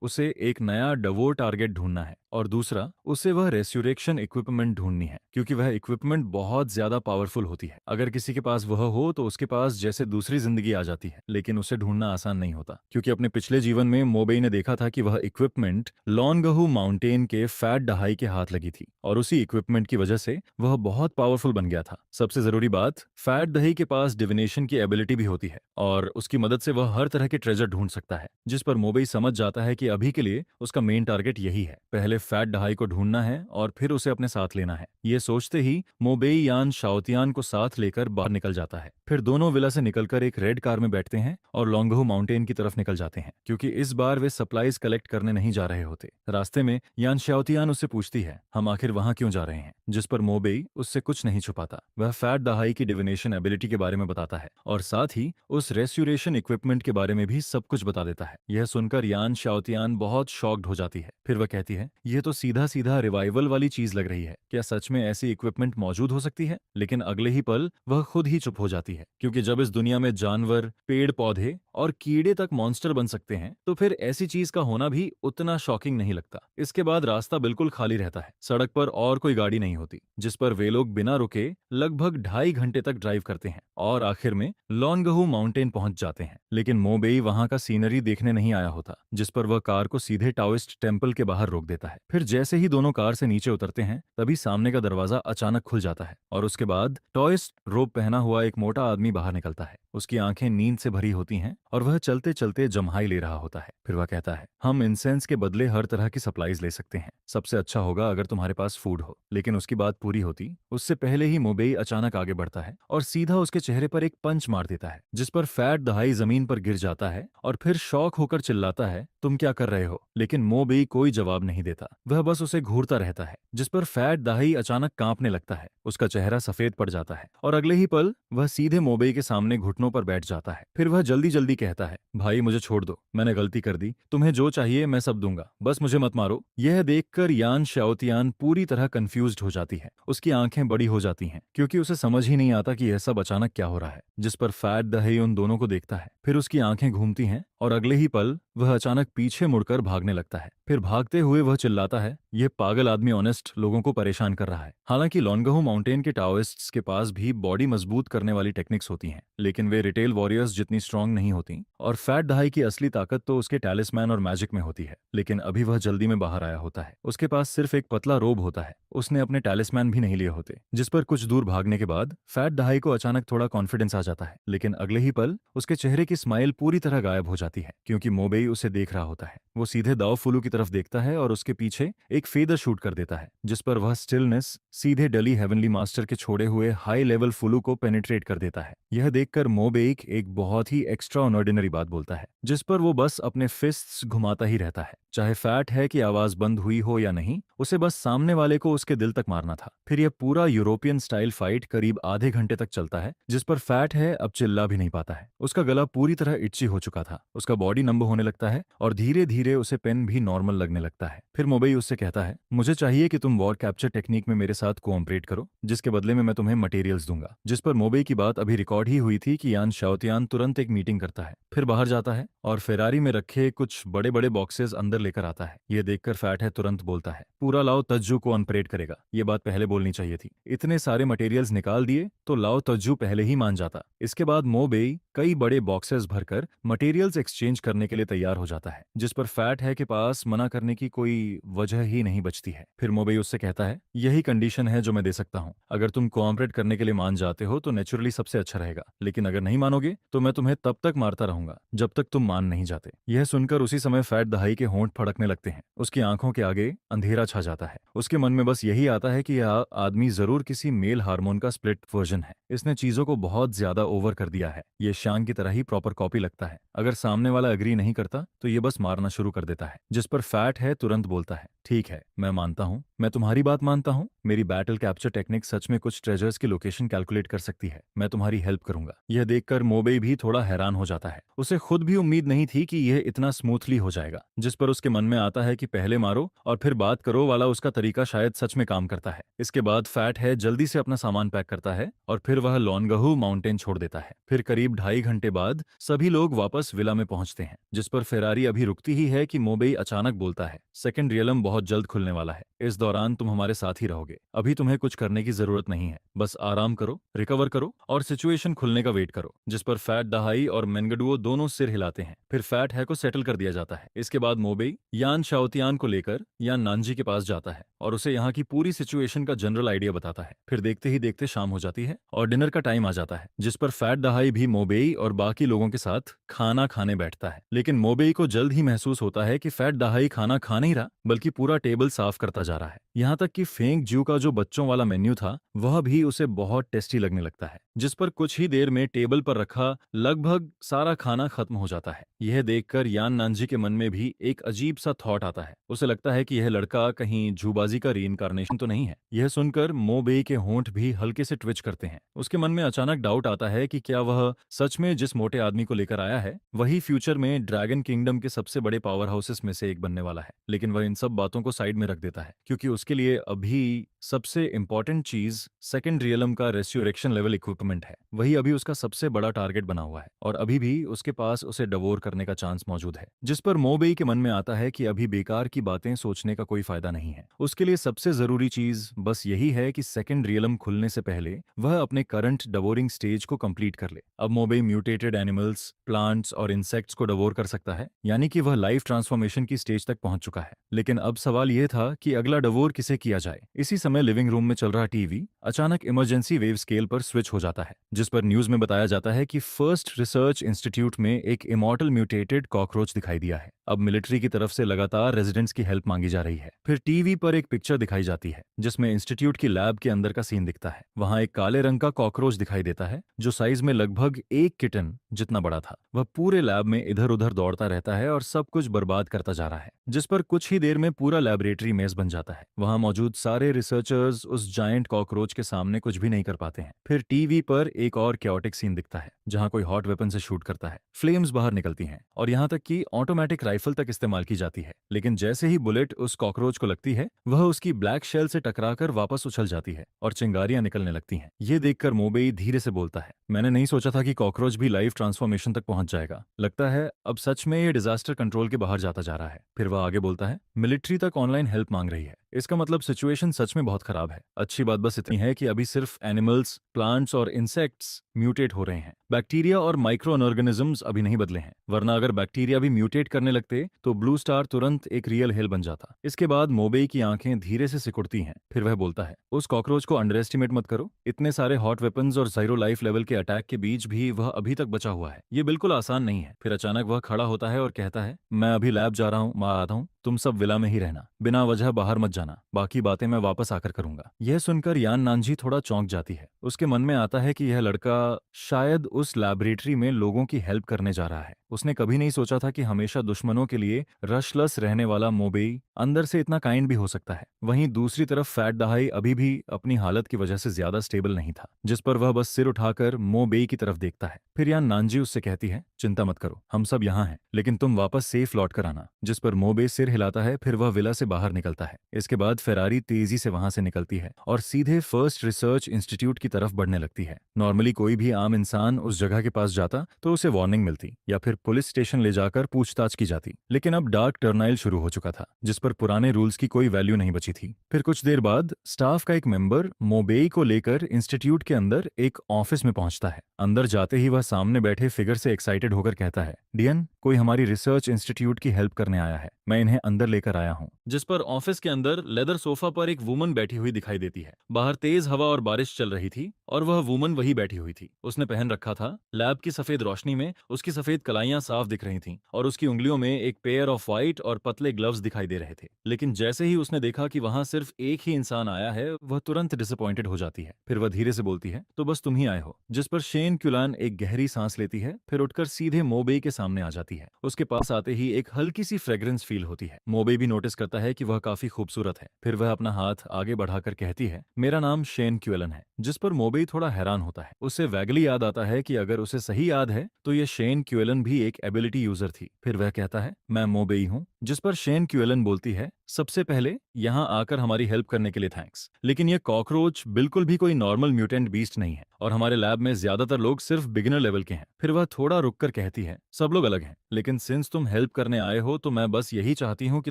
उसे एक नया डवोर टारगेट ढूंढना है और दूसरा, उसे वह रेस्यूरेक्शन इक्विपमेंट ढूंढनी है क्योंकि वह इक्विपमेंट बहुत ज्यादा पावरफुल होती है। अगर किसी के पास वह हो तो उसके पास जैसे दूसरी जिंदगी आ जाती है, लेकिन उसे ढूंढना आसान नहीं होता क्योंकि अपने पिछले जीवन में मोबेई ने देखा था कि वह इक्विपमेंट लॉन्गहू माउंटेन के फैट डहाई के हाथ लगी थी और उसी इक्विपमेंट की वजह से वह बहुत पावरफुल बन गया था। सबसे जरूरी बात, फैट दही के पास डिविनेशन की एबिलिटी भी होती है और उसकी मदद से वह हर तरह के ट्रेजर ढूंढ सकता है। जिस पर मोबेई समझ जाता है कि अभी के लिए उसका मेन टारगेट यही है, पहले फैट डहाई को ढूंढना है और फिर उसे अपने साथ लेना है। ये सोचते ही मोबेई यान श्याओतियान को साथ लेकर बाहर निकल जाता है। फिर दोनों विला से निकलकर एक रेड कार में बैठते हैं और लॉन्गहू माउंटेन की तरफ निकल जाते हैं, क्योंकि इस बार वे सप्लाईज कलेक्ट करने नहीं जा रहे होते। रास्ते में यान शाओतियान उससे पूछती है, हम आखिर वहां क्यों जा रहे हैं, जिस पर मोबेई उससे कुछ नहीं छुपाता। वह फैट दहाई की डिविनेशन एबिलिटी के बारे में बताता है और साथ ही उस रेस्यूरेशन इक्विपमेंट के बारे में भी सब कुछ बता देता है। यह सुनकर यान शाओतियान बहुत शॉक्ड हो जाती है। फिर वह कहती है, यह तो सीधा सीधा रिवाइवल वाली चीज लग रही है, क्या सच में ऐसी इक्विपमेंट मौजूद हो सकती है? लेकिन अगले ही पल वह खुद ही चुप हो जाती है, क्योंकि जब इस दुनिया में जानवर, पेड़ पौधे और कीड़े तक मॉन्स्टर बन सकते हैं तो फिर ऐसी चीज का होना भी उतना शॉकिंग नहीं लगता। इसके बाद रास्ता बिल्कुल खाली रहता है, सड़क पर और कोई गाड़ी नहीं होती, जिस पर वे लोग बिना रुके लगभग 2.5 घंटे तक ड्राइव करते हैं और आखिर में लॉन्गहू माउंटेन पहुंच जाते हैं। लेकिन मोबेई वहां का सीनरी देखने नहीं आया होता, जिस पर वह कार को सीधे टाओइस्ट टेम्पल के बाहर रोक देता है। फिर जैसे ही दोनों कार से नीचे उतरते हैं तभी सामने का दरवाजा अचानक खुल जाता है और उसके बाद टॉयस्ट रोब पहना हुआ एक मोटा आदमी बाहर निकलता है। उसकी आंखें नींद से भरी होती हैं और वह चलते चलते जम्हाई ले रहा होता है। फिर वह कहता है, हम इंसेंस के बदले हर तरह की सप्लाईज ले सकते हैं, सबसे अच्छा होगा अगर तुम्हारे पास फूड हो। लेकिन उसकी बात पूरी होती उससे पहले ही मोबेई अचानक आगे बढ़ता है और सीधा उसके चेहरे पर एक पंच मार देता है, जिस पर फैट दहाई जमीन पर गिर जाता है और फिर शॉक होकर चिल्लाता है, तुम क्या कर रहे हो? लेकिन मोबेई कोई जवाब नहीं देता, वह बस उसे घूरता रहता है, जिस पर फैट दहाई अचानक कांपने लगता है। उसका चेहरा सफेद पड़ जाता है और अगले ही पल वह सीधे मोबेई के सामने घुटनों पर बैठ जाता है। फिर वह जल्दी जल्दी कहता है, भाई मुझे छोड़ दो, मैंने गलती कर दी, तुम्हें जो चाहिए मैं सब दूंगा, बस मुझे मत मारो। यह देखकर यान शाओतियान पूरी तरह कंफ्यूज्ड हो जाती है, उसकी आंखें बड़ी हो जाती हैं, क्योंकि उसे समझ ही नहीं आता कि यह सब अचानक क्या हो रहा है। जिस पर फैट दहाई उन दोनों को देखता है, फिर उसकी आंखें घूमती हैं और अगले ही पल वह अचानक पीछे मुड़कर भागने लगता है। फिर भागते हुए वह चिल्लाता है, यह पागल आदमी ऑनेस्ट लोगों को परेशान कर रहा है। हालांकि लॉन्गहू माउंटेन के टाओइस्ट्स के पास भी बॉडी मजबूत करने वाली टेक्निक्स होती हैं, लेकिन वे रिटेल वॉरियर्स जितनी स्ट्रांग नहीं होती और फैट दहाई की असली ताकत तो उसके टैलिस्मैन और मैजिक में होती है। लेकिन अभी वह जल्दी में बाहर आया होता है, उसके पास सिर्फ एक पतला रोब होता है, उसने अपने टैलिस्मैन भी नहीं लिए होते। जिस पर कुछ दूर भागने के बाद फैट दहाई को अचानक थोड़ा कॉन्फिडेंस आ जाता है, लेकिन अगले ही पल उसके चेहरे की स्माइल पूरी तरह गायब हो जाती है, क्योंकि मोबेई उसे देख रहा होता है। वो सीधे दाओ फुलू की तरफ देखता है और उसके पीछे एक फेदर शूट कर देता है, जिस पर वह स्टिलनेस सीधे डली हेवनली मास्टर के छोड़े हुए हाई लेवल फुलू को पेनिट्रेट कर देता है। यह देखकर मोबेई एक बहुत ही एक्स्ट्रा ऑर्डिनरी बात बोलता है, जिस पर वो बस अपने फिस्ट्स घुमाता ही रहता है। चाहे फैट है कि आवाज बंद हुई हो या नहीं, उसे बस सामने वाले को उसके दिल तक मारना था। फिर यह पूरा यूरोपियन स्टाइल फाइट करीब आधे घंटे तक चलता है, जिस पर फैट है अब चिल्ला भी नहीं पाता है। उसका गला पूरी तरह इच्ची हो चुका था, उसका बॉडी नंब होने लगता है और धीरे धीरे उसे पेन भी नॉर्मल लगने लगता है। फिर मोबेई उससे कहता है, मुझे चाहिए कि तुम वॉर कैप्चर टेक्निक में मेरे साथ कोऑपरेट करो, जिसके बदले में मैं तुम्हें मटेरियल्स दूंगा। जिस पर मोबेई की बात अभी रिकॉर्ड ही हुई थी कि यान शाओतियान तुरंत एक मीटिंग करता है, फिर बाहर जाता है और फेरारी में रखे कुछ बड़े बड़े बॉक्सेस अंदर लेकर आता है। यह देखकर फैट है तुरंत बोलता है, पूरा लाओ तज्जू को अनपरेड करेगा। ये बात पहले बोलनी चाहिए थी, इतने सारे मटेरियल्स निकाल दिए तो लाओ तज्जू पहले ही मान जाता। इसके बाद मोबेई कई बड़े बॉक्सेस भरकर मटेरियल्स एक्सचेंज करने के लिए तैयार हो जाता है, जिस पर फैट है के पास मना करने की कोई वजह ही नहीं बचती है। फिर मोबेई उससे कहता है, यही कंडीशन है जो मैं दे सकता हूँ, अगर तुम कोऑपरेट करने के लिए मान जाते हो तो नेचुरली सबसे अच्छा रहेगा, लेकिन अगर नहीं मानोगे तो मैं तुम्हें तब तक मारता रहूंगा जब तक तुम मान नहीं जाते। यह सुनकर उसी समय फैट दहाई के होंठ फड़कने लगते हैं, उसकी आंखों के आगे अंधेरा छा जाता है। उसके मन में बस यही आता है कि यह आदमी जरूर किसी मेल हार्मोन का स्प्लिट वर्जन है, इसने चीजों को बहुत ज्यादा ओवर कर दिया है। ये शांग की तरह ही प्रॉपर कॉपी लगता है, अगर सामने वाला एग्री नहीं करता तो ये बस मारना शुरू कर देता है। जिस पर फैट है तुरंत बोलता है, ठीक है मैं मानता हूँ, मैं तुम्हारी बात मानता हूँ, मेरी बैटल कैप्चर टेक्निक सच में कुछ ट्रेजर्स की लोकेशन कैलकुलेट कर सकती है, मैं तुम्हारी हेल्प करूंगा। यह देखकर मोबेई भी थोड़ा हैरान हो जाता है, उसे खुद भी उम्मीद नहीं थी कि यह इतना स्मूथली हो जाएगा। जिस पर उसके मन में आता है कि पहले मारो और फिर बात करो वाला उसका तरीका शायद सच में काम करता है। इसके बाद फैट है जल्दी से अपना सामान पैक करता है और फिर वह लॉन्गहू माउंटेन छोड़ देता है। फिर करीब 2.5 घंटे बाद सभी लोग वापस विला में पहुंचते हैं, जिस पर फेरारी अभी रुकती ही है कि मोबेई अचानक बोलता है, सेकंड रियलम बहुत जल्द खुलने वाला है, इस दौरान तुम हमारे साथ ही रहोगे, अभी तुम्हें कुछ करने की जरूरत नहीं है, बस आराम करो, रिकवर करो और सिचुएशन खुलने का वेट करो। जिस पर फैट दहाई और मेंगडुओ दोनों सिर हिलाते हैं। फिर फैट है को सेटल कर दिया जाता है। इसके बाद मोबेई यान शाओतियान को लेकर यान नानजी के पास जाता है और उसे यहाँ की पूरी सिचुएशन का जनरल आइडिया बताता है। फिर देखते ही देखते शाम हो जाती है और डिनर का टाइम आ जाता है, जिस पर फैट दहाई भी मोबेई और बाकी लोगों के साथ खाना खाने बैठता है। लेकिन मोबेई को जल्द ही महसूस होता है कि फैट दहाई खाना खा नहीं रहा, बल्कि पूरा टेबल साफ करता जा रहा है। यहाँ तक कि फेंग ज्यू का जो बच्चों वाला मेन्यू था वह भी उसे बहुत टेस्टी लगने लगता है, जिस पर कुछ ही देर में टेबल पर रखा लगभग सारा खाना खत्म हो जाता है। यह देखकर यान नानजी के मन में भी एक अजीब सा थॉट आता है। उसे लगता है कि यह लड़का कहीं झूबाजी का रीइंकार्नेशन तो नहीं है। यह सुनकर मोबेई के होंठ भी हल्के से ट्विच करते हैं। उसके मन में अचानक डाउट आता है कि क्या वह सच में जिस मोटे आदमी को लेकर आया है वही फ्यूचर में ड्रैगन किंगडम के सबसे बड़े पावर हाउसेस में से एक बनने वाला है। लेकिन वह इन सब बातों को साइड में रख देता है, क्योंकि उसके लिए अभी सबसे इंपॉर्टेंट चीज सेकंड रियलम का रेस्यूरेक्शन लेवल इक्विपमेंट है। वही अभी उसका सबसे बड़ा टारगेट बना हुआ है और अभी भी उसके पास उसे डवोर करने का चांस मौजूद है। जिस पर मोबेई के मन में आता है कि अभी बेकार की बातें सोचने का कोई फायदा नहीं है। उसके लिए सबसे जरूरी चीज बस यही है कि सेकंड रियलम खुलने से पहले वह अपने करंट डवोरिंग स्टेज को कंप्लीट कर ले। अब मोबेई म्यूटेटेड एनिमल्स, प्लांट्स और इंसेक्ट्स को डवोर कर सकता है, यानी कि वह लाइफ ट्रांसफॉर्मेशन की स्टेज तक पहुंच चुका है। लेकिन अब सवाल यह था कि अगला डवोर किसे किया जाए। इसी समय लिविंग रूम में चल रहा टीवी अचानक इमरजेंसी वेव स्केल पर स्विच हो जाता है, जिस पर न्यूज में बताया जाता है कि फर्स्ट रिसर्च इंस्टीट्यूट में एक इमॉर्टल म्यूटेटेड कॉकरोच दिखाई दिया है। अब मिलिट्री की तरफ से लगातार रेजिडेंट्स की हेल्प मांगी जा रही है। फिर टीवी पर एक पिक्चर दिखाई जाती है जिसमें इंस्टीट्यूट की लैब के अंदर का सीन दिखता है। वहां एक काले रंग का कॉकरोच दिखाई देता है जो साइज में लगभग एक किटन जितना बड़ा था। वह पूरे लैब में इधर उधर दौड़ता रहता है और सब कुछ बर्बाद करता जा रहा है, जिस पर कुछ ही देर में पूरा लैबोरेटरी मेज बन जाता है। वहां मौजूद सारे रिसर्चर्स उस जायंट कॉकरोच के सामने कुछ भी नहीं कर पाते हैं। फिर टीवी पर एक और कैओटिक सीन दिखता है जहां कोई हॉट वेपन से शूट करता है। फ्लेम्स बाहर निकलती हैं और यहां तक कि ऑटोमेटिक राइफल तक इस्तेमाल की जाती है। लेकिन जैसे ही बुलेट उस कॉकरोच को लगती है वह उसकी ब्लैक शेल से टकराकर वापस उछल जाती है और चिंगारियां निकलने लगती हैं। ये देखकर मोबेई धीरे से बोलता है, मैंने नहीं सोचा था कि कॉकरोच भी लाइफ ट्रांसफॉर्मेशन तक पहुंच जाएगा। लगता है अब सच में ये डिजास्टर कंट्रोल के बाहर जाता जा रहा है। फिर वह आगे बोलता है, मिलिट्री तक ऑनलाइन हेल्प मांग रही है। इसका मतलब सिचुएशन सच में बहुत खराब है। अच्छी बात बस इतनी है कि अभी सिर्फ एनिमल्स, प्लांट्स और इंसेक्ट्स म्यूटेट हो रहे हैं। बैक्टीरिया और माइक्रो ऑर्गेनिजम्स अभी नहीं बदले हैं, वरना अगर बैक्टीरिया भी म्यूटेट करने लगते तो ब्लू स्टार तुरंत एक रियल हेल बन जाता। इसके बाद मोबेई की आंखें धीरे से सिकुड़ती हैं। फिर वह बोलता है, उस कॉकरोच को अंडर एस्टिमेट मत करो। इतने सारे हॉट वेपन्स और जीरो लाइफ लेवल के अटैक के बीच भी वह अभी तक बचा हुआ है। ये बिल्कुल आसान नहीं है। फिर अचानक वह खड़ा होता है और कहता है, मैं अभी लैब जा रहा हूँ, मैं आता हूँ। तुम सब विला में ही रहना, बिना वजह बाहर मत जाना। बाकी बातें मैं वापस आकर करूंगा। यह सुनकर यान नानजी थोड़ा चौंक जाती है। उसके मन में आता है कि यह लड़का शायद उस लैबोरेटरी में लोगों की हेल्प करने जा रहा है। उसने कभी नहीं सोचा था कि हमेशा दुश्मनों के लिए रशलस रहने वाला मोबेई अंदर से इतना काइंड भी हो सकता है। वहीं दूसरी तरफ फैट दहाई अभी भी अपनी हालत की वजह से ज्यादा स्टेबल नहीं था, जिस पर वह बस सिर उठाकर मोबेई की तरफ देखता है। फिर यान नानजी उससे कहती है, चिंता मत करो, हम सब यहाँ हैं, लेकिन तुम वापस सेफ लौट कर आना। जिस पर मोबेई सिर हिलाता है। फिर वह विला से बाहर निकलता है। इसके बाद फेरारी तेजी से वहां से निकलती है और सीधे फर्स्ट रिसर्च इंस्टीट्यूट की तरफ बढ़ने लगती है। नॉर्मली कोई भी आम इंसान उस जगह के पास जाता तो उसे वार्निंग मिलती या फिर पुलिस स्टेशन ले जाकर पूछताछ की जाती, लेकिन अब डार्क टर्नाइल शुरू हो चुका था, जिस पर पुराने रूल्स की कोई वैल्यू नहीं बची थी। फिर कुछ देर बाद स्टाफ का एक मेंबर मोबेई को लेकर इंस्टीट्यूट के अंदर एक ऑफिस में पहुंचता है। अंदर जाते ही वह सामने बैठे फिगर से एक्साइटेड होकर कहता है, डियन, कोई हमारी रिसर्च इंस्टीट्यूट की हेल्प करने आया है, मैं इन्हें अंदर लेकर आया हूँ। जिस पर ऑफिस के अंदर लेदर सोफा पर एक वुमन बैठी हुई दिखाई देती है। बाहर तेज हवा और बारिश चल रही थी और वह वुमन वही बैठी हुई थी। उसने पहन रखा था लैब की सफेद रोशनी में उसकी सफेद कलाइयां साफ दिख रही थीं और उसकी उंगलियों में एक पेयर ऑफ व्हाइट और पतले ग्लव्स दिखाई दे रहे थे। लेकिन जैसे ही उसने देखा कि वहां सिर्फ एक ही इंसान आया है, वह तुरंत डिसअपॉइंटेड हो जाती है। फिर वह धीरे से बोलती है, तो बस तुम ही आए हो। जिस पर शेन क्यूलान एक गहरी सांस लेती है, फिर उठकर सीधे मोबेई के सामने आ जाती है। उसके पास आते ही एक हल्की सी फ्रेग्रेंस फील होती है। मोबेई भी नोटिस करता है कि वह काफी खूबसूरत है। फिर वह अपना हाथ आगे बढ़ाकर कहती है, मेरा नाम शेन क्यूलन है। जिस पर मोबेई थोड़ा हैरान होता है। उसे वैगली याद आता है कि अगर उसे सही याद है तो ये शेन क्यूलन भी एक एबिलिटी यूजर थी। फिर वह कहता है, मैं मोबेई हूँ। जिस पर शेन क्यूलन बोलती है, सबसे पहले यहाँ आकर हमारी हेल्प करने के लिए थैंक्स, लेकिन ये कॉकरोच बिल्कुल भी कोई नॉर्मल म्यूटेंट बीस्ट नहीं है और हमारे लैब में ज्यादातर लोग सिर्फ बिगिनर लेवल के हैं। फिर वह थोड़ा रुककर कहती है, सब लोग अलग हैं, लेकिन सिंस तुम हेल्प करने आए हो तो मैं बस यही चाहती हूँ कि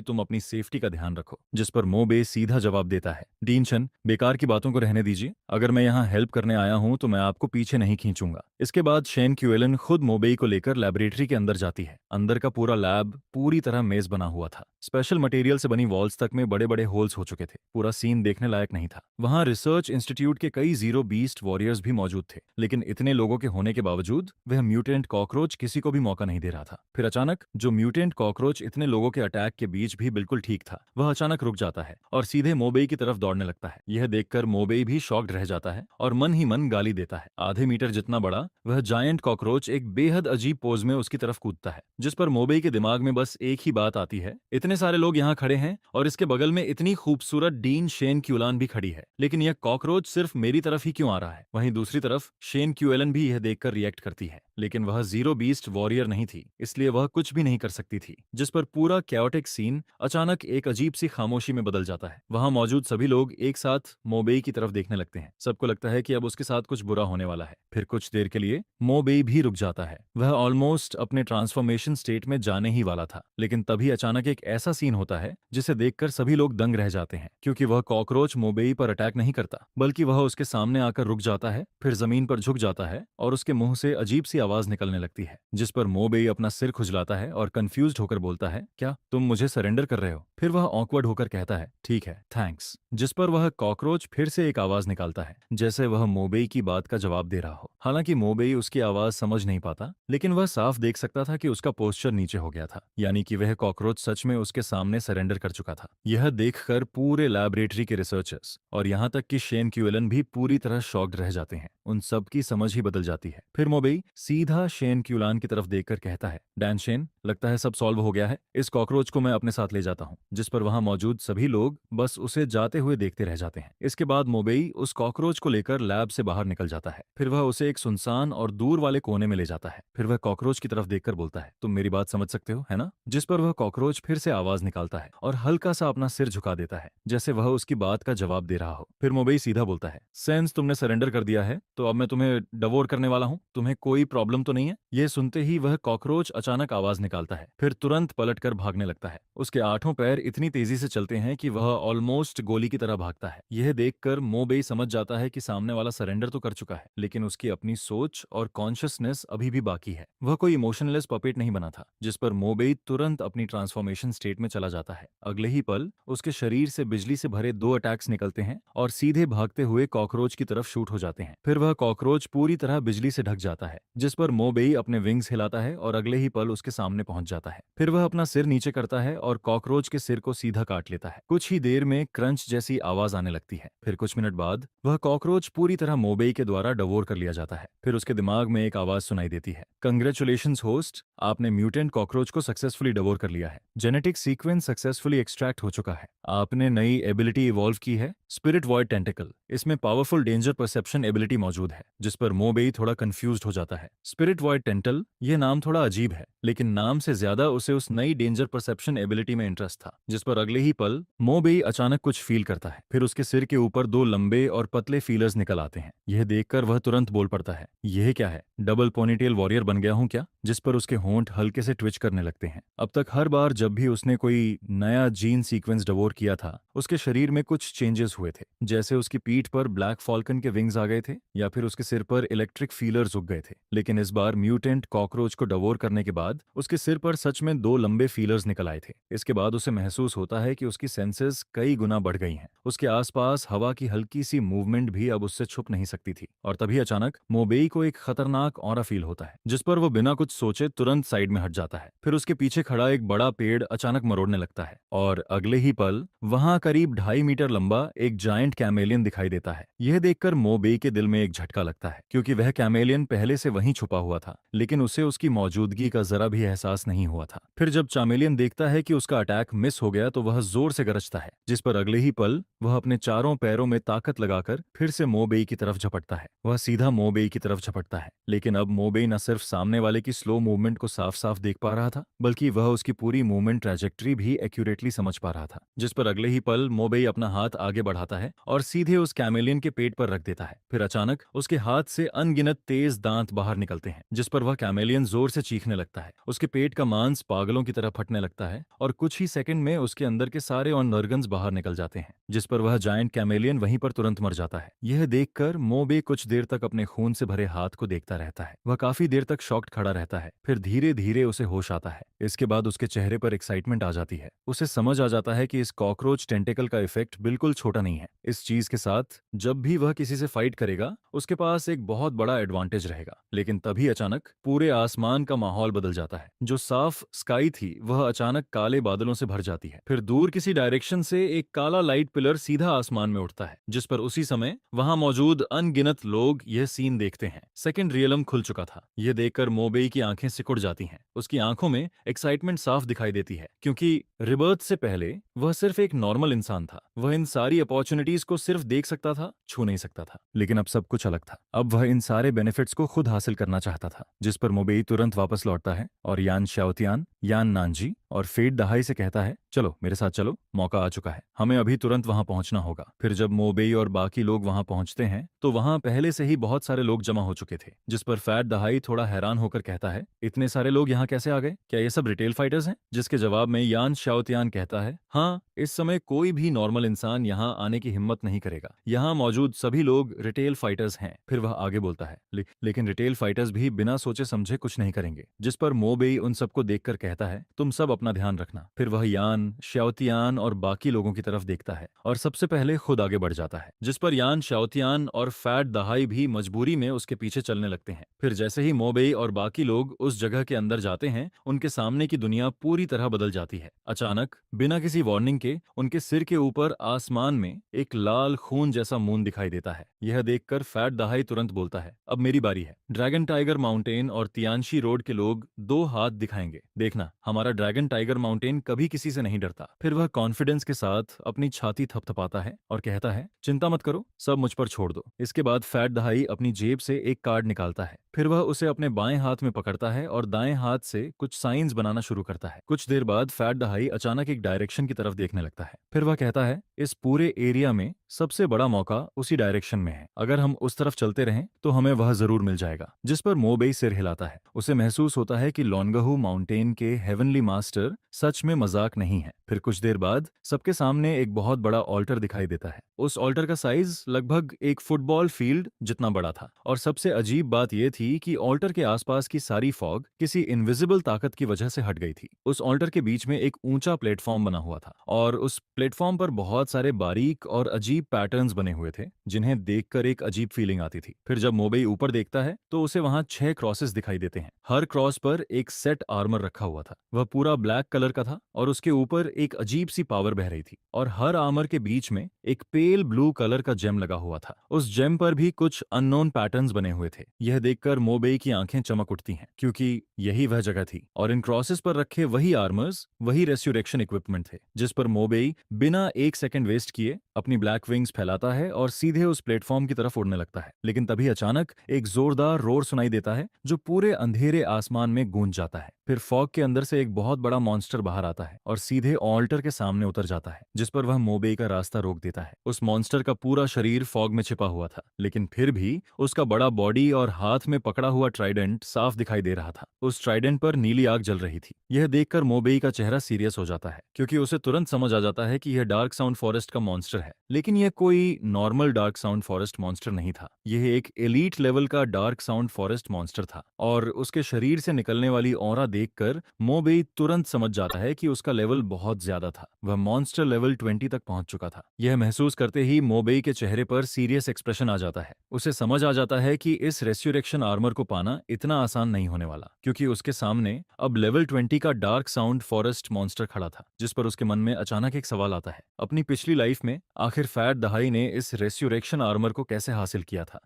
तुम अपनी सेफ्टी का ध्यान रखो। जिस पर मोबे सीधा जवाब देता है, डीन शन, बेकार की बातों को रहने दीजिए। अगर मैं यहाँ हेल्प करने आया हूँ तो मैं आपको पीछे नहीं खींचूंगा। इसके बाद शेन क्यूएलन खुद मोबेई को लेकर लैबोरेटरी के अंदर जाती है। अंदर का पूरा लैब पूरी तरह मेज बना हुआ था। स्पेशल मटेरियल से बनी वॉल्स तक में बड़े बड़े होल्स हो चुके थे। पूरा सीन देखने लायक नहीं था। वहां रिसर्च इंस्टीट्यूट के कई जीरो बीस्ट वॉरियर्स भी मौजूद थे, लेकिन इतने लोगों के होने के बावजूद वह म्यूटेंट कॉकरोच किसी को भी मौका नहीं दे रहा था। फिर अचानक जो म्यूटेंट कॉकरोच इतने लोगों के अटैक के बीच भी बिल्कुल ठीक था, वह अचानक रुक जाता है और सीधे मोबेई की तरफ दौड़ने लगता है। यह देखकर मोबेई भी शॉक्ड रह जाता है और मन ही मन गाली देता है। आधे मीटर जितना बड़ा वह जायंट कॉकरोच एक बेहद अजीब पोज में उसकी तरफ कूदता है, जिस पर मोबेई के दिमाग में बस एक ही बात आती है, इतने सारे लोग यहाँ खड़े हैं और इसके बगल में इतनी खूबसूरत डीन शेन क्यूलान भी खड़ी है, लेकिन यह कॉकरोच सिर्फ मेरी तरफ ही क्यों आ रहा है। वहीं दूसरी तरफ शेन क्यूएलन भी यह देखकर रिएक्ट करती है, लेकिन वह जीरो बीस्ट वॉरियर नहीं थी, इसलिए वह कुछ भी नहीं कर सकती थी, जिस पर पूरा कैओटिक सीन अचानक एक अजीब सी खामोशी में बदल जाता है। वहां मौजूद सभी लोग एक साथ मोबेई की तरफ देखने लगते हैं। सबको लगता है कि अब उसके साथ कुछ बुरा होने वाला है। फिर कुछ देर के लिए मोबेई भी रुक जाता है। वह ऑलमोस्ट अपने ट्रांसफॉर्मेशन स्टेट में जाने ही वाला था, लेकिन तभी अचानक एक ऐसा सीन होता है जिसे देखकर सभी लोग दंग रह जाते हैं, क्योंकि वह कॉकरोच मोबेई पर अटैक नहीं करता, बल्कि वह उसके सामने आकर रुक जाता है, फिर जमीन पर झुक जाता है और उसके मुंह से अजीब सी आवाज निकलने लगती है, जिस पर मोबेई अपना सिर खुजलाता है और कंफ्यूज्ड होकर बोलता है, क्या तुम मुझे सरेंडर कर रहे हो? फिर वह ऑकवर्ड होकर कहता है, ठीक है, थैंक्स। जिस पर वह कॉकरोच फिर से एक आवाज निकालता है, जैसे वह मोबेई की बात का जवाब दे रहा हो। हालांकि मोबेई उसकी आवाज समझ नहीं पाता, लेकिन वह साफ देख सकता था कि उसका पोस्चर नीचे हो गया था, यानी कि वह कॉकरोच सच में उसके सामने सरेंडर कर चुका था। यह देखकर पूरे लैबोरेटरी के रिसर्चर्स और यहाँ तक कि शेन क्यूएलन भी पूरी तरह शॉक्ड रह जाते हैं। उन सब की समझ ही बदल जाती है। फिर मोबेई सीधा शेन क्यूलान की तरफ देखकर कहता है, डैन शेन, लगता है सब सॉल्व हो गया है, इस कॉकरोच को मैं अपने साथ ले जाता हूँ। जिस पर वहां मौजूद सभी लोग बस उसे जाते हुए देखते रह जाते हैं। इसके बाद मोबेई उस कॉकरोच को लेकर लैब से बाहर निकल जाता है। फिर वह उसे एक सुनसान और दूर वाले कोने में ले जाता है। फिर वह कॉकरोच की तरफ देखकर बोलता है, तुम मेरी बात समझ सकते हो, है ना? जिस पर वह कॉकरोच फिर से आवाज निकालता है और हल्का सा अपना सिर झुका देता है, जैसे वह उसकी बात का जवाब दे रहा हो। फिर मोबेई सीधा बोलता है, सेंस तुमने सरेंडर कर दिया है, तो अब मैं तुम्हें डवोर करने वाला हूँ। तुम्हें कोई प्रॉब्लम तो नहीं है? यह सुनते ही वह कॉकरोच अचानक आवाज निकालता है, फिर तुरंत पलटकर भागने लगता है। उसके आठों पैर इतनी तेजी से चलते हैं कि वह ऑलमोस्ट गोली की तरह भागता है। यह देखकर मोबेई समझ जाता है कि सामने वाला सरेंडर तो कर चुका है, लेकिन उसकी अपनी सोच और कॉन्शियसनेस अभी भी बाकी है। वह कोई इमोशनलेस पपेट नहीं बना था। जिस पर मोबेई तुरंत अपनी ट्रांसफॉर्मेशन स्टेट में चला जाता है। अगले ही पल उसके शरीर से बिजली से भरे 2 अटैक्स निकलते हैं और सीधे भागते हुए कॉकरोच की तरफ शूट हो जाते हैं। फिर वह कॉकरोच पूरी तरह बिजली से ढक जाता है, जिस पर मोबेई अपने विंग्स हिलाता है और अगले ही पल उसके सामने पहुंच जाता है। फिर वह अपना सिर नीचे करता है और कॉकरोच के सिर को सीधा काट लेता है। कुछ ही देर में क्रंच जैसी आवाज आने लगती है। फिर कुछ मिनट बाद वह कॉकरोच पूरी तरह मोबेई के द्वारा डवोर कर लिया जाता है। फिर उसके दिमाग में एक आवाज सुनाई देती है, कंग्रेचुलेशंस होस्ट, आपने म्यूटेंट कॉकरोच को सक्सेसफुली डवोर कर लिया है। जेनेटिक सीक्वेंस सक्सेसफुली एक्सट्रैक्ट हो चुका है। आपने नई एबिलिटी इवॉल्व की है, स्पिरिट वॉइड टेंटिकल। इसमें पावरफुल डेंजर परसेप्शन एबिलिटी मौजूद है। जिस पर मोबेई थोड़ा कंफ्यूज्ड हो जाता है। स्पिरिट वॉइड टेंटल, यह नाम थोड़ा अजीब है, लेकिन नाम से ज्यादा उसे उस नई डेंजर परसेप्शन एबिलिटी में इंटरेस्ट था। जिस पर अगले ही पल मोबेई अचानक कुछ फील करता है। फिर उसके सिर के ऊपर 2 लंबे और पतले फीलर्स निकल आते हैं। यह देखकर वह तुरंत बोल पड़ता है, यह क्या है? डबल पोनीटेल वॉरियर बन गया हूं क्या? जिस पर उसके होंठ हल्के से ट्विच करने लगते हैं। अब तक हर बार जब भी उसने कोई नया जीन सीक्वेंस डवोर किया था, उसके शरीर में कुछ चेंजेस हुए थे, जैसे उसकी पीठ पर ब्लैक फॉल्कन के विंग्स आ गए थे या फिर उसके सिर पर इलेक्ट्रिक फीलर्स उग गए थे। लेकिन इस बार म्यूटेंट कॉकरोच को डवोर करने के बाद उसके सिर पर सच में 2 लंबे फीलर्स निकल आए थे। इसके बाद उसे महसूस होता है कि उसकी सेंसेस कई गुना बढ़ गई हैं। उसके आसपास हवा की हल्की सी मूवमेंट भी अब उससे छुप नहीं सकती थी। और तभी अचानक मोबेई को एक खतरनाक ऑरा फील होता है, जिस पर वो बिना कुछ सोचे तुरंत साइड में हट जाता है। फिर उसके पीछे खड़ा एक बड़ा पेड़ अचानक मरोड़ने लगता है और अगले ही पल वहां करीब 2.5 मीटर लंबा एक जायंट कैमेलियन दिखाई देता है। यह देखकर मोबेई के दिल में एक झटका लगता है, क्योंकि वह कैमेलियन पहले से वहीं छुपा हुआ था, लेकिन उसे उसकी मौजूदगी का जरा भी एहसास नहीं हुआ था। फिर जब चामेलियन देखता है कि उसका अटैक मिस हो गया तो वह जोर से गरजता है, जिस पर अगले ही पल वह अपने चारों पैरों में ताकत लगाकर फिर से मोबेई की तरफ झपटता है। वह सीधा मोबेई की तरफ झपटता है, लेकिन अब मोबेई न सिर्फ सामने वाले की स्लो मूवमेंट को साफ साफ देख पा रहा था, बल्कि वह उसकी पूरी मूवमेंट ट्रैजेक्टरी भी एक्यूरेटली समझ पा रहा था। जिस पर अगले ही पल मोबेई अपना हाथ आगे बढ़ा बढ़ाता है और सीधे उस कैमेलियन के पेट पर रख देता है। फिर अचानक उसके हाथ से अनगिनत तेज दांत बाहर निकलते हैं, जिस पर वह कैमेलियन जोर से चीखने लगता है। उसके पेट का मांस पागलों की तरह फटने लगता है और कुछ ही सेकंड में उसके अंदर के सारे ऑर्गन्स बाहर निकल जाते हैं, जिस पर वह जायंट कैमेलियन वहीं पर तुरंत मर जाता है। यह देखकर मोबे कुछ देर तक अपने खून से भरे हाथ को देखता रहता है। वह काफी देर तक शॉक्ड खड़ा रहता है, फिर धीरे धीरे उसे होश आता है। इसके बाद उसके चेहरे पर एक्साइटमेंट आ जाती है। उसे समझ आ जाता है कि इस कॉकरोच टेंटिकल का इफेक्ट बिल्कुल छोटा नहीं है। इस चीज के साथ जब भी वह किसी से फाइट करेगा उसके पास एक बहुत बड़ा एडवांटेज रहेगा। लेकिन तभी अचानक पूरे आसमान का माहौल बदल जाता है। जो साफ स्काई थी वह अचानक काले बादलों से भर जाती है। फिर दूर किसी डायरेक्शन से एक काला लाइट पिलर सीधा आसमान में उठता है, जिस पर उसी समय वहां मौजूद अनगिनत लोग यह सीन देखते हैं। सेकंड रियलम खुल चुका था। यह देखकर मोबेई की आंखें सिकुड़ जाती हैं। उसकी आंखों में एक्साइटमेंट साफ दिखाई देती है, क्योंकि रिबर्थ से पहले वह सिर्फ एक नॉर्मल इंसान था। वह इन सारी अपॉर्चुनिटीज को सिर्फ देख सकता था, छू नहीं सकता था। लेकिन अब सब कुछ अलग था। अब वह इन सारे बेनिफिट्स को खुद हासिल करना चाहता था, जिस पर मोबेई तुरंत वापस लौटता है और यान शाओतियान, यान नानजी और फेट दहाई से कहता है, चलो मेरे साथ चलो, मौका आ चुका है, हमें अभी तुरंत वहां पहुंचना होगा। फिर जब मोबेई और बाकी लोग वहां पहुंचते हैं तो वहां पहले से ही बहुत सारे लोग जमा हो चुके थे, जिस पर फैट दहाई थोड़ा हैरान होकर कहता है, इतने सारे लोग यहाँ कैसे आ गए? क्या ये सब रिटेल फाइटर्स हैं? जिसके जवाब में यान शाओतियान कहता है, हाँ, इस समय कोई भी नॉर्मल इंसान यहाँ आने की हिम्मत नहीं करेगा। यहाँ मौजूद सभी लोग रिटेल फाइटर्स हैं। फिर वह आगे बोलता है, लेकिन रिटेल फाइटर्स भी बिना सोचे समझे कुछ नहीं करेंगे। जिस पर मोबेई उन सबको देखकर कहता है, तुम सब अपना ध्यान रखना। फिर वह यान शाओतियान और बाकी लोगों की तरफ देखता है और सबसे पहले खुद आगे बढ़ जाता है, जिस पर यान शाओतियान और फैट दहाई भी मजबूरी में उसके पीछे चलने लगते हैं। फिर जैसे ही मोबेई और बाकी लोग उस जगह के अंदर जाते हैं, उनके सामने की दुनिया पूरी तरह बदल जाती है। अचानक बिना किसी वार्निंग के उनके सिर के ऊपर आसमान में एक लाल खून जैसा मून दिखाई देता है। यह देखकर फैट दहाई तुरंत बोलता है, अब मेरी बारी है। ड्रैगन टाइगर माउंटेन और तियानशी रोड के लोग दो हाथ दिखाएंगे, देखना हमारा ड्रैगन टाइगर माउंटेन कभी किसी से नहीं डरता। फिर वह कॉन्फिडेंस के साथ अपनी छाती थपथपाता है और कहता है, चिंता मत करो, सब मुझ पर छोड़ दो। इसके बाद फैट दहाई अपनी जेब से एक कार्ड निकालता है। फिर वह उसे अपने बाएं हाथ में पकड़ता है और दाएं हाथ से कुछ साइंस बनाना शुरू करता है। कुछ देर बाद फैट दहाई अचानक एक डायरेक्शन की तरफ देखने लगता है। फिर वह कहता है, इस पूरे एरिया में सबसे बड़ा मौका उसी डायरेक्शन में है, अगर हम उस तरफ चलते रहें तो हमें वह जरूर मिल जाएगा। जिस पर मोबेई सिर हिलाता है। उसे महसूस होता है कि लोनगहू माउंटेन के हेवनली मास्टर सच में मजाक नहीं है। फिर कुछ देर बाद सबके सामने एक बहुत बड़ा ऑल्टर दिखाई देता है। उस ऑल्टर का साइज लगभग एक फुटबॉल फील्ड जितना बड़ा था और सबसे अजीब बात यह थी कि ऑल्टर के आसपास की सारी फॉग किसी इनविजिबल ताकत की वजह से हट गई थी। उस ऑल्टर के बीच में एक ऊंचा प्लेटफॉर्म बना हुआ था और उस प्लेटफॉर्म पर बहुत सारे बारीक और अजीब पैटर्न्स बने हुए थे, जिन्हें देखकर एक अजीब फीलिंग आती थी। फिर जब मोबेई ऊपर देखता है तो उसे वहां 6 क्रॉसेस दिखाई देते हैं। हर क्रॉस पर एक सेट आर्मर रखा हुआ था। वह पूरा ब्लैक कलर का था और उसके ऊपर एक अजीब सी पावर बह रही थी और हर आर्मर के बीच में एक पेल ब्लू कलर का जेम लगा हुआ था। उस जेम पर भी कुछ अननोन पैटर्न्स बने हुए थे। यह देखकर मोबेई की आंखें चमक उठती हैं, क्योंकि यही वह जगह थी और इन क्रॉसेस पर रखे वही आर्मर्स, वही रेस्यूरेक्शन इक्विपमेंट थे। जिस पर मोबेई बिना एक सेकंड वेस्ट किए अपनी ब्लैक विंग्स फैलाता है और सीधे उस प्लेटफॉर्म की तरफ उड़ने लगता है। लेकिन तभी अचानक एक जोरदार रोर सुनाई देता है जो पूरे अंधेरे आसमान में गूंज जाता है। फिर फॉग के अंदर से एक बहुत बड़ा मॉन्स्टर बाहर आता है और सीधे ऑल्टर के सामने उतर जाता है, जिस पर वह मोबेई का रास्ता रोक देता है। उस मॉन्स्टर का पूरा शरीर फॉग में छिपा हुआ था, लेकिन फिर भी उसका बड़ा बॉडी और हाथ में पकड़ा हुआ ट्राइडेंट साफ दिखाई दे रहा था। उस ट्राइडेंट पर नीली आग जल रही थी। यह देखकर मोबेई का चेहरा सीरियस हो जाता है, क्योंकि उसे तुरंत समझ आ जाता है कि यह डार्क साउंड फॉरेस्ट का मॉन्स्टर है। लेकिन यह कोई normal dark sound forest monster नहीं था। यह एक एलीट लेवल का डार्क साउंड फॉरेस्ट मॉन्स्टर था और उसके शरीर से निकलने वाली ऑरा देखकर मोबेई तुरंत समझ जाता है कि उसका लेवल बहुत ज्यादा था। वह मॉन्स्टर लेवल 20 तक पहुंच चुका था। यह महसूस करते ही मोबेई के चेहरे पर सीरियस एक्सप्रेशन आ जाता है। उसे समझ आ जाता है कि इस रेस्यूरेक्शन आर्मर को पाना इतना आसान नहीं होने वाला, क्योंकि उसके सामने अब लेवल 20 का डार्क साउंड फॉरेस्ट मॉन्स्टर खड़ा था। जिस पर उसके मन में अचानक एक सवाल आता है, अपनी पिछली लाइफ में आखिर फैट दहाई ने इस रेस्यूरेक्शन आर्मर को कैसे हासिल किया था?